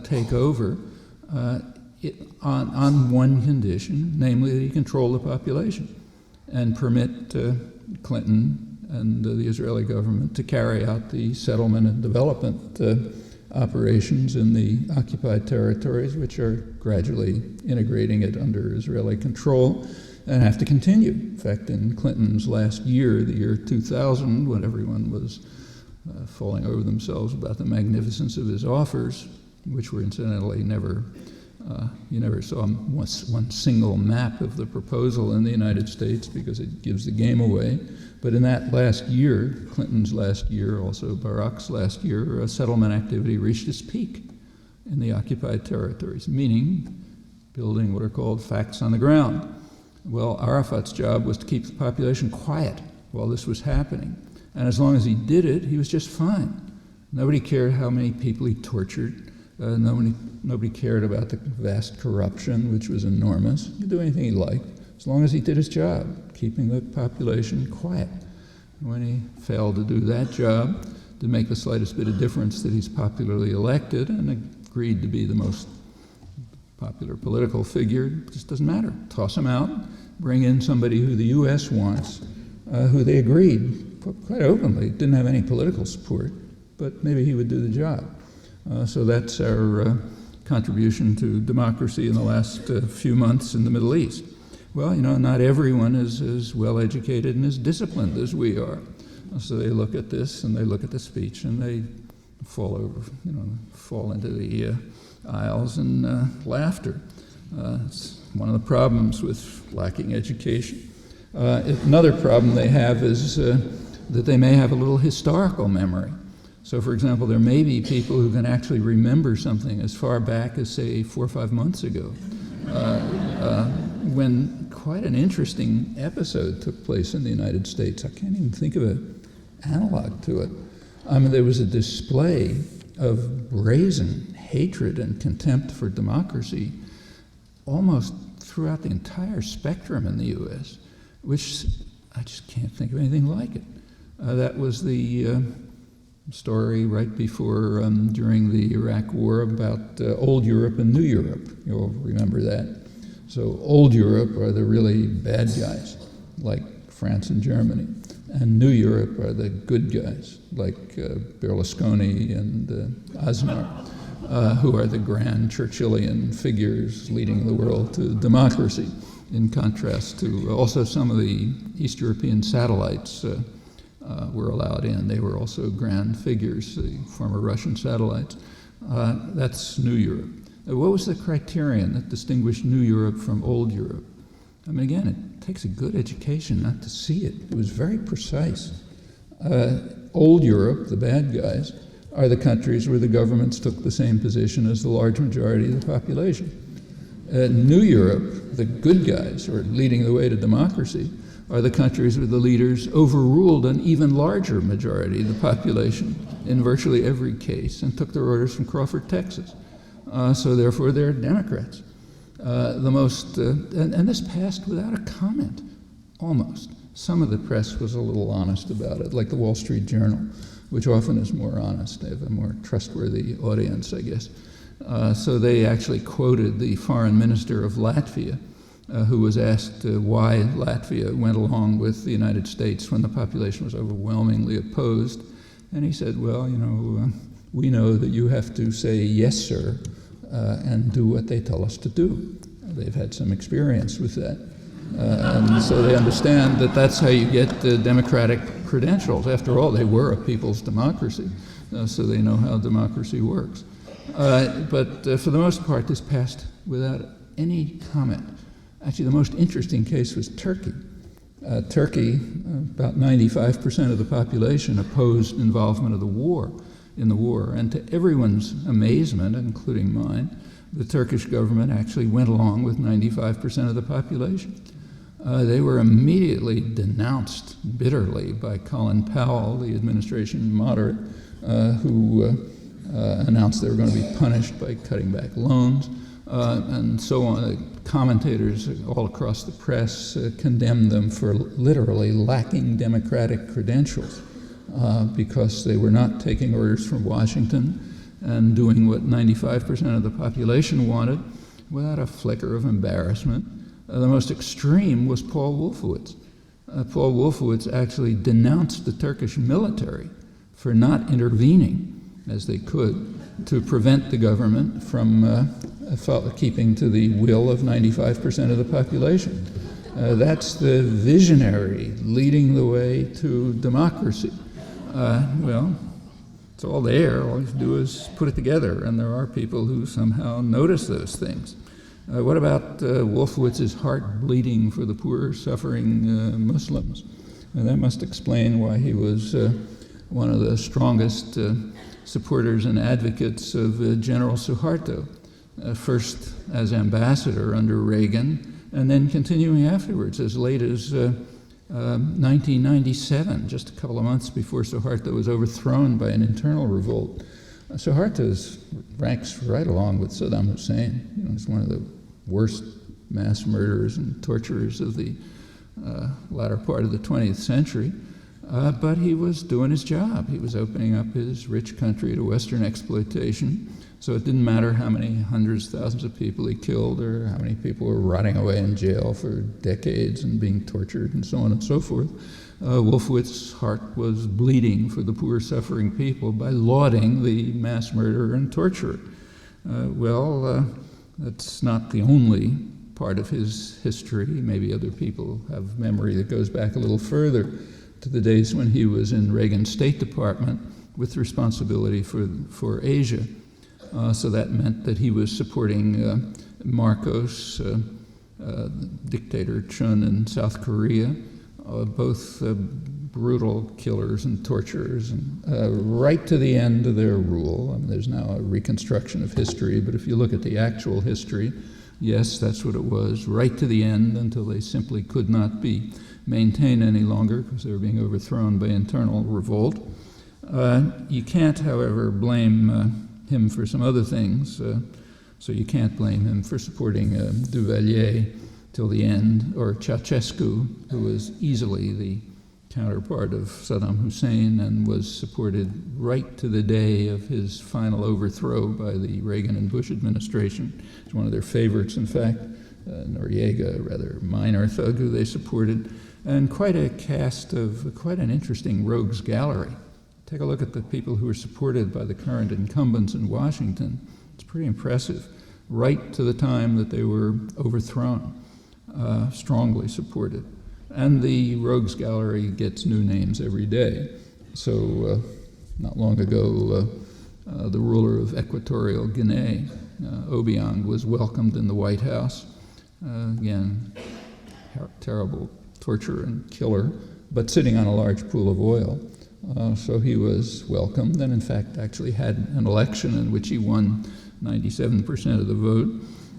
take over on one condition, namely that he control the population and permit Clinton and the Israeli government to carry out the settlement and development operations in the occupied territories, which are gradually integrating it under Israeli control and have to continue. In fact, in Clinton's last year, the year 2000, when everyone was falling over themselves about the magnificence of his offers, which were incidentally you never saw one single map of the proposal in the United States because it gives the game away. But in that last year, Clinton's last year, also Barack's last year, settlement activity reached its peak in the occupied territories, meaning building what are called facts on the ground. Well, Arafat's job was to keep the population quiet while this was happening. And as long as he did it, he was just fine. Nobody cared how many people he tortured. Nobody cared about the vast corruption, which was enormous. He could do anything he liked, as long as he did his job, keeping the population quiet. When he failed to do that job, to make the slightest bit of difference that he's popularly elected and agreed to be the most popular political figure, it just doesn't matter. Toss him out, bring in somebody who the U.S. wants, who they agreed quite openly, didn't have any political support, but maybe he would do the job. So that's our contribution to democracy in the last few months in the Middle East. Well, not everyone is as well educated and as disciplined as we are. So they look at this and they look at the speech and they fall into the aisles in laughter. It's one of the problems with lacking education. Another problem they have is that they may have a little historical memory. So, for example, there may be people who can actually remember something as far back as, say, 4 or 5 months ago, when quite an interesting episode took place in the United States. I can't even think of an analog to it. There was a display of brazen hatred and contempt for democracy almost throughout the entire spectrum in the U.S., which I just can't think of anything like it. That was the story right before, during the Iraq War, about old Europe and new Europe. You'll remember that. So old Europe are the really bad guys, like France and Germany. And new Europe are the good guys, like Berlusconi and Aznar, who are the grand Churchillian figures leading the world to democracy, in contrast to also some of the East European satellites were allowed in. They were also grand figures, the former Russian satellites. That's New Europe. What was the criterion that distinguished New Europe from Old Europe? Again, it takes a good education not to see it. It was very precise. Old Europe, the bad guys, are the countries where the governments took the same position as the large majority of the population. New Europe, the good guys, or leading the way to democracy, are the countries where the leaders overruled an even larger majority of the population in virtually every case and took their orders from Crawford, Texas. So therefore, they're Democrats. And this passed without a comment, almost. Some of the press was a little honest about it, like the Wall Street Journal, which often is more honest. They have a more trustworthy audience, I guess. So they actually quoted the foreign minister of Latvia, who was asked why Latvia went along with the United States when the population was overwhelmingly opposed. And he said, well, we know that you have to say yes, sir, and do what they tell us to do. They've had some experience with that. And so they understand that that's how you get the democratic credentials. After all, they were a people's democracy, so they know how democracy works. But for the most part, this passed without any comment. Actually, the most interesting case was Turkey. Turkey, about 95% of the population opposed involvement in the war. And to everyone's amazement, including mine, the Turkish government actually went along with 95% of the population. They were immediately denounced bitterly by Colin Powell, the administration moderate, who announced they were going to be punished by cutting back loans, and so on. Commentators all across the press condemned them for literally lacking democratic credentials. because they were not taking orders from Washington and doing what 95% of the population wanted without a flicker of embarrassment. The most extreme was Paul Wolfowitz. Paul Wolfowitz actually denounced the Turkish military for not intervening as they could to prevent the government from keeping to the will of 95% of the population. That's the visionary leading the way to democracy. Well, it's all there. All you have to do is put it together, and there are people who somehow notice those things. What about Wolfowitz's heart bleeding for the poor, suffering Muslims? And that must explain why he was one of the strongest supporters and advocates of General Suharto, first as ambassador under Reagan, and then continuing afterwards as late as 1997, just a couple of months before Suharto was overthrown by an internal revolt. Suharto ranks right along with Saddam Hussein. He's one of the worst mass murderers and torturers of the latter part of the 20th century. But he was doing his job. He was opening up his rich country to Western exploitation. So it didn't matter how many hundreds, thousands of people he killed or how many people were rotting away in jail for decades and being tortured and so on and so forth. Wolfowitz's heart was bleeding for the poor, suffering people by lauding the mass murderer and torturer. That's not the only part of his history. Maybe other people have memory that goes back a little further to the days when he was in Reagan's State Department with responsibility for Asia. So that meant that he was supporting Marcos, dictator Chun in South Korea, both brutal killers and torturers, and right to the end of their rule. I mean, there's now a reconstruction of history, but if you look at the actual history, yes, that's what it was, right to the end until they simply could not be maintained any longer because they were being overthrown by internal revolt. You can't, however, blame him for some other things. So you can't blame him for supporting Duvalier till the end, or Ceausescu, who was easily the counterpart of Saddam Hussein and was supported right to the day of his final overthrow by the Reagan and Bush administration. It's one of their favorites, in fact. Noriega, a rather minor thug who they supported, and quite a cast of quite an interesting rogues gallery. Take a look at the people who were supported by the current incumbents in Washington. It's pretty impressive. Right to the time that they were overthrown, strongly supported. And the rogues gallery gets new names every day. So not long ago, the ruler of Equatorial Guinea, Obiang, was welcomed in the White House. Again, terrible torturer and killer, but sitting on a large pool of oil. So he was welcomed, and in fact actually had an election in which he won 97% of the vote.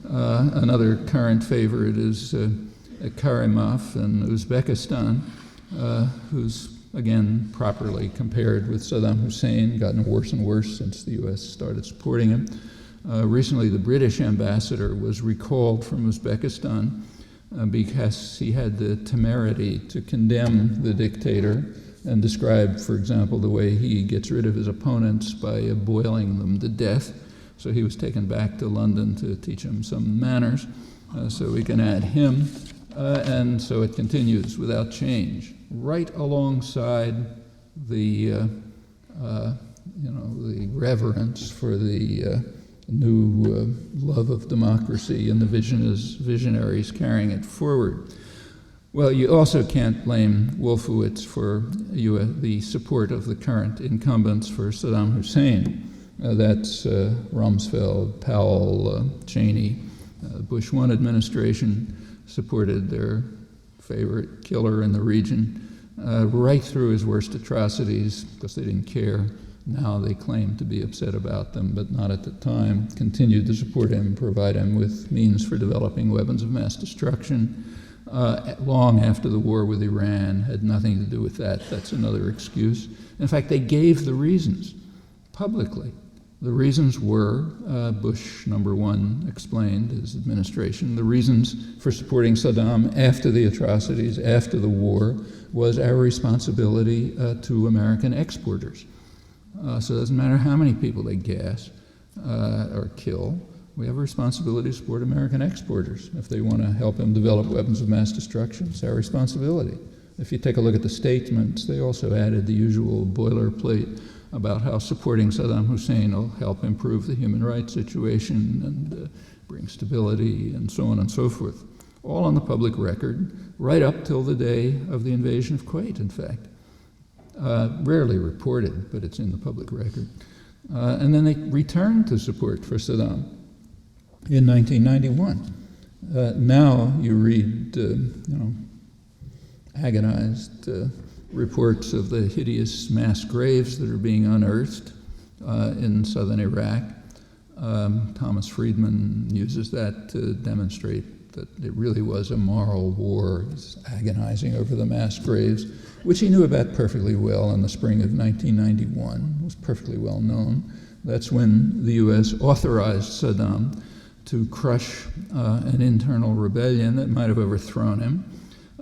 Another current favorite is Karimov in Uzbekistan, who's again properly compared with Saddam Hussein, gotten worse and worse since the US started supporting him. Recently the British ambassador was recalled from Uzbekistan because he had the temerity to condemn the dictator and describe, for example, the way he gets rid of his opponents by boiling them to death. So he was taken back to London to teach him some manners. So we can add him. And so it continues without change, right alongside the reverence for the new love of democracy and the visionaries carrying it forward. Well, you also can't blame Wolfowitz for the support of the current incumbents for Saddam Hussein. That's Rumsfeld, Powell, Cheney. The Bush 1 administration supported their favorite killer in the region right through his worst atrocities because they didn't care. Now they claim to be upset about them, but not at the time. Continued to support him, provide him with means for developing weapons of mass destruction. Long after the war with Iran, had nothing to do with that. That's another excuse. In fact, they gave the reasons publicly. The reasons were, Bush #1 explained, his administration, the reasons for supporting Saddam after the atrocities, after the war, was our responsibility to American exporters. So it doesn't matter how many people they gas or kill, we have a responsibility to support American exporters. If they want to help them develop weapons of mass destruction, it's our responsibility. If you take a look at the statements, they also added the usual boilerplate about how supporting Saddam Hussein will help improve the human rights situation and bring stability and so on and so forth. All on the public record, right up till the day of the invasion of Kuwait, in fact. Rarely reported, but it's in the public record. And then they returned to support for Saddam in 1991. Now you read, agonized reports of the hideous mass graves that are being unearthed in southern Iraq. Thomas Friedman uses that to demonstrate that it really was a moral war. He's agonizing over the mass graves, which he knew about perfectly well in the spring of 1991. It was perfectly well known. That's when the U.S. authorized Saddam to crush an internal rebellion that might have overthrown him.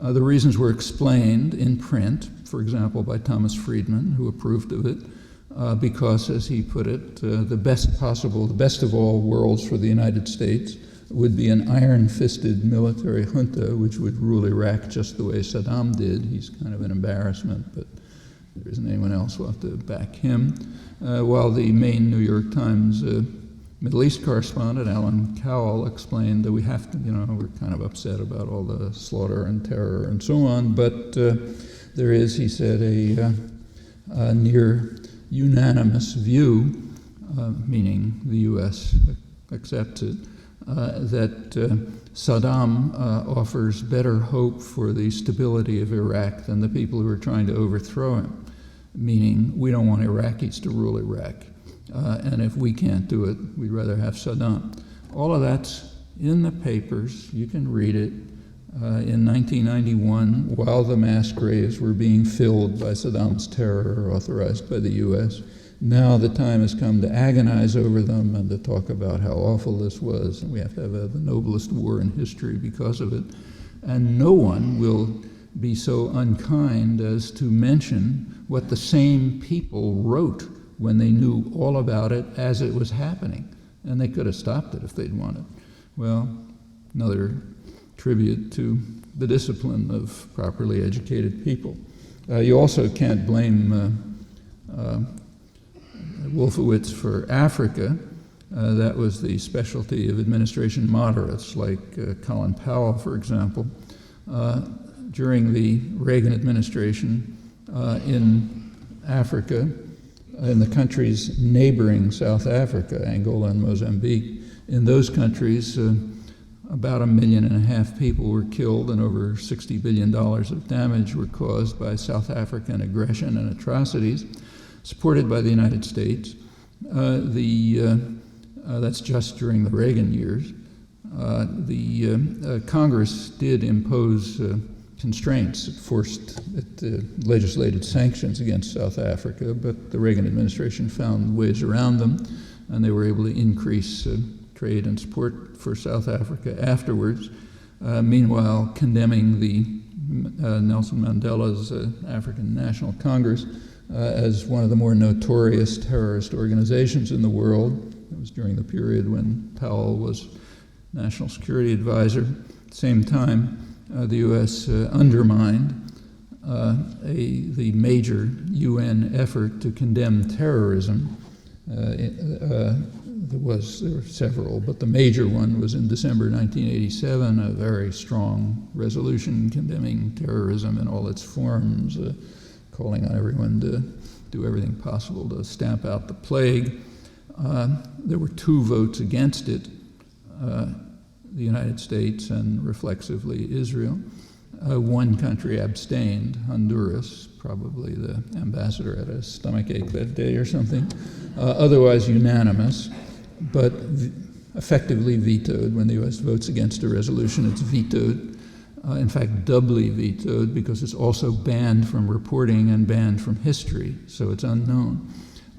The reasons were explained in print, for example, by Thomas Friedman, who approved of it, because, as he put it, the best of all worlds for the United States would be an iron-fisted military junta which would rule Iraq just the way Saddam did. He's kind of an embarrassment, but there isn't anyone else who will have to back him. While the main New York Times Middle East correspondent, Alan Cowell, explained that we have to, we're kind of upset about all the slaughter and terror and so on, but there is, he said, a near unanimous view, meaning the U.S. accepts it, that Saddam offers better hope for the stability of Iraq than the people who are trying to overthrow him, meaning we don't want Iraqis to rule Iraq. And if we can't do it, we'd rather have Saddam. All of that's in the papers. You can read it. In 1991, while the mass graves were being filled by Saddam's terror authorized by the U.S., now the time has come to agonize over them and to talk about how awful this was, and we have to have the noblest war in history because of it. And no one will be so unkind as to mention what the same people wrote when they knew all about it as it was happening. And they could have stopped it if they'd wanted. Well, another tribute to the discipline of properly educated people. You also can't blame Wolfowitz for Africa. That was the specialty of administration moderates like Colin Powell, for example. During the Reagan administration in Africa, in the countries neighboring South Africa, Angola and Mozambique, in those countries, about 1.5 million people were killed and over $60 billion of damage were caused by South African aggression and atrocities, supported by the United States. That's just during the Reagan years. Congress did impose constraints. It legislated sanctions against South Africa, but the Reagan administration found ways around them, and they were able to increase trade and support for South Africa afterwards. Meanwhile, condemning the Nelson Mandela's African National Congress as one of the more notorious terrorist organizations in the world. It was during the period when Powell was National Security Advisor. At the same time, the U.S. undermined the major UN effort to condemn terrorism. There were several, but the major one was in December 1987, a very strong resolution condemning terrorism in all its forms, calling on everyone to do everything possible to stamp out the plague. There were 2 votes against it, the United States and reflexively Israel. 1 country abstained, Honduras, probably the ambassador had a stomachache that day or something. Otherwise unanimous, but effectively vetoed. When the U.S. votes against a resolution, it's vetoed. In fact, doubly vetoed because it's also banned from reporting and banned from history, so it's unknown.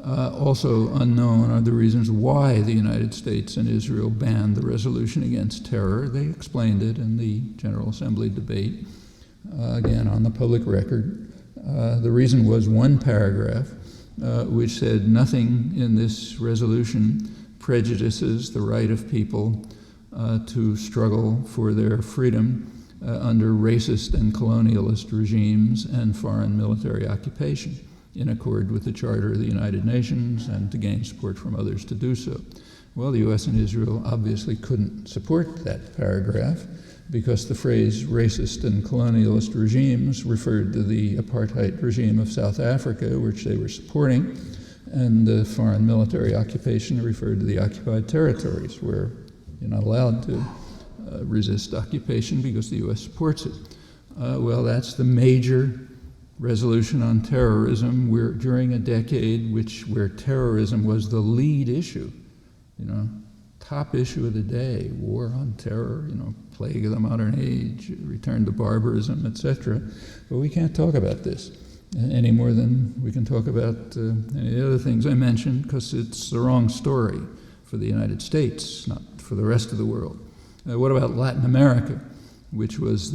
Also unknown are the reasons why the United States and Israel banned the resolution against terror. They explained it in the General Assembly debate, again on the public record. The reason was one paragraph which said nothing in this resolution prejudices the right of people to struggle for their freedom under racist and colonialist regimes and foreign military occupation, in accord with the Charter of the United Nations and to gain support from others to do so. Well, the U.S. and Israel obviously couldn't support that paragraph because the phrase racist and colonialist regimes referred to the apartheid regime of South Africa, which they were supporting, and the foreign military occupation referred to the occupied territories, where you're not allowed to resist occupation because the U.S. supports it. Well, that's the major resolution on terrorism where during a decade where terrorism was the lead issue, top issue of the day, war on terror, plague of the modern age, return to barbarism, etc. But we can't talk about this any more than we can talk about any of the other things I mentioned, because it's the wrong story for the United States, not for the rest of the world. What about Latin America, which was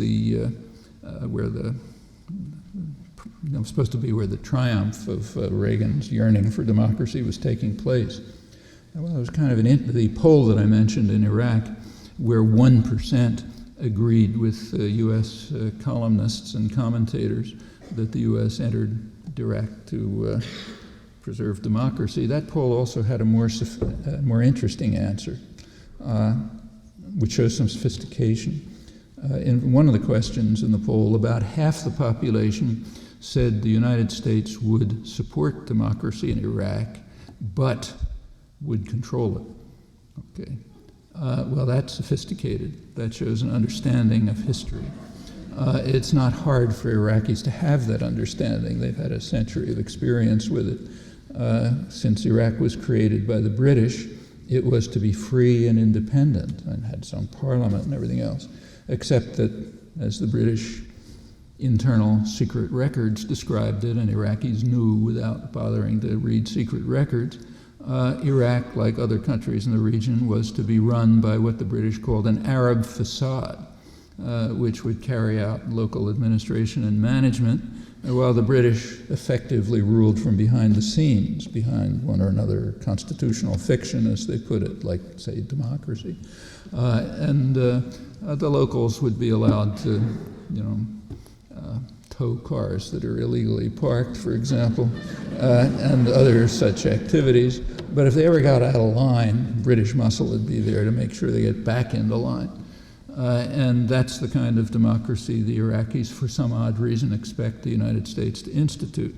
supposed to be where the triumph of Reagan's yearning for democracy was taking place? Well, it was kind of the poll that I mentioned in Iraq, where 1% agreed with U.S. columnists and commentators that the U.S. entered Iraq to preserve democracy. That poll also had a more interesting answer, which shows some sophistication. In one of the questions in the poll, about half the population said the United States would support democracy in Iraq, but would control it. Okay. Well, that's sophisticated. That shows an understanding of history. It's not hard for Iraqis to have that understanding. They've had a century of experience with it. Since Iraq was created by the British, it was to be free and independent and had its own parliament and everything else, except that, as the British internal secret records described it, and Iraqis knew without bothering to read secret records, Iraq, like other countries in the region, was to be run by what the British called an Arab facade, which would carry out local administration and management, while the British effectively ruled from behind the scenes, behind one or another constitutional fiction, as they put it, like, say, democracy. And the locals would be allowed to, tow cars that are illegally parked, for example, and other such activities. But if they ever got out of line, British muscle would be there to make sure they get back into line. And that's the kind of democracy the Iraqis, for some odd reason, expect the United States to institute,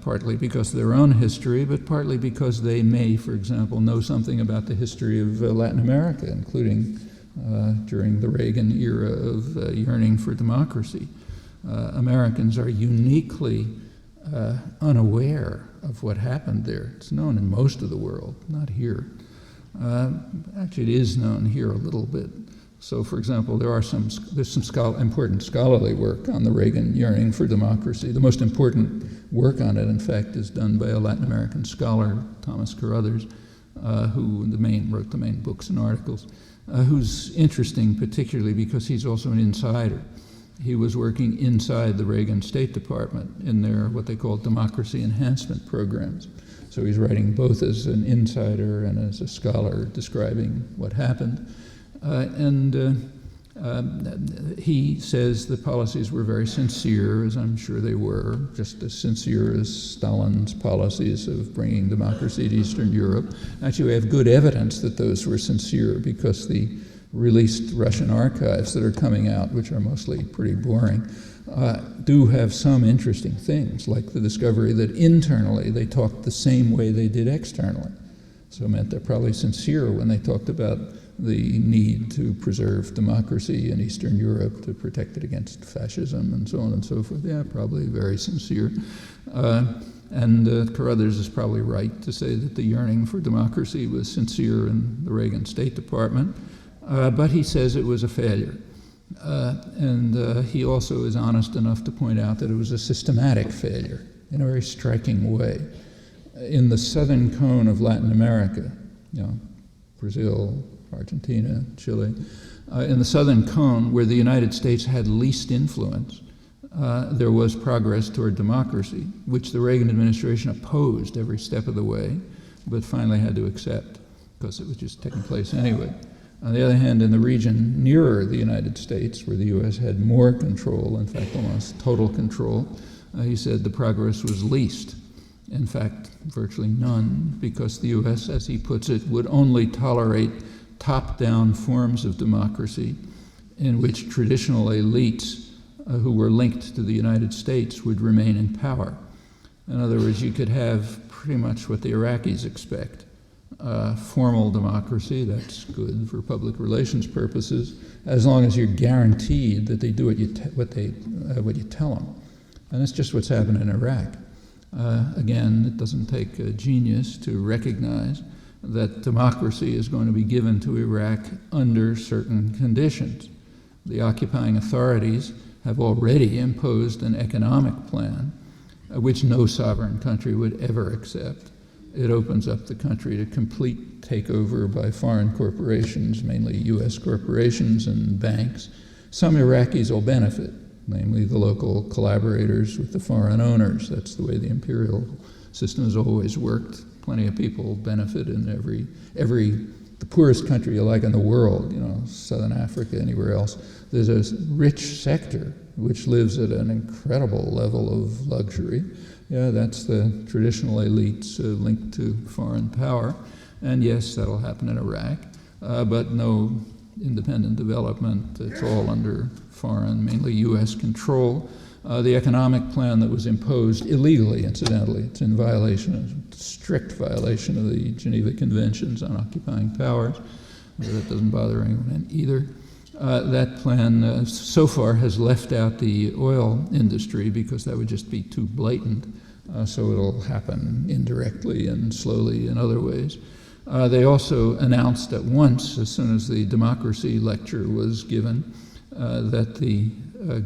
partly because of their own history, but partly because they may, for example, know something about the history of Latin America, including during the Reagan era of yearning for democracy. Americans are uniquely unaware of what happened there. It's known in most of the world, not here. Actually, it is known here a little bit. So, for example, there's some important scholarly work on the Reagan yearning for democracy. The most important work on it, in fact, is done by a Latin American scholar, Thomas Carruthers, who wrote the main books and articles, who's interesting particularly because he's also an insider. He was working inside the Reagan State Department in their what they call democracy enhancement programs. So he's writing both as an insider and as a scholar describing what happened. He says the policies were very sincere, as I'm sure they were, just as sincere as Stalin's policies of bringing democracy to Eastern Europe. Actually, we have good evidence that those were sincere because the released Russian archives that are coming out, which are mostly pretty boring, do have some interesting things, like the discovery that internally they talked the same way they did externally. So it meant they're probably sincere when they talked about the need to preserve democracy in Eastern Europe, to protect it against fascism and so on and so forth. Yeah, probably very sincere. And Carruthers is probably right to say that the yearning for democracy was sincere in the Reagan State Department. But he says it was a failure. And he also is honest enough to point out that it was a systematic failure in a very striking way. in the southern cone of Latin America, Brazil, Argentina, Chile, in the southern cone where the United States had least influence, there was progress toward democracy, which the Reagan administration opposed every step of the way, but finally had to accept because it was just taking place anyway. On the other hand, in the region nearer the United States, where the U.S. had more control, in fact almost total control, he said the progress was least. In fact, virtually none, because the U.S., as he puts it, would only tolerate top-down forms of democracy in which traditional elites who were linked to the United States would remain in power. In other words, you could have pretty much what the Iraqis expect. Formal democracy, that's good for public relations purposes, as long as you're guaranteed that they do what you tell them. And that's just what's happened in Iraq. Again, it doesn't take a genius to recognize that democracy is going to be given to Iraq under certain conditions. The occupying authorities have already imposed an economic plan which no sovereign country would ever accept. It opens up the country to complete takeover by foreign corporations, mainly U.S. corporations and banks. Some Iraqis will benefit, namely the local collaborators with the foreign owners. That's the way the imperial system has always worked. Plenty of people benefit in the poorest country you like in the world, Southern Africa, anywhere else. There's a rich sector which lives at an incredible level of luxury. Yeah, that's the traditional elites linked to foreign power. And yes, that'll happen in Iraq, but no independent development. It's all under foreign, mainly U.S. control. The economic plan that was imposed illegally, incidentally, it's in strict violation of the Geneva Conventions on Occupying Powers. That doesn't bother anyone either. That plan so far has left out the oil industry because that would just be too blatant. So it'll happen indirectly and slowly in other ways. They also announced at once, as soon as the democracy lecture was given, that the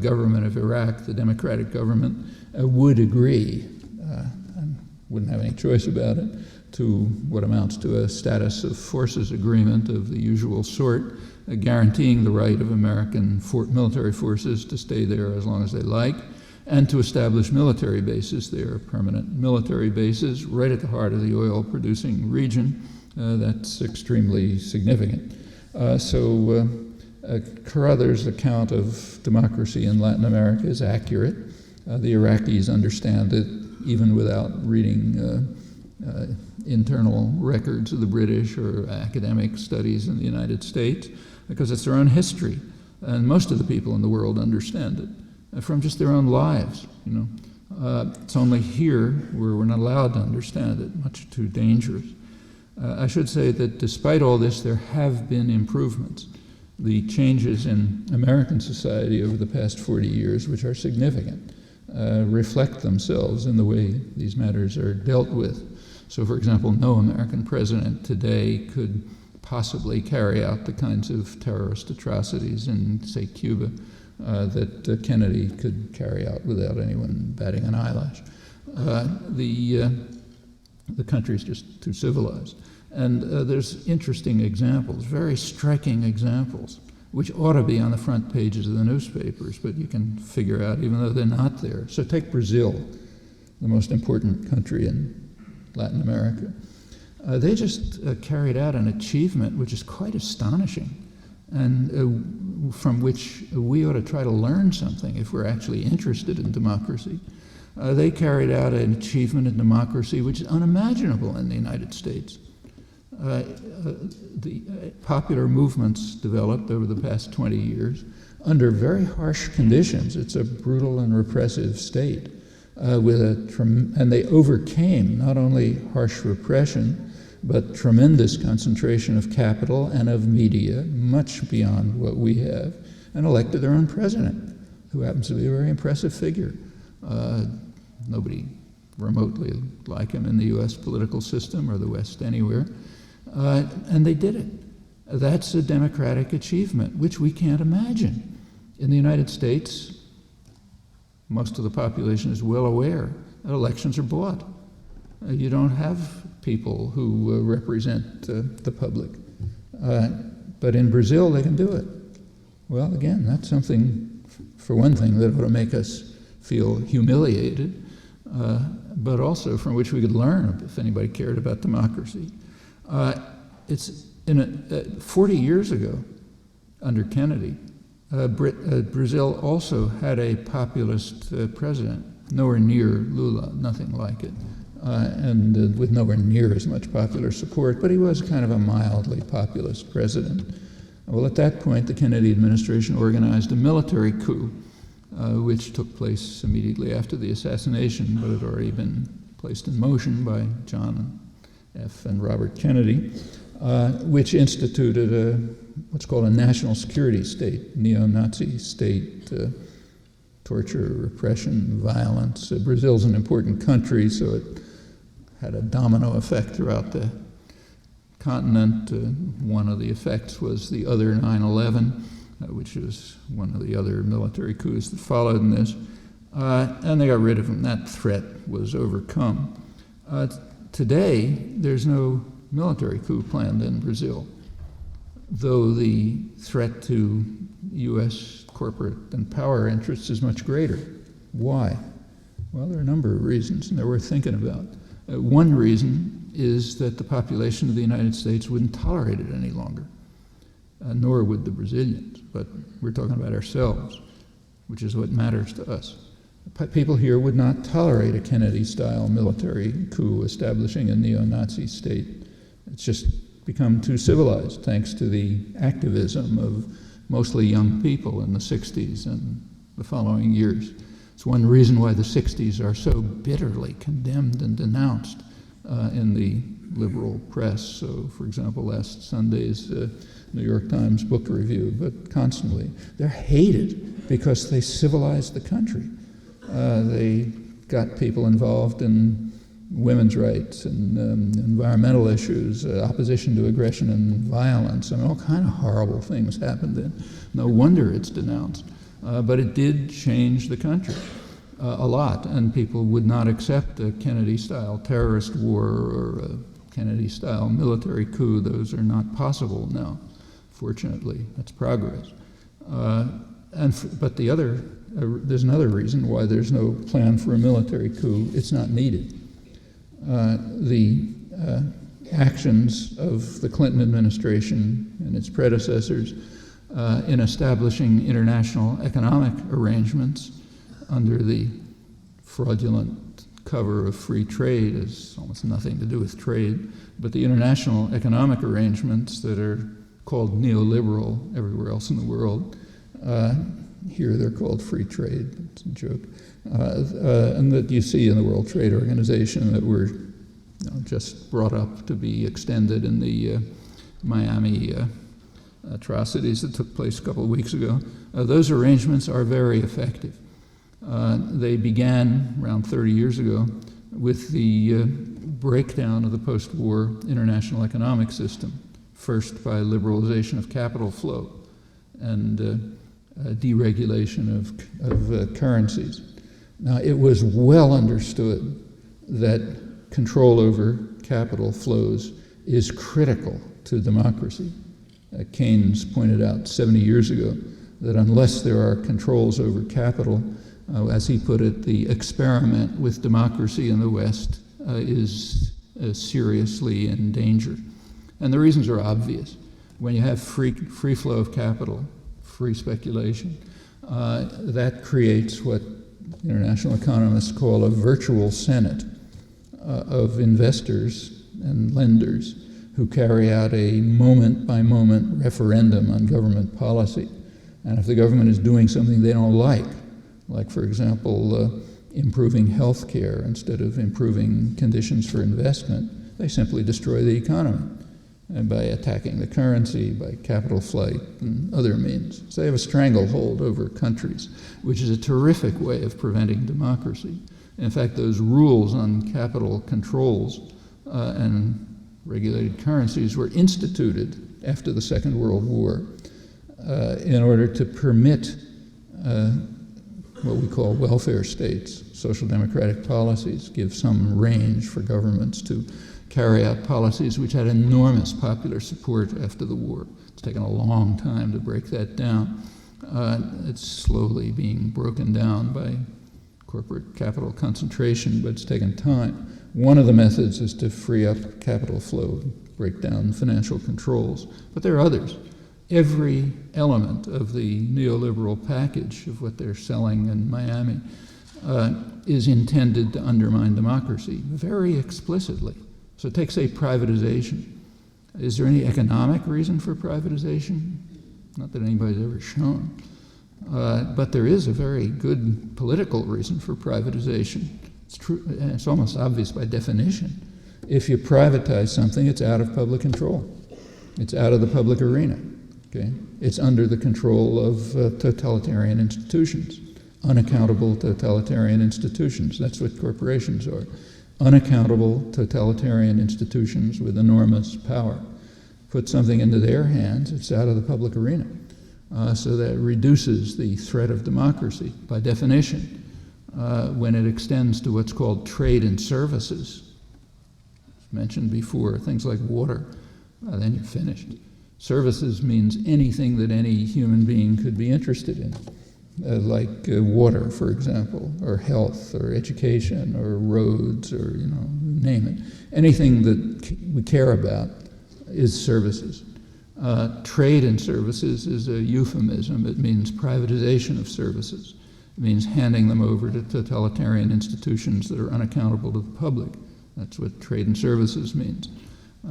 government of Iraq, the democratic government, would agree, and wouldn't have any choice about it, to what amounts to a status of forces agreement of the usual sort, guaranteeing the right of American military forces to stay there as long as they like, and to establish military bases there, permanent military bases, right at the heart of the oil-producing region. That's extremely significant. Carruthers' account of democracy in Latin America is accurate. The Iraqis understand it even without reading internal records of the British or academic studies in the United States, because it's their own history. And most of the people in the world understand it from just their own lives. It's only here where we're not allowed to understand it, much too dangerous. I should say that despite all this, there have been improvements. The changes in American society over the past 40 years, which are significant, reflect themselves in the way these matters are dealt with. So, for example, no American president today could possibly carry out the kinds of terrorist atrocities in, say, Cuba that Kennedy could carry out without anyone batting an eyelash. The country is just too civilized. And there's interesting examples, very striking examples, which ought to be on the front pages of the newspapers, but you can figure out even though they're not there. So take Brazil, the most important country in Latin America. They just carried out an achievement which is quite astonishing, and from which we ought to try to learn something if we're actually interested in democracy. They carried out an achievement in democracy which is unimaginable in the United States. The popular movements developed over the past 20 years under very harsh conditions. It's a brutal and repressive state, and they overcame not only harsh repression, but tremendous concentration of capital and of media, much beyond what we have, and elected their own president, who happens to be a very impressive figure. Nobody remotely like him in the U.S. political system or the West anywhere. And they did it. That's a democratic achievement, which we can't imagine. In the United States, most of the population is well aware that elections are bought. you don't have people who represent the public. But in Brazil, they can do it. Well, again, that's something, for one thing, that ought to make us feel humiliated, but also from which we could learn if anybody cared about democracy. It's 40 years ago, under Kennedy, Brazil also had a populist president, nowhere near Lula, nothing like it, and with nowhere near as much popular support, but he was kind of a mildly populist president. Well, at that point, the Kennedy administration organized a military coup, which took place immediately after the assassination, but had already been placed in motion by John F. and Robert Kennedy, which instituted what's called a national security state, neo-Nazi state, torture, repression, violence. Brazil's an important country, so it had a domino effect throughout the continent. One of the effects was the other 9/11, which was one of the other military coups that followed in this. And they got rid of him. That threat was overcome. Today, there's no military coup planned in Brazil, though the threat to U.S. corporate and power interests is much greater. Why? Well, there are a number of reasons, and they're worth thinking about. One reason is that the population of the United States wouldn't tolerate it any longer, nor would the Brazilians, but we're talking about ourselves, which is what matters to us. People here would not tolerate a Kennedy-style military coup establishing a neo-Nazi state. It's just become too civilized, thanks to the activism of mostly young people in the 60s and the following years. It's one reason why the 60s are so bitterly condemned and denounced in the liberal press. So, for example, last Sunday's New York Times book review, but constantly. They're hated because they civilized the country. They got people involved in women's rights and environmental issues, opposition to aggression and violence. I mean, all kind of horrible things happened then. No wonder it's denounced. But it did change the country a lot, and people would not accept a Kennedy-style terrorist war or a Kennedy-style military coup. Those are not possible now, fortunately. That's progress. But there's another reason why there's no plan for a military coup. It's not needed. The actions of the Clinton administration and its predecessors in establishing international economic arrangements under the fraudulent cover of free trade has almost nothing to do with trade, but the international economic arrangements that are called neoliberal everywhere else in the world, here they're called free trade, it's a joke, and that you see in the World Trade Organization that were just brought up to be extended in the Miami atrocities that took place a couple of weeks ago. Those arrangements are very effective. They began around 30 years ago with the breakdown of the post-war international economic system, first by liberalization of capital flow and deregulation of currencies. Now, it was well understood that control over capital flows is critical to democracy. Keynes pointed out 70 years ago that unless there are controls over capital, as he put it, the experiment with democracy in the West is seriously in danger. And the reasons are obvious. When you have free flow of capital, free speculation, that creates what international economists call a virtual senate of investors and lenders who carry out a moment-by-moment referendum on government policy. And if the government is doing something they don't like, for example, improving health care instead of improving conditions for investment, they simply destroy the economy and by attacking the currency, by capital flight and other means. So they have a stranglehold over countries, which is a terrific way of preventing democracy. In fact, those rules on capital controls and regulated currencies were instituted after the Second World War in order to permit what we call welfare states. Social democratic policies give some range for governments to carry out policies which had enormous popular support after the war. It's taken a long time to break that down. It's slowly being broken down by corporate capital concentration, but it's taken time. One of the methods is to free up capital flow, break down financial controls, but there are others. Every element of the neoliberal package of what they're selling in Miami is intended to undermine democracy very explicitly. So take, say, privatization. Is there any economic reason for privatization? Not that anybody's ever shown. But there is a very good political reason for privatization. It's true, and it's almost obvious by definition. If you privatize something, it's out of public control. It's out of the public arena. Okay? It's under the control of totalitarian institutions, unaccountable totalitarian institutions. That's what corporations are. Unaccountable totalitarian institutions with enormous power. Put something into their hands, it's out of the public arena. So that reduces the threat of democracy by definition. When it extends to what's called trade and services, mentioned before, things like water, then you're finished. Services means anything that any human being could be interested in, like water, for example, or health, or education, or roads, or name it. Anything that we care about is services. Trade and services is a euphemism. It means privatization of services. It means handing them over to totalitarian institutions that are unaccountable to the public. That's what trade and services means.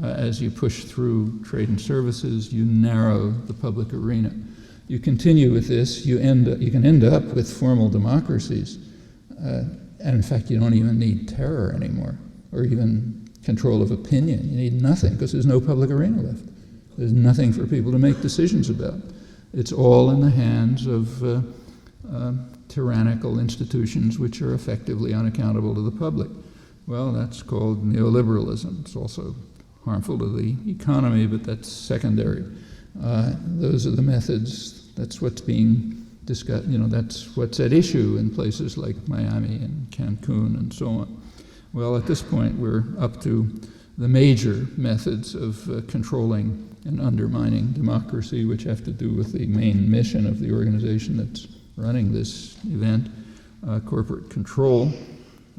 As you push through trade and services, you narrow the public arena. You continue with this, you can end up with formal democracies. And in fact, you don't even need terror anymore, or even control of opinion. You need nothing, because there's no public arena left. There's nothing for people to make decisions about. It's all in the hands of tyrannical institutions which are effectively unaccountable to the public. Well, that's called neoliberalism. It's also harmful to the economy, but that's secondary. Those are the methods. That's what's being discussed. That's what's at issue in places like Miami and Cancun and so on. Well, at this point, we're up to the major methods of controlling and undermining democracy, which have to do with the main mission of the organization that's running this event, corporate control.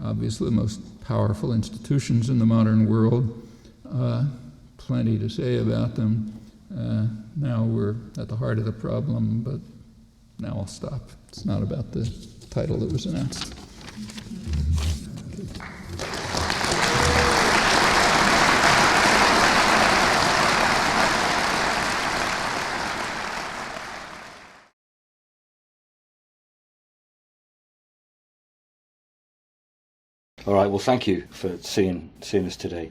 Obviously, the most powerful institutions in the modern world. Plenty to say about them. Now we're at the heart of the problem, but now I'll stop. It's not about the title that was announced. All right, well, thank you for seeing us today.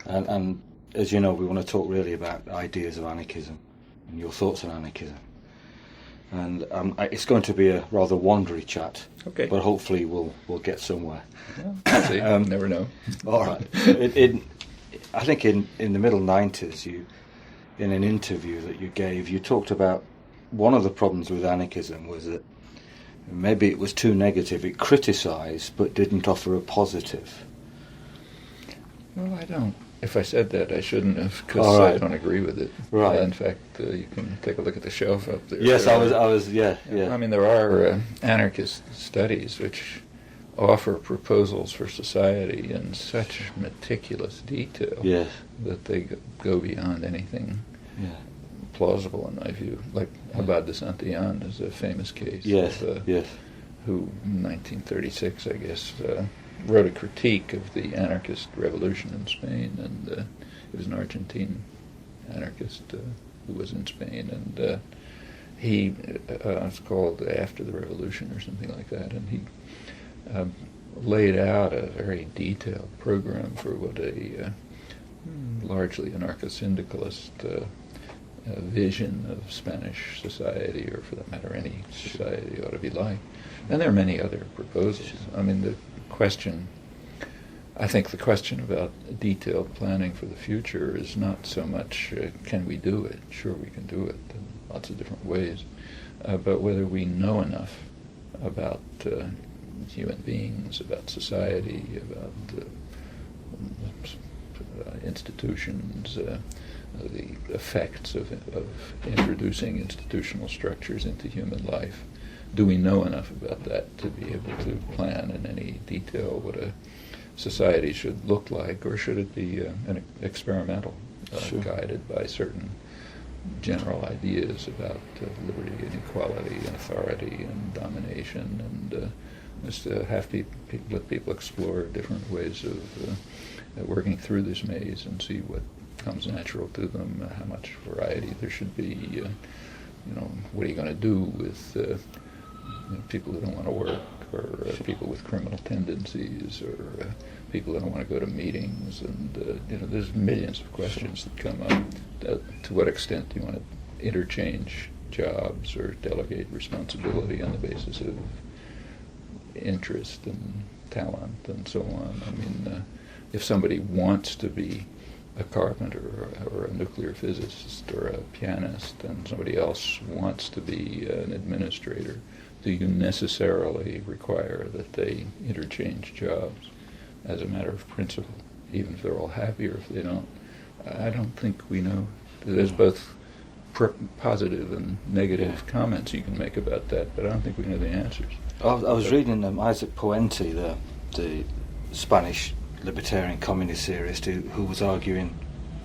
And as you know, we want to talk really about ideas of anarchism and your thoughts on anarchism. And it's going to be a rather wandery chat, okay, but hopefully we'll get somewhere. Yeah, see, never know. All right. I think in the middle 90s, you, in an interview that you gave, you talked about one of the problems with anarchism was that maybe it was too negative. It criticised but didn't offer a positive. Well, I don't. If I said that, I shouldn't have, because I don't agree with it. Right. In fact, you can take a look at the shelf up there. Yes, I was. Yeah. I mean, there are anarchist studies which offer proposals for society in such meticulous detail that they go beyond anything plausible, in my view. Like Abad de Santillán is a famous case. Who, in 1936, I guess, wrote a critique of the anarchist revolution in Spain, and he was an Argentine anarchist who was in Spain, and he it's called After the Revolution or something like that, and he laid out a very detailed program for what a largely anarcho-syndicalist vision of Spanish society, or for that matter any society, ought to be like. And there are many other proposals. I mean, I think the question about detailed planning for the future is not so much can we do it? Sure, we can do it in lots of different ways, but whether we know enough about human beings, about society, about institutions, the effects of introducing institutional structures into human life. Do we know enough about that to be able to plan in any detail what a society should look like, or should it be an experimental, guided by certain general ideas about liberty and equality and authority and domination, and just let people explore different ways of working through this maze and see what comes natural to them, how much variety there should be. What are you going to do with people who don't want to work, or people with criminal tendencies, or people who don't want to go to meetings, and there's millions of questions that come up. To what extent do you want to interchange jobs or delegate responsibility on the basis of interest and talent and so on? I mean, if somebody wants to be a carpenter or a nuclear physicist or a pianist, and somebody else wants to be an administrator, do you necessarily require that they interchange jobs as a matter of principle, even if they're all happy or if they don't? I don't think we know. There's both positive and negative comments you can make about that, but I don't think we know the answers. I was reading Isaac Puente, the Spanish libertarian communist theorist, who was arguing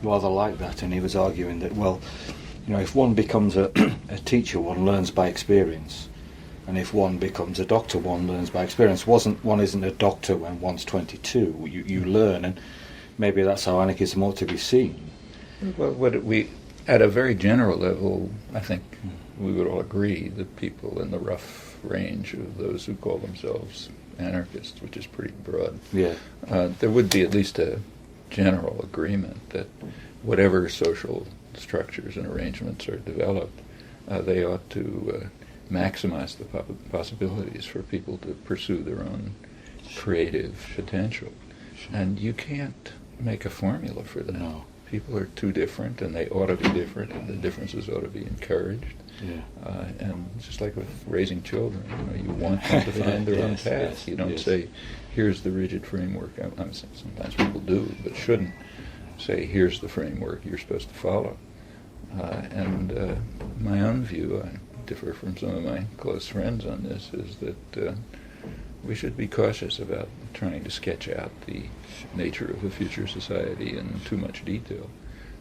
rather like that, and he was arguing that, if one becomes a teacher, one learns by experience, and if one becomes a doctor, one learns by experience. One isn't a doctor when one's 22. You learn, and maybe that's how anarchism ought to be seen. Well, at a very general level, I think we would all agree that people in the rough range of those who call themselves anarchists, which is pretty broad, there would be at least a general agreement that whatever social structures and arrangements are developed, they ought to maximize the possibilities for people to pursue their own creative potential. And you can't make a formula for that. No. People are too different, and they ought to be different, and the differences ought to be encouraged. And just like with raising children, you want them to find their own path. You don't say, here's the rigid framework. Sometimes people do, but shouldn't say, here's the framework you're supposed to follow. And my own view, I differ from some of my close friends on this, is that we should be cautious about trying to sketch out the nature of a future society in too much detail.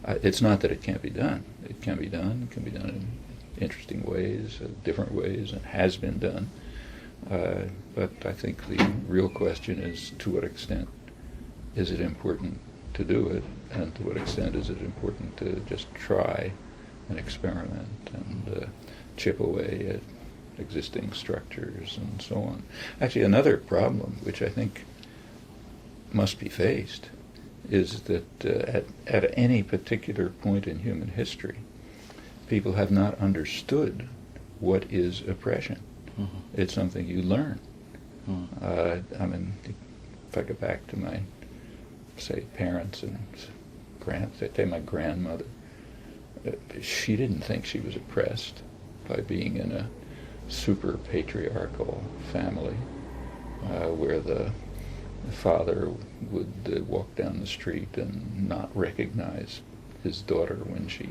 It's not that it can't be done. It can be done. It can be done in interesting ways, different ways, and has been done. But I think the real question is, to what extent is it important to do it, and to what extent is it important to just try and experiment and chip away at existing structures and so on. Actually, another problem, which I think must be faced, is that at any particular point in human history, people have not understood what is oppression. Mm-hmm. It's something you learn. Mm-hmm. If I go back to my, say, parents and say my grandmother, she didn't think she was oppressed by being in a super patriarchal family where the father would walk down the street and not recognize his daughter when she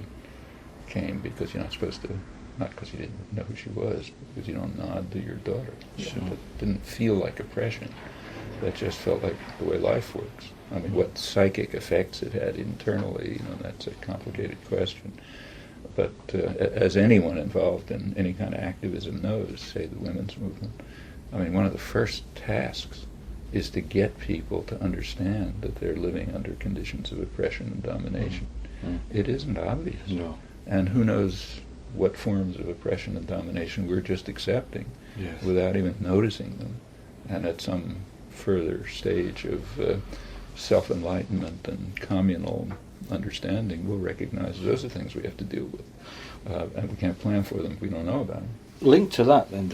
came, because you're not supposed to, not because you didn't know who she was, because you don't nod to your daughter. Sure. That didn't feel like oppression. That just felt like the way life works. What psychic effects it had internally, that's a complicated question. But as anyone involved in any kind of activism knows, say the women's movement, one of the first tasks is to get people to understand that they're living under conditions of oppression and domination. Mm-hmm. It isn't obvious. No. And who knows what forms of oppression and domination we're just accepting without even noticing them. And at some further stage of self-enlightenment and communal understanding, we'll recognize those are things we have to deal with. And we can't plan for them if we don't know about them. Linked to that, then,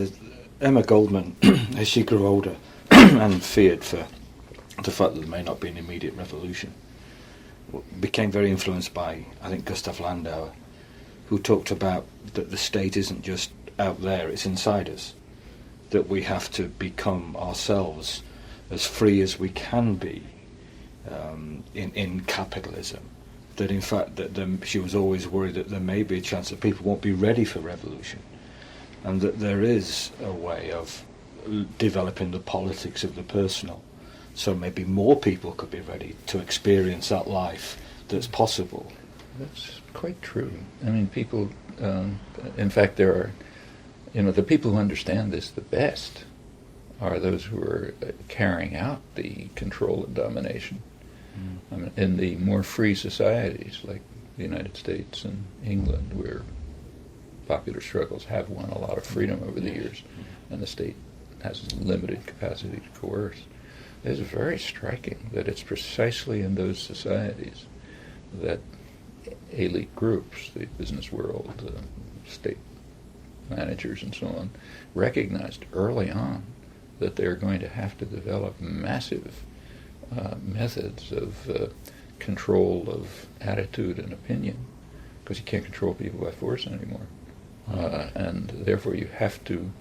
Emma Goldman, as she grew older and feared for the fact that there may not be an immediate revolution, became very influenced by, I think, Gustav Landauer, who talked about that the state isn't just out there, it's inside us. that we have to become ourselves as free as we can be in capitalism. That in fact she was always worried that there may be a chance that people won't be ready for revolution, and that there is a way of developing the politics of the personal, so maybe more people could be ready to experience that life that's possible. That's quite true. I mean, people, in fact, there are, the people who understand this the best are those who are carrying out the control and domination. I mean, in the more free societies like the United States and England, where popular struggles have won a lot of freedom over the years, and the state has limited capacity to coerce, it's very striking that it's precisely in those societies that elite groups, the business world, state managers and so on, recognized early on that they're going to have to develop massive methods of control of attitude and opinion, because you can't control people by force anymore. And therefore you have to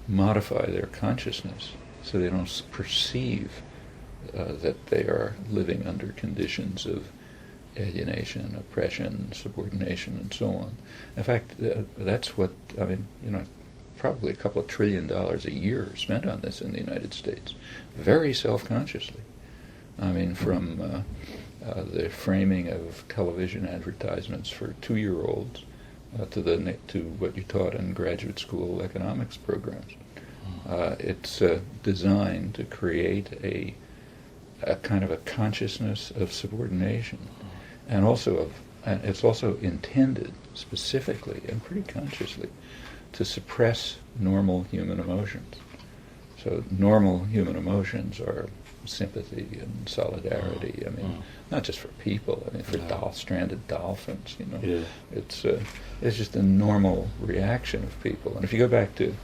modify their consciousness so they don't perceive that they are living under conditions of alienation, oppression, subordination, and so on. In fact, that's what, probably a couple of $1 trillion a year spent on this in the United States, very self-consciously. I mean, from the framing of television advertisements for 2-year-olds to what you taught in graduate school economics programs. It's designed to create a kind of a consciousness of subordination, and it's also intended specifically and pretty consciously to suppress normal human emotions. So normal human emotions are sympathy and solidarity. I mean, not just for people. I mean, for stranded dolphins. It's just a normal reaction of people. And if you go back to,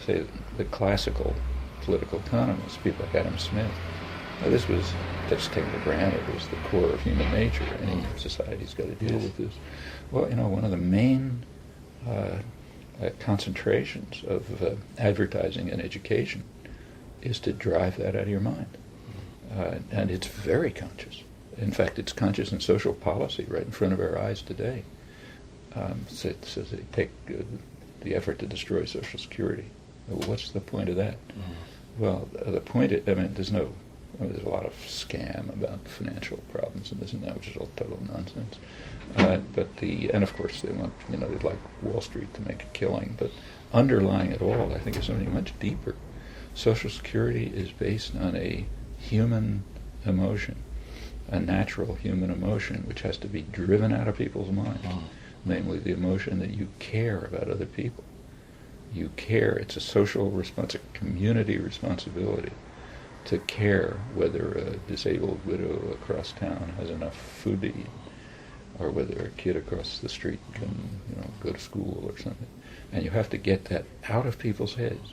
say, the classical political economists, people like Adam Smith, this was just taken for granted. It was the core of human nature. Any society's got to deal with this. Well, one of the main concentrations of advertising and education is to drive that out of your mind. And it's very conscious. In fact, it's conscious in social policy right in front of our eyes today. So they take the effort to destroy Social Security. Well, what's the point of that? Well, the point is, there's a lot of scam about financial problems and this and that, which is all total nonsense. And of course they want, they'd like Wall Street to make a killing, but underlying it all, I think, is something much deeper. Social Security is based on a human emotion, a natural human emotion, which has to be driven out of people's minds, namely the emotion that you care about other people. You care. It's a social response, a community responsibility to care whether a disabled widow across town has enough food to eat, or whether a kid across the street can, go to school or something. And you have to get that out of people's heads.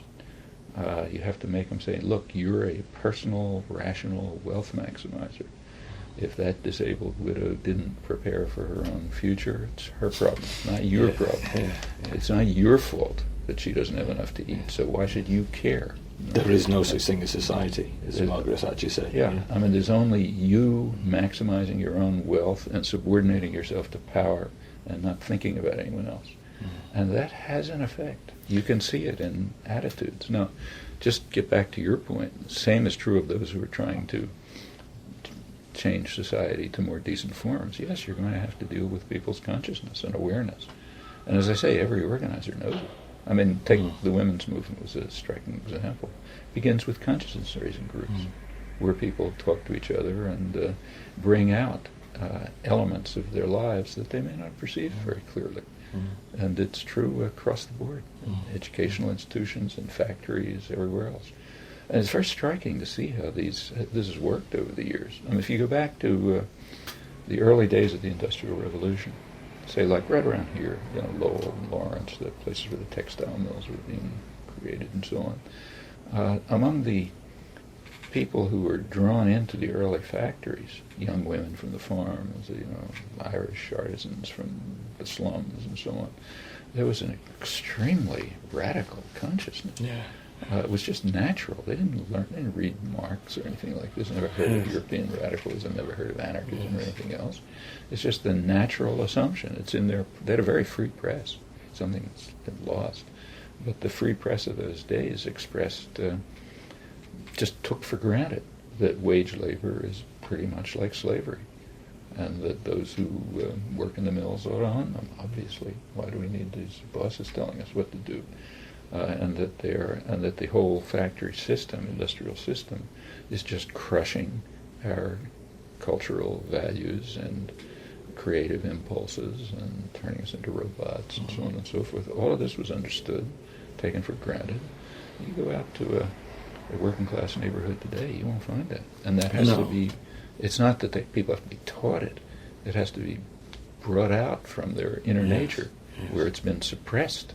You have to make them say, look, you're a personal, rational wealth maximizer. If that disabled widow didn't prepare for her own future, it's her problem, not your problem. It's not your fault that she doesn't have enough to eat, so why should you care? There is no such thing as society, as Margaret Thatcher said. Yeah, there's only you maximizing your own wealth and subordinating yourself to power and not thinking about anyone else. And that has an effect. You can see it in attitudes. Now, just get back to your point. The same is true of those who are trying to change society to more decent forms. Yes, you're going to have to deal with people's consciousness and awareness. And as I say, every organizer knows it. Take the women's movement was a striking example. It begins with consciousness-raising groups, where people talk to each other and bring out elements of their lives that they may not perceive very clearly. And it's true across the board, in educational institutions and factories, everywhere else. And it's very striking to see how this has worked over the years. If you go back to the early days of the Industrial Revolution, say like right around here, Lowell and Lawrence, the places where the textile mills were being created and so on, among the people who were drawn into the early factories, young women from the farms, Irish artisans from the slums and so on, there was an extremely radical consciousness. It was just natural. They didn't read Marx or anything like this. Never heard of European radicalism. Never heard of anarchism or anything else. It's just the natural assumption. It's in their. They had a very free press. Something that's been lost. But the free press of those days expressed, just took for granted that wage labor is pretty much like slavery, and that those who work in the mills ought to own them. Obviously, why do we need these bosses telling us what to do? And that the whole factory system, industrial system, is just crushing our cultural values and creative impulses and turning us into robots and so on and so forth. All of this was understood, taken for granted. You go out to a working class neighborhood today, you won't find that. And that has to be, it's not that people have to be taught it. It has to be brought out from their inner nature, where it's been suppressed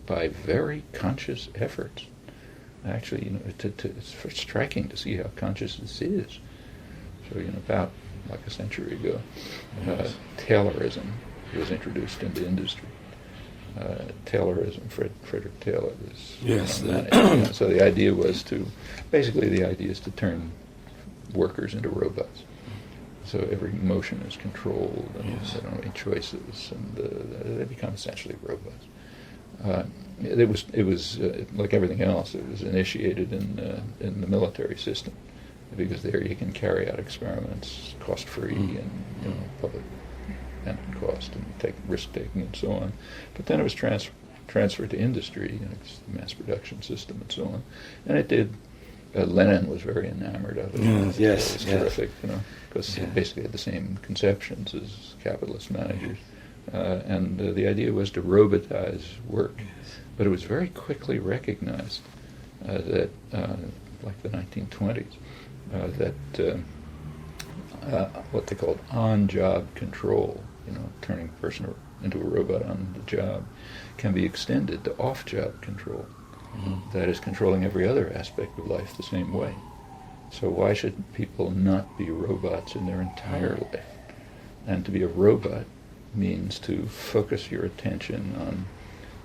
by very conscious efforts. Actually, it's striking to see how conscious this is. So, about like a century ago, Taylorism was introduced into industry. Taylorism, Frederick Taylor was. Yes. So the idea was to turn workers into robots. So every motion is controlled, and they don't have any choices, and they become essentially robots. It was like everything else. It was initiated in the military system, because there you can carry out experiments cost-free and public and cost and take risk-taking and so on. But then it was transferred to industry, it's the mass production system and so on. And it did. Lenin was very enamored of it. It was terrific, because it basically had the same conceptions as capitalist managers. And the idea was to robotize work. But it was very quickly recognized that, like the 1920s, that what they called on-job control, turning a person into a robot on the job, can be extended to off-job control. That is, controlling every other aspect of life the same way. So why should people not be robots in their entire life? And to be a robot means to focus your attention on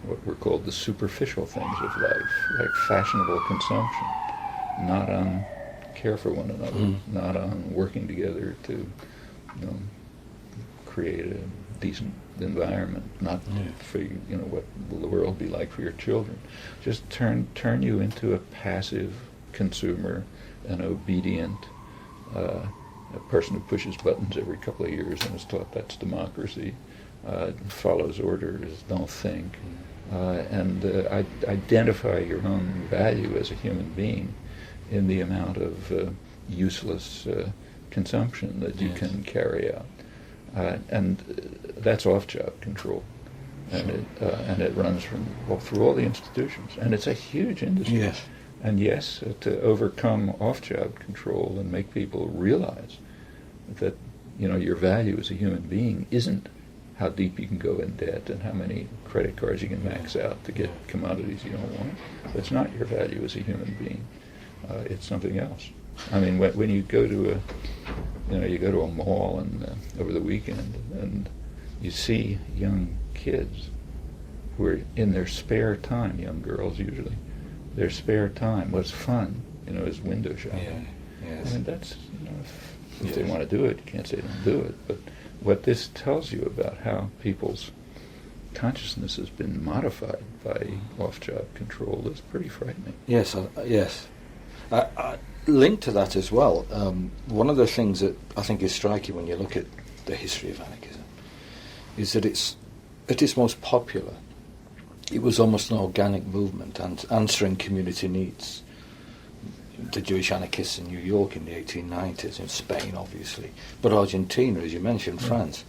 what were called the superficial things of life, like fashionable consumption, not on care for one another, not on working together to create a decent environment, not for what will the world be like for your children. Just turn you into a passive consumer, an obedient a person who pushes buttons every couple of years and is taught that's democracy, follows orders, don't think, and identify your own value as a human being in the amount of useless consumption that you can carry out. And that's off-job control. And it runs through all the institutions. And it's a huge industry. Yes. And yes, to overcome off-job control and make people realize that, your value as a human being isn't how deep you can go in debt and how many credit cards you can max out to get commodities you don't want. That's not your value as a human being. It's something else. I mean, when you go to a mall and over the weekend and you see young kids who are in their spare time, young girls usually, their spare time, what's fun, is window shopping. Yes. I mean, that's, if they want to do it, you can't say don't do it. But what this tells you about how people's consciousness has been modified by off-job control is pretty frightening. Yes, yes. Linked to that as well, one of the things that I think is striking when you look at the history of anarchism is that at its most popular, it was almost an organic movement and answering community needs. The Jewish anarchists in New York in the 1890s, in Spain obviously, but Argentina, as you mentioned, France.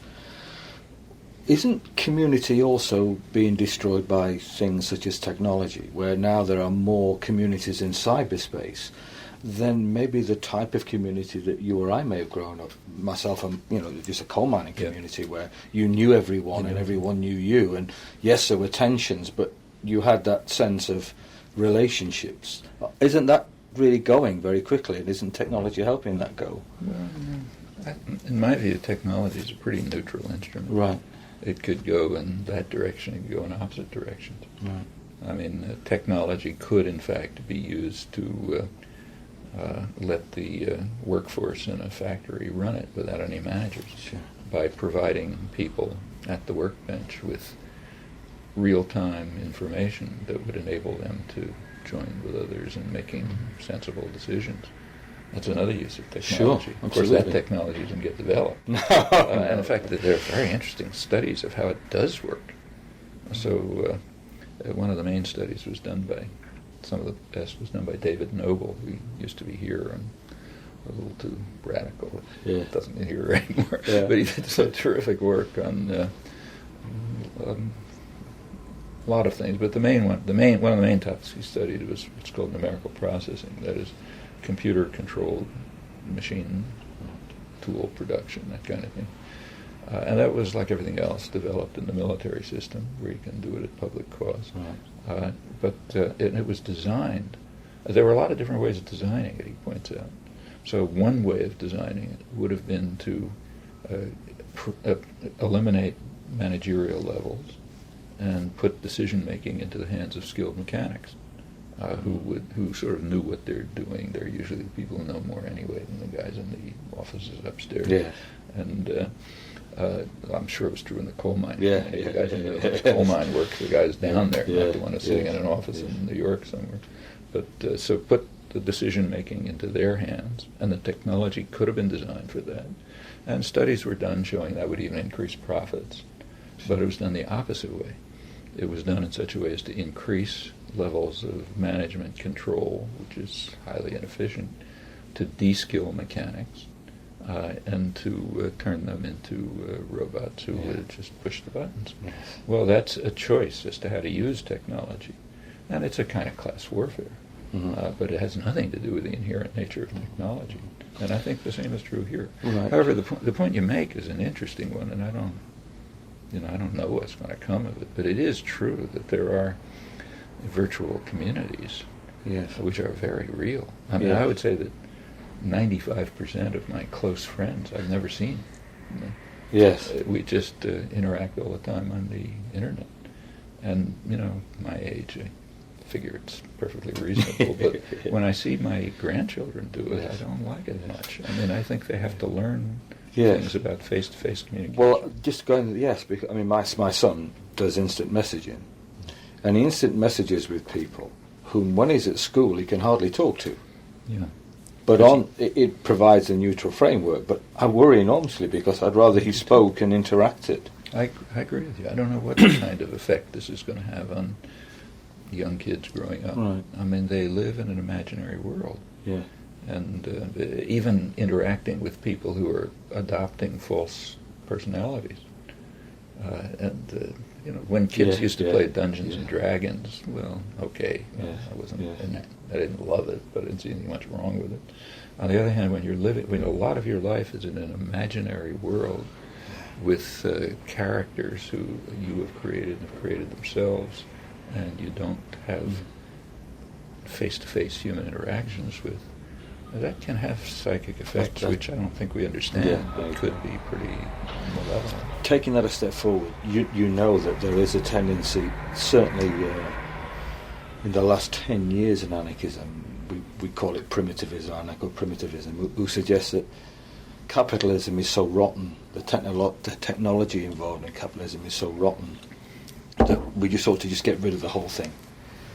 Isn't community also being destroyed by things such as technology, where now there are more communities in cyberspace than maybe the type of community that you or I may have grown up? Myself, just a coal mining community where you knew everyone and everyone knew you, and yes, there were tensions, but you had that sense of relationships. Isn't that really going very quickly, and isn't technology helping that go? Well, in my view, technology is a pretty neutral instrument. Right. It could go in that direction, it could go in opposite directions. Right. I mean, technology could, in fact, be used to let the workforce in a factory run it without any managers, Sure. by providing people at the workbench with real-time information that would enable them to join with others in making sensible decisions. That's another use of technology. Sure, of course, that absolutely. technology doesn't get developed. No. And in fact, there are very interesting studies of how it does work. So one of the main studies was done by, some of the best was done by David Noble, who used to be here and a little too radical. Yeah. Doesn't here anymore. Yeah. But he did some terrific work on a lot of things. But one of the main topics he studied was what's called numerical processing. That is, computer-controlled machine tool production, that kind of thing. And that was, like everything else, developed in the military system, where you can do it at public cost. Right. But it was designed. There were a lot of different ways of designing it, he points out. So one way of designing it would have been to eliminate managerial levels and put decision-making into the hands of skilled mechanics. Who sort of knew what they're doing. They're usually the people who know more anyway than the guys in the offices upstairs. Yeah. And I'm sure it was true in the coal mine. Yeah, The yeah. guys who know how the coal mine works, the guys down there, Yeah, not the one who's sitting yeah, in an office yeah. in New York somewhere. But so put the decision-making into their hands, and the technology could have been designed for that. And studies were done showing that would even increase profits. But it was done the opposite way. It was done in such a way as to increase levels of management control, which is highly inefficient, to de-skill mechanics, and to turn them into robots who would just push the buttons. Yes. Well, that's a choice as to how to use technology. And it's a kind of class warfare. Mhm. But it has nothing to do with the inherent nature of technology. And I think the same is true here. Right. However, the point you make is an interesting one, and I don't know what's going to come of it, but it is true that there are virtual communities Yes. which are very real. I mean, Yeah. I would say that 95% of my close friends I've never seen. Yes. We just interact all the time on the internet. And, my age, I figure it's perfectly reasonable. But when I see my grandchildren do it, I don't like it much. I mean, I think they have to learn Yes. things about face-to-face communication. Well, just going, yes, because, I mean, my son does instant messaging, and he instant messages with people whom, when he's at school, he can hardly talk to. Yeah. But it provides a neutral framework. But I worry enormously because I'd rather he spoke and interacted. I agree with you. I don't know what kind of effect this is going to have on young kids growing up. Right. I mean, they live in an imaginary world. Yeah. And even interacting with people who are adopting false personalities. When kids Yeah, used to yeah, play Dungeons yeah. and Dragons, well, okay, Yeah, I wasn't, yeah. and I didn't love it, but I didn't see anything much wrong with it. On the other hand, when a lot of your life is in an imaginary world with characters who you have created themselves, and you don't have face-to-face human interactions with, that can have psychic effects, which I don't think we understand. Yeah. It could be pretty malevolent. Taking that a step forward, you know that there is a tendency, certainly in the last 10 years in anarchism, we call it primitivism, anarcho-primitivism, who suggests that capitalism is so rotten, the technology involved in capitalism is so rotten, that we just ought to just get rid of the whole thing.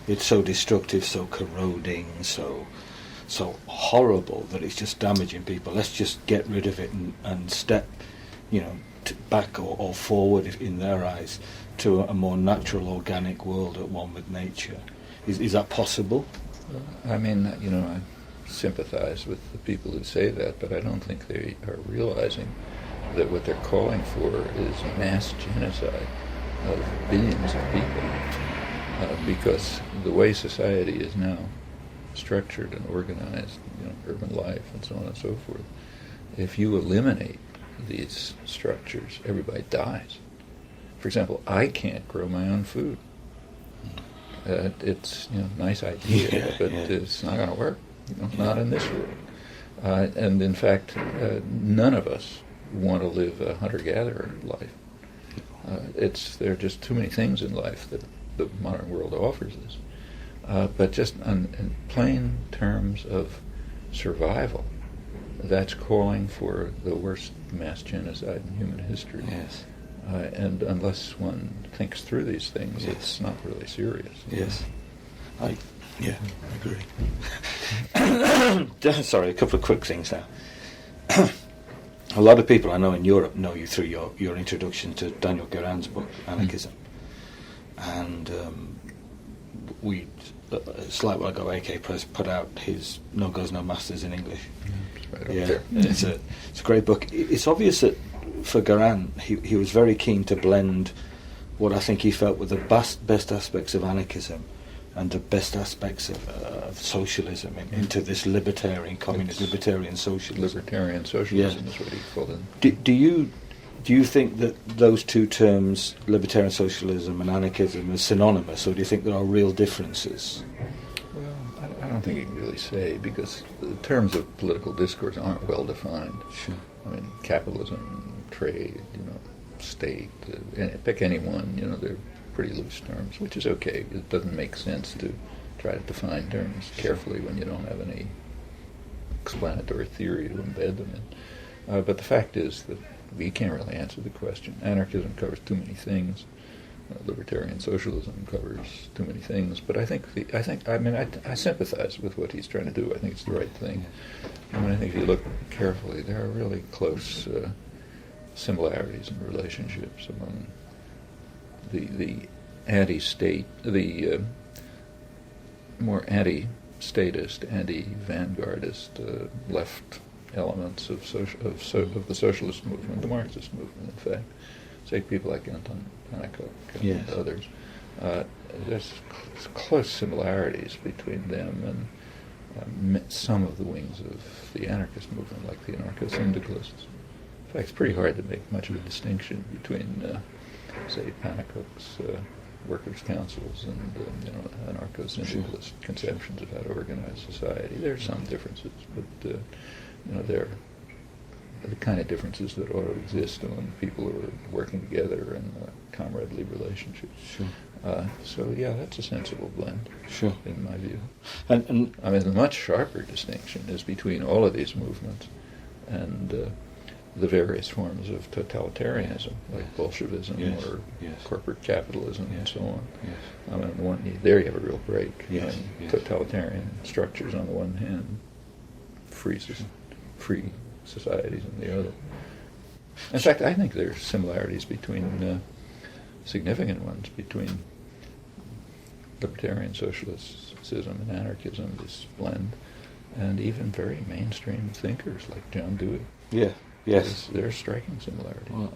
It's so destructive, so corroding, so horrible that it's just damaging people. Let's just get rid of it and step, back or forward, if in their eyes, to a more natural, organic world at one with nature. Is that possible? I mean, I sympathize with the people who say that, but I don't think they are realizing that what they're calling for is mass genocide of billions of people. Because the way society is now structured and organized, urban life and so on and so forth, if you eliminate these structures, everybody dies. For example, I can't grow my own food. It's a nice idea, but it's not going to work. Not in this world. And in fact, none of us want to live a hunter-gatherer life. There are just too many things in life that the modern world offers us. But just in plain terms of survival, that's calling for the worst mass genocide in human history. Yes. And unless one thinks through these things, Yes. it's not really serious. Yes. I agree. Sorry, a couple of quick things now. A lot of people I know in Europe know you through your introduction to Daniel Guérin's book, Anarchism. And it's like a while ago, AK Press put out his No Goes No Masters in English. It's right up Yeah, there. it's a great book. It's obvious that for Guérin, he was very keen to blend what I think he felt were the best aspects of anarchism and the best aspects of socialism into this libertarian, communist, libertarian socialism. Libertarian socialism is what he called it. Do you think that those two terms, libertarian socialism and anarchism, are synonymous, or do you think there are real differences? Well, I don't think you can really say, because the terms of political discourse aren't well defined. Sure. I mean, capitalism, trade, state, pick any one, they're pretty loose terms, which is okay. It doesn't make sense to try to define terms carefully when you don't have any explanatory theory to embed them in. But the fact is that we can't really answer the question. Anarchism covers too many things. Libertarian socialism covers too many things. But I sympathize with what he's trying to do. I think it's the right thing. I think if you look carefully, there are really close similarities and relationships among the anti-state, the more anti-statist, anti-vanguardist left elements of the socialist movement, the Marxist movement, in fact. Say people like Anton Pannekow and others. There's close similarities between them and some of the wings of the anarchist movement, like the anarcho-syndicalists. In fact, it's pretty hard to make much of a distinction between, say, Pannekow's workers' councils and anarcho-syndicalist conceptions of how to organize society. There are some differences, but they're the kind of differences that ought to exist when people are working together in comradely relationships. Sure. That's a sensible blend, sure, in my view. And I mean, the much sharper distinction is between all of these movements and the various forms of totalitarianism, like Bolshevism or corporate capitalism and so on. Yes. I mean, there you have a real break. Yes. Totalitarian structures on the one hand, free societies on the other. In fact, I think there are similarities between, significant ones, between libertarian socialism and anarchism, this blend, and even very mainstream thinkers like John Dewey. Yeah. Yes. There are striking similarities. Well,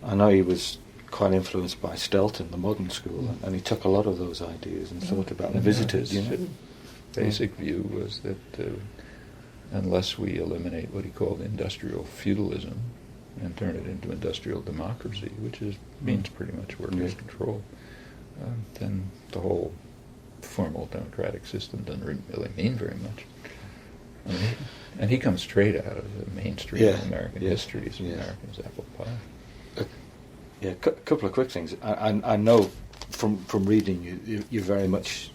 I know he was quite influenced by Stelton, the modern school, and he took a lot of those ideas and thought about the visitors. His basic view was that unless we eliminate what he called industrial feudalism and turn it into industrial democracy, which means pretty much workers' control, then the whole formal democratic system doesn't really mean very much. And he comes straight out of the mainstream American histories of Americans' apple pie. A couple of quick things. I know from reading you, you're very much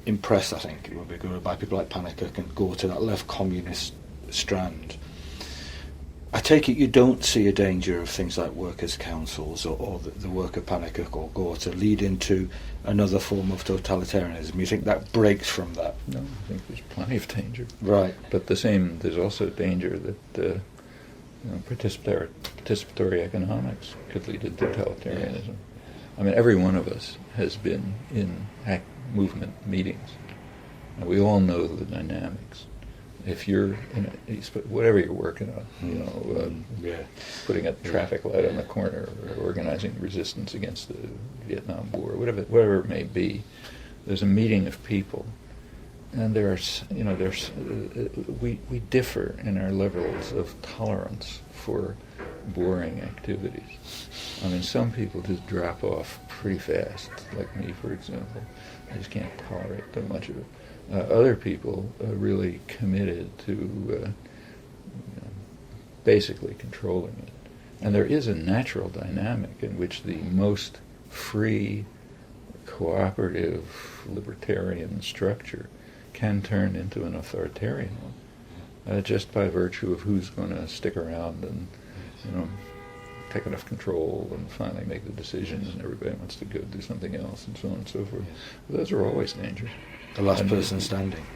impressed, I think, it would be good, by people like Pannekow and go to that left communist strand. I take it you don't see a danger of things like workers' councils or the work of Pannekow or Gore to lead into another form of totalitarianism. You think that breaks from that? No, I think there's plenty of danger. Right. But there's also danger that participatory economics could lead to totalitarianism. I mean, every one of us has been in movement meetings, and we all know the dynamics. If you're whatever you're working on, putting a traffic light on the corner, or organizing resistance against the Vietnam War, whatever it may be, there's a meeting of people, and we differ in our levels of tolerance for boring activities. I mean, some people just drop off pretty fast, like me, for example. I just can't tolerate too much of it. Other people are really committed to basically controlling it. And there is a natural dynamic in which the most free, cooperative, libertarian structure can turn into an authoritarian one, just by virtue of who's going to stick around and, take enough control and finally make the decisions, and everybody wants to go do something else, and so on and so forth. But those are always dangerous. The last person standing.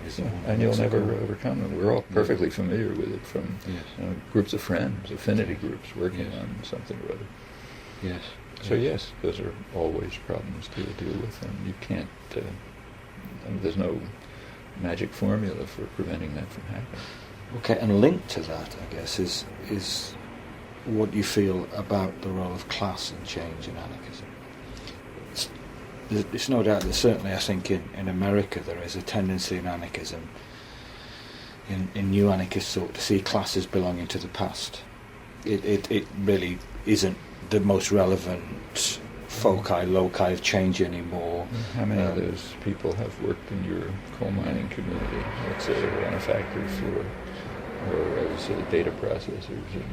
And you'll never overcome them. We're all perfectly familiar with it from groups of friends, affinity groups working on something or other. Yes. So yes, those are always problems to deal with, and you can't. There's no magic formula for preventing that from happening. Okay, and linked to that, I guess, is what you feel about the role of class and change in anarchism. It's no doubt that certainly I think in America there is a tendency in anarchism, in new anarchist thought, to see classes belonging to the past. It really isn't the most relevant foci, loci of change anymore. How many of those people have worked in your coal mining community, let's say, or on a factory floor, or as data processors in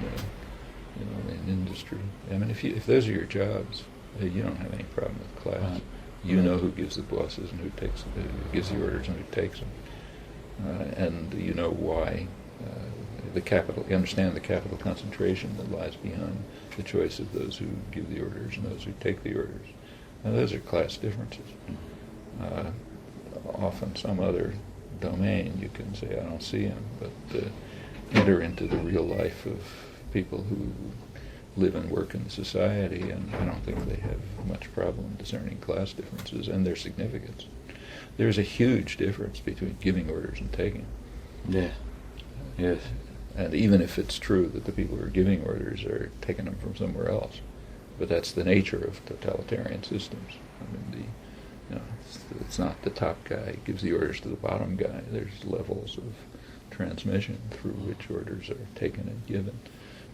industry? I mean, if those are your jobs, you don't have any problem with class. Right. You know who gives the bosses and who gives the orders and who takes them, and you know why. You understand the capital concentration that lies behind the choice of those who give the orders and those who take the orders. Now, those are class differences. Often some other domain you can say, I don't see them, but enter into the real life of people who live and work in society, and I don't think they have much problem discerning class differences and their significance. There's a huge difference between giving orders and taking. Yeah. Yes. And even if it's true that the people who are giving orders are taking them from somewhere else, but that's the nature of totalitarian systems. I mean, it's not the top guy gives the orders to the bottom guy. There's levels of transmission through which orders are taken and given,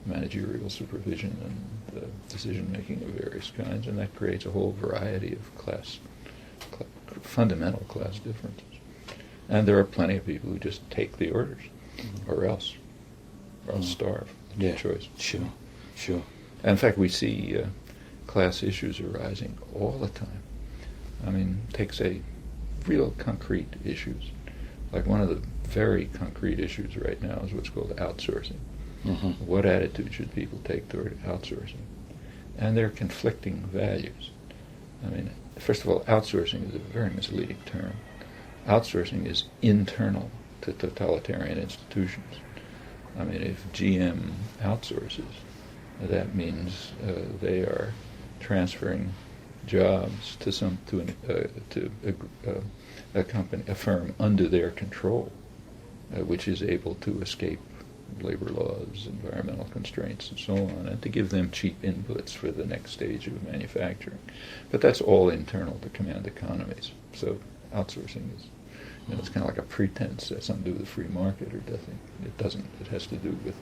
managerial supervision and decision-making of various kinds, and that creates a whole variety of fundamental class differences. And there are plenty of people who just take the orders, or else starve. Yeah, choice. Sure. And in fact, we see class issues arising all the time. I mean, take, say, real concrete issues. Like one of the very concrete issues right now is what's called outsourcing. Mm-hmm. What attitude should people take toward outsourcing? And they're conflicting values. I mean, first of all, outsourcing is a very misleading term. Outsourcing is internal to totalitarian institutions. I mean, if GM outsources, that means they are transferring jobs to a company, a firm under their control, which is able to escape labor laws, environmental constraints, and so on, and to give them cheap inputs for the next stage of manufacturing. But that's all internal to command economies. So outsourcing is, it's kind of like a pretense. It has something to do with the free market, or nothing. It doesn't. It has to do with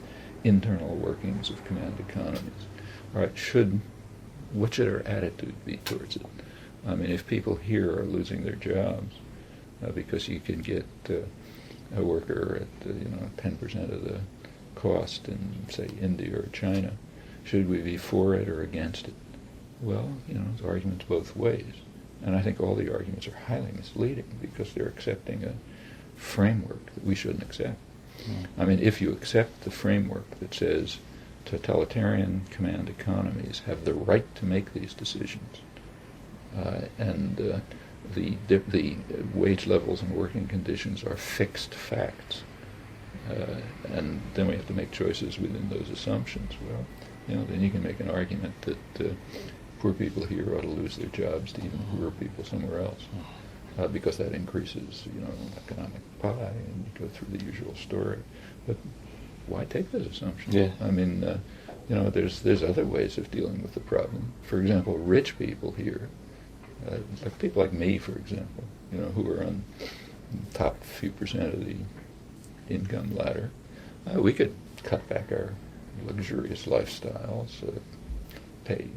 internal workings of command economies. All right, what should our attitude be towards it? I mean, if people here are losing their jobs because you can get a worker at 10% of the cost in, say, India or China, should we be for it or against it? Well, there's arguments both ways. And I think all the arguments are highly misleading because they're accepting a framework that we shouldn't accept. I mean, if you accept the framework that says totalitarian command economies have the right to make these decisions, and the wage levels and working conditions are fixed facts, and then we have to make choices within those assumptions. Well, then you can make an argument that poor people here ought to lose their jobs to even poorer people somewhere else, because that increases, economic pie, and you go through the usual story. But why take those assumptions? Yeah. I mean, there's other ways of dealing with the problem. For example, rich people here, like people like me, for example, who are on the top few percent of the income ladder, we could cut back our luxurious lifestyles, pay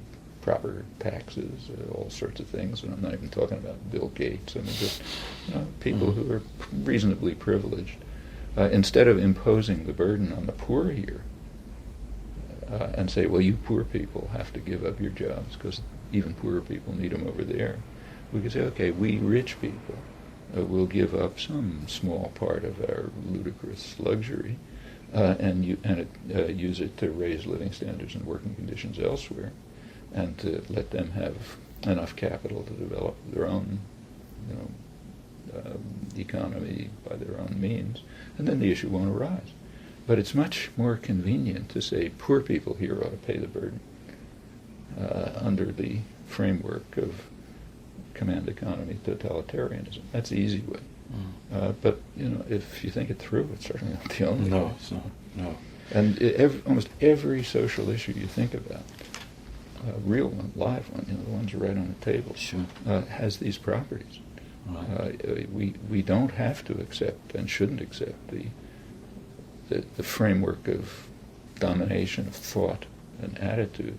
proper taxes, all sorts of things, and I'm not even talking about Bill Gates. I mean, just people who are reasonably privileged. Instead of imposing the burden on the poor here, and say, well, you poor people have to give up your jobs because even poorer people need them over there. We could say, okay, we rich people will give up some small part of our ludicrous luxury and use it to raise living standards and working conditions elsewhere, and to let them have enough capital to develop their own, economy by their own means, and then the issue won't arise. But it's much more convenient to say poor people here ought to pay the burden under the framework of command economy totalitarianism. That's the easy way. But if you think it through, it's certainly not the only way. No, it's not. No. And almost every social issue you think about, real one, live one, the ones right on the table, Sure. Has these properties. Right. We don't have to accept and shouldn't accept the framework of domination of thought and attitude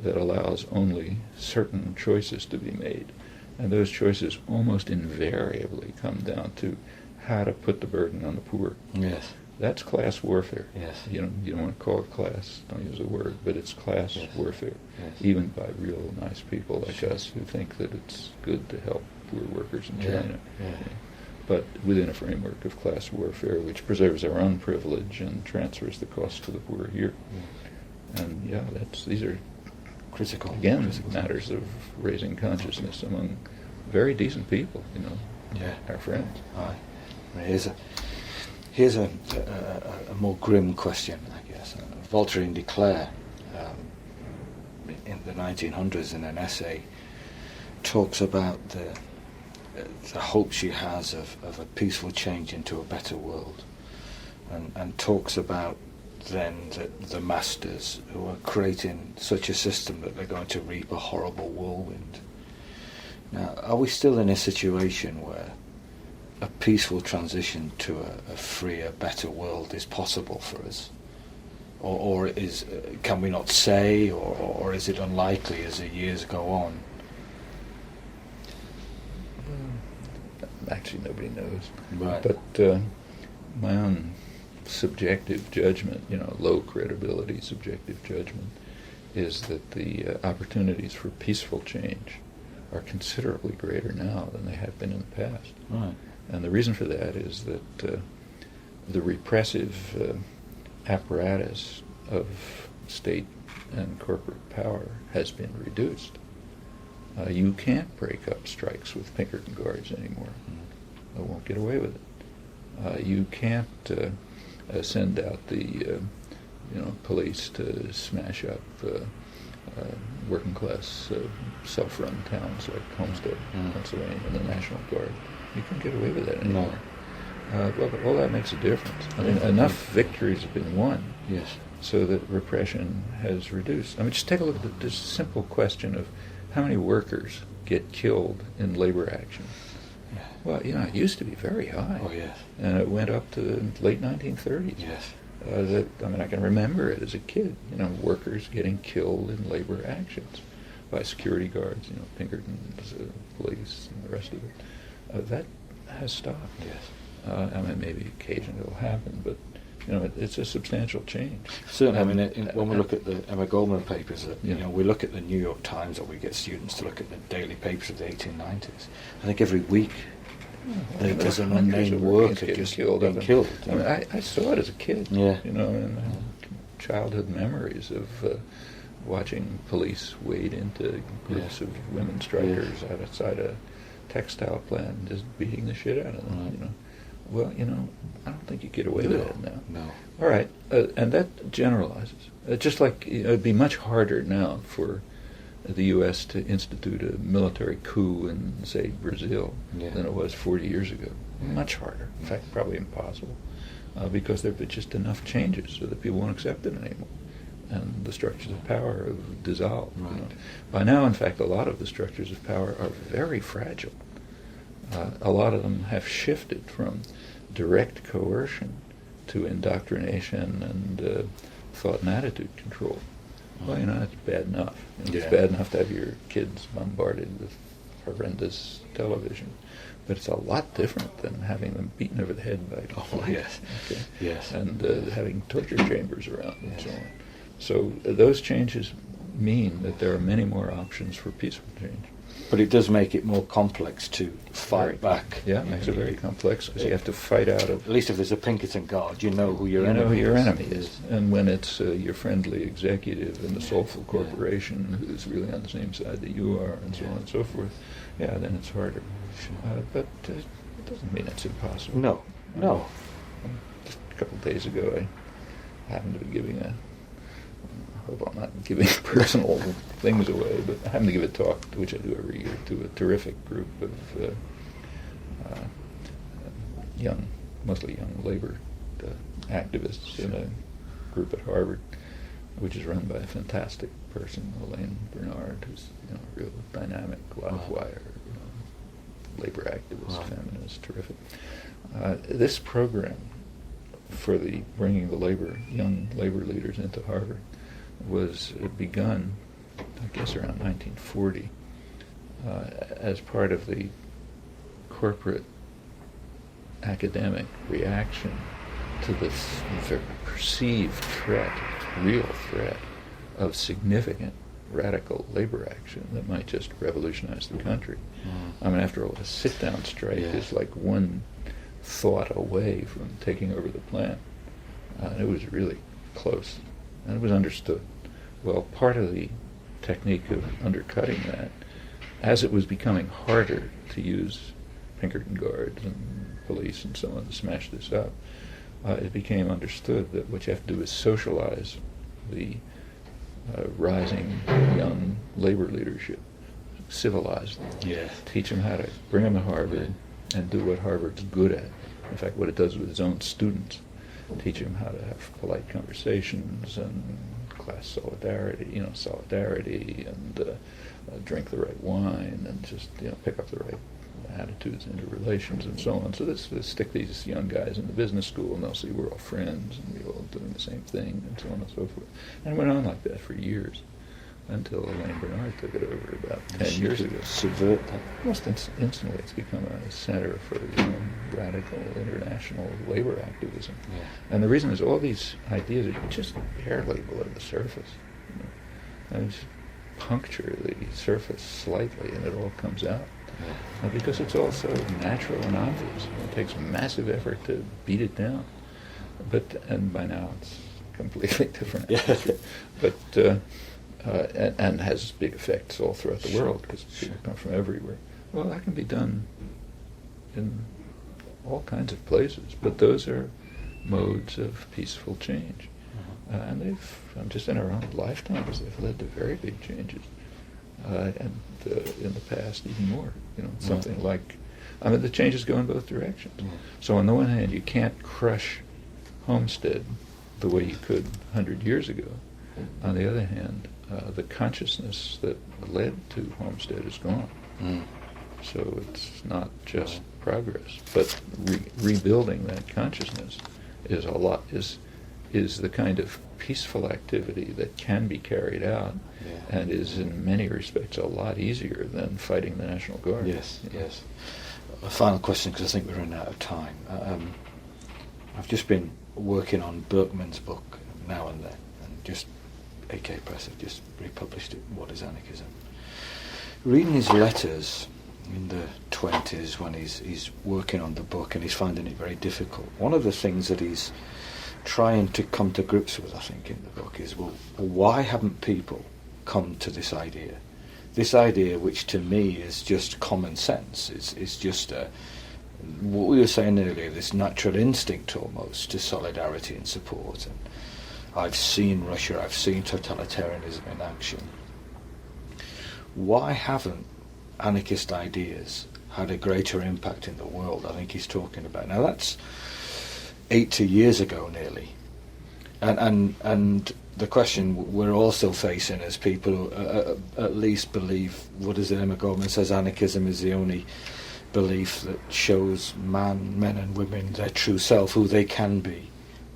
that allows only certain choices to be made. And those choices almost invariably come down to how to put the burden on the poor. Yes. That's class warfare. Yes. You don't want to call it class, don't use the word, but it's class Yes. warfare, Yes. even by real nice people like us who think that it's good to help poor workers in Yeah. China. Yeah. But within a framework of class warfare which preserves our own privilege and transfers the cost to the poor here. And these are Critical. again Critical. matters of raising consciousness among very decent people, Yeah. our friends. Aye. Here's a more grim question, I guess. Voltaire de Cleyre, in the 1900s, in an essay, talks about the hope she has of a peaceful change into a better world, and talks about then the masters who are creating such a system that they're going to reap a horrible whirlwind. Now, are we still in a situation where a peaceful transition to a freer, better world is possible for us? Or can we not say, or is it unlikely as the years go on? Actually, nobody knows. Right. But my own subjective judgment, low credibility subjective judgment, is that the opportunities for peaceful change are considerably greater now than they have been in the past. Right. And the reason for that is that the repressive apparatus of state and corporate power has been reduced. You can't break up strikes with Pinkerton guards anymore. I won't get away with it. You can't send out the police to smash up working class self-run towns like Homestead, Pennsylvania, and the National Guard. You can't get away with that anymore. Well, but all that makes a difference. I mean, enough victories have been won, Yes. so that repression has reduced. I mean, just take a look at this simple question of how many workers get killed in labor action. Yeah. Well, it used to be very high. Oh, yes. And it went up to the late 1930s. Yes. I can remember it as a kid, workers getting killed in labor actions by security guards, Pinkerton's police and the rest of it. That has stopped. Yes. Maybe occasionally it'll happen, but it's a substantial change. Certainly, when we look at the Emma Goldman papers, Yeah. we look at the New York Times, or we get students to look at the daily papers of the 1890s. I think every week there's an Hundreds unnamed of worker getting just killed. being killed. I mean, I saw it as a kid. Yeah. And childhood memories of watching police wade into groups of women strikers outside a textile plant, just beating the shit out of them. Right. Well, I don't think you get away with that now. No. All right, and that generalizes. Just like it'd be much harder now for the U.S. to institute a military coup in, say, Brazil than it was 40 years ago. Much harder. In fact, probably impossible, because there have been just enough changes so that people won't accept it anymore, and the structures of power have dissolved. Right. By now, in fact, a lot of the structures of power are very fragile. A lot of them have shifted from direct coercion to indoctrination and thought and attitude control. Well, that's bad enough. It's bad enough to have your kids bombarded with horrendous television, but it's a lot different than having them beaten over the head by Yes. Okay. Yes. And having torture chambers around and so on. So those changes mean that there are many more options for peaceful change. But it does make it more complex to fight back. Yeah, it makes it very complex because you have to fight out of... At least if there's a Pinkerton guard, you know who your you enemy know who your is. enemy is. And when it's your friendly executive in the soulful corporation who's really on the same side that you are, and so on and so forth, then it's harder. But it doesn't mean it's impossible. No. Just a couple of days ago, I happened to be giving I hope I'm not giving personal things away, but I happen to give a talk, which I do every year, to a terrific group of mostly young labor activists in a group at Harvard, which is run by a fantastic person, Elaine Bernard, who's a real dynamic, live wire, labor activist, feminist, terrific. This program for the bringing the young labor leaders into Harvard was begun, I guess, around 1940 as part of the corporate academic reaction to this perceived threat, real threat, of significant radical labor action that might just revolutionize the country. I mean, after all, a sit-down strike is like one thought away from taking over the plant. And it was really close, and it was understood. Well, part of the technique of undercutting that, as it was becoming harder to use Pinkerton guards and police and so on to smash this up, it became understood that what you have to do is socialize the rising young labor leadership, civilize them, teach them how to bring them to Harvard and do what Harvard's good at. In fact, what it does with its own students, teach them how to have polite conversations and class solidarity, and drink the right wine and just pick up the right attitudes into relations and so on. So let's stick these young guys in the business school, and they'll see we're all friends and we're all doing the same thing, and so on and so forth. And it went on like that for years until Elaine Bernard took it over about 10 years ago. Subvert that. Almost instantly, it's become a center for radical international labor activism. And the reason is all these ideas are just barely below the surface. And just puncture the surface slightly, and it all comes out. Because it's all so natural and obvious. It takes massive effort to beat it down. And by now it's completely different. But and has big effects all throughout the world because people come from everywhere. Well, that can be done in all kinds of places, but those are modes of peaceful change. And they've, just in our own lifetimes, they've led to very big changes. And in the past, even more. Something like, the changes go in both directions. So on the one hand, you can't crush Homestead the way you could 100 years ago. On the other hand, the consciousness that led to Homestead is gone. So it's not just progress, but rebuilding that consciousness is the kind of peaceful activity that can be carried out and is in many respects a lot easier than fighting the National Guard. Yes. A final question, because I think we're running out of time. I've just been working on Berkman's book Now and Then, and just AK Press have just republished it, What is Anarchism? Reading his letters in the 20s when he's working on the book and he's finding it very difficult, one of the things that he's trying to come to grips with, I think, in the book is, well, why haven't people come to this idea? This idea, which to me is just common sense, is just what we were saying earlier, this natural instinct almost to solidarity and support. And I've seen Russia, I've seen totalitarianism in action. Why haven't anarchist ideas had a greater impact in the world? I think he's talking about. Now that's 80 years ago nearly. And the question we're also facing as people who at least believe, what is it, Emma Goldman says, anarchism is the only belief that shows men and women their true self, who they can be.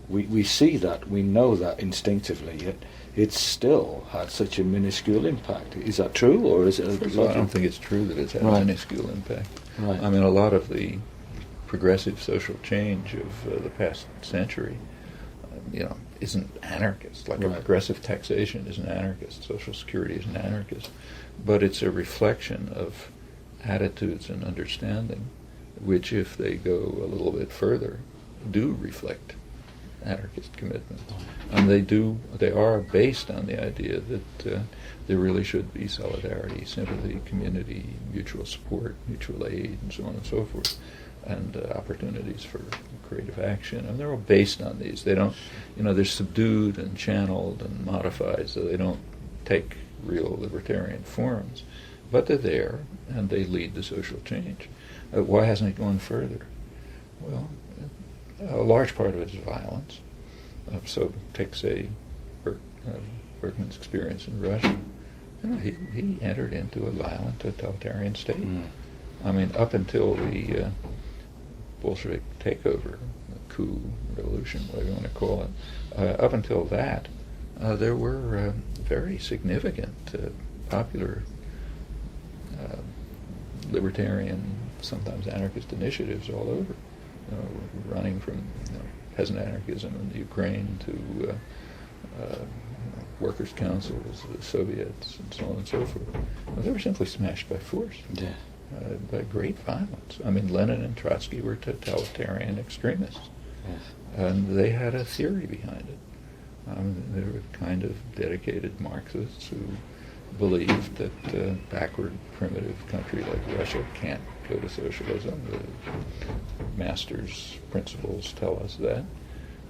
We see that, we know that instinctively, yet it's still had such a minuscule impact. Is that true, or is it? First of all, I don't think it's true that it's had a minuscule impact. Right. I mean, a lot of the progressive social change of the past century, isn't anarchist, like Right. aggressive taxation isn't anarchist, Social Security isn't anarchist, but it's a reflection of attitudes and understanding, which, if they go a little bit further, do reflect anarchist commitments. And they are based on the idea that there really should be solidarity, sympathy, community, mutual support, mutual aid, and so on and so forth, and opportunities for creative action. And they're all based on these. They don't, they're subdued and channeled and modified, so they don't take real libertarian forms. But they're there, and they lead to social change. Why hasn't it gone further? Well, a large part of it is violence. So take, say, Berkman's experience in Russia. He entered into a violent totalitarian state. I mean, up until the Bolshevik takeover, the coup, revolution, whatever you want to call it, up until that, there were very significant popular libertarian, sometimes anarchist initiatives all over, running from peasant anarchism in the Ukraine to workers' councils, the Soviets, and so on and so forth. Well, they were simply smashed by force, by great violence. I mean, Lenin and Trotsky were totalitarian extremists, and they had a theory behind it. They were kind of dedicated Marxists who believed that a backward, primitive country like Russia can't go to socialism. The master's principles tell us that.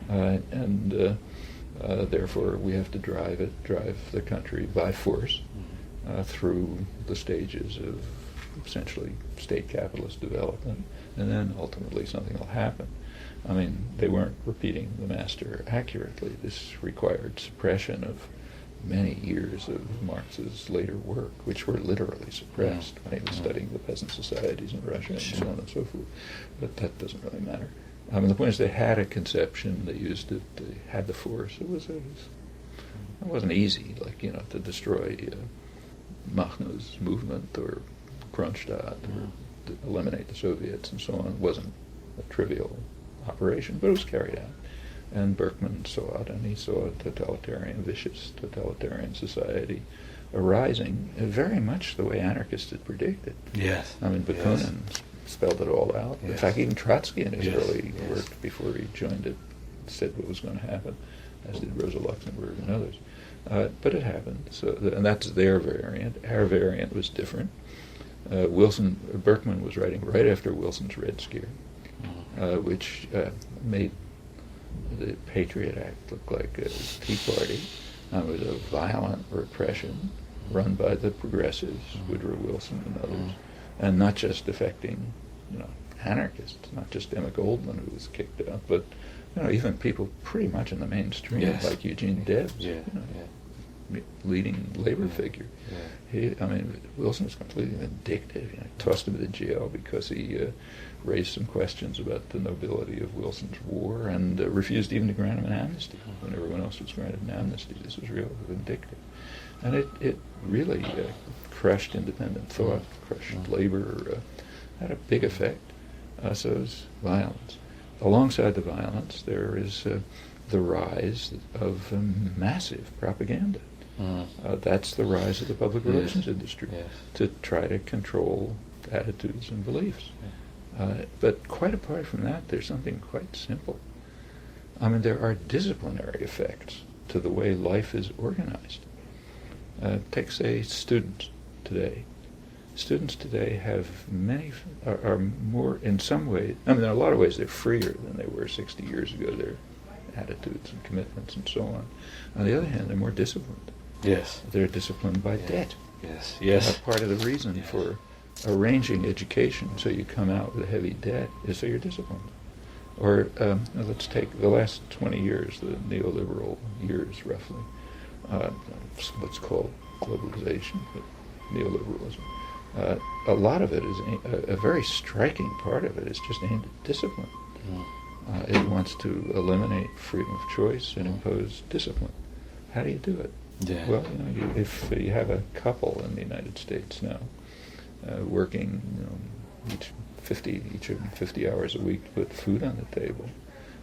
And therefore we have to drive the country by force through the stages of essentially state capitalist development, and then ultimately something will happen. I mean, they weren't repeating the master accurately. This required suppression of many years of Marx's later work, which were literally suppressed when he was studying the peasant societies in Russia and so on and so forth. But that doesn't really matter. I mean, the point is they had a conception, they used it, they had the force. It wasn't easy, like, to destroy Makhno's movement or Kronstadt or to eliminate the Soviets and so on. It wasn't a trivial operation, but it was carried out. And Berkman saw it, and he saw a vicious totalitarian society arising very much the way anarchists had predicted. Yes. I mean, Bakunin spelled it all out. Yes. In fact, even Trotsky in his early Yes. work before he joined it said what was going to happen, as did Rosa Luxemburg and others. But it happened. And that's their variant. Our variant was different. Berkman was writing right after Wilson's Red Scare, which made the Patriot Act look like a Tea Party. It was a violent repression run by the progressives, Woodrow Wilson and others, and not just affecting, anarchists, not just Emma Goldman, who was kicked out, but even people pretty much in the mainstream, like Eugene Debs, leading labor figure. Wilson was completely vindictive. Tossed him into jail because he raised some questions about the nobility of Wilson's war and refused even to grant him an amnesty when everyone else was granted an amnesty. This was real vindictive. And it really crushed independent thought, crushed labor, had a big effect. So it was violence. Alongside the violence, there is the rise of massive propaganda. That's the rise of the public relations industry to try to control attitudes and beliefs. But quite apart from that, there's something quite simple. I mean, there are disciplinary effects to the way life is organized. Take, say, students today. Students today have are more, in some ways, in a lot of ways they're freer than they were 60 years ago, their attitudes and commitments and so on. On the other hand, they're more disciplined. Yes. They're disciplined by debt. Yes. Part of the reason for arranging education so you come out with a heavy debt is so you're disciplined. Or let's take the last 20 years, the neoliberal years roughly, what's called globalization, but neoliberalism. A lot of it is, a very striking part of it is just aimed at discipline. It wants to eliminate freedom of choice and impose discipline. How do you do it? Well, if you have a couple in the United States now working, each of them 50 hours a week to put food on the table,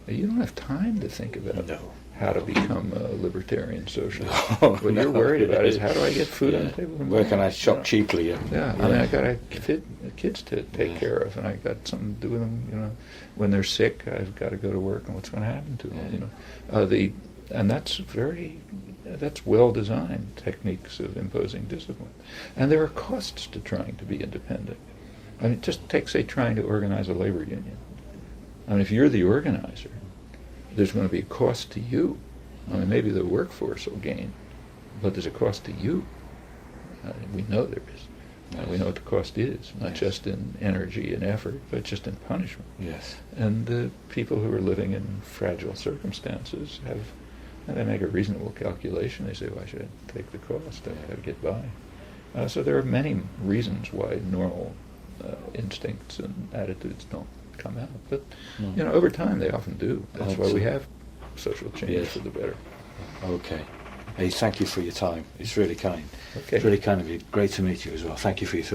you don't have time to think about how to become a libertarian socialist. What you're worried about is how do I get food on the table? Where can I shop cheaply? Yeah, I mean, I got kids to take care of, and I got something to do with them. When they're sick, I've got to go to work, and what's going to happen to them? And that's well designed techniques of imposing discipline, and there are costs to trying to be independent. I mean, just take, say, trying to organize a labor union. I mean, if you're the organizer, there's going to be a cost to you. I mean, maybe the workforce will gain, but there's a cost to you. We know there is. We know what the cost is, not just in energy and effort, but just in punishment. Yes. And the people who are living in fragile circumstances they make a reasonable calculation. They say, why should I take the cost? I've got to get by. So there are many reasons why normal instincts and attitudes don't come out. But, over time they often do. That's why we have social change for the better. Okay. Hey, thank you for your time. It's really kind. Okay. It's really kind of you. Great to meet you as well. Thank you for your thoughts.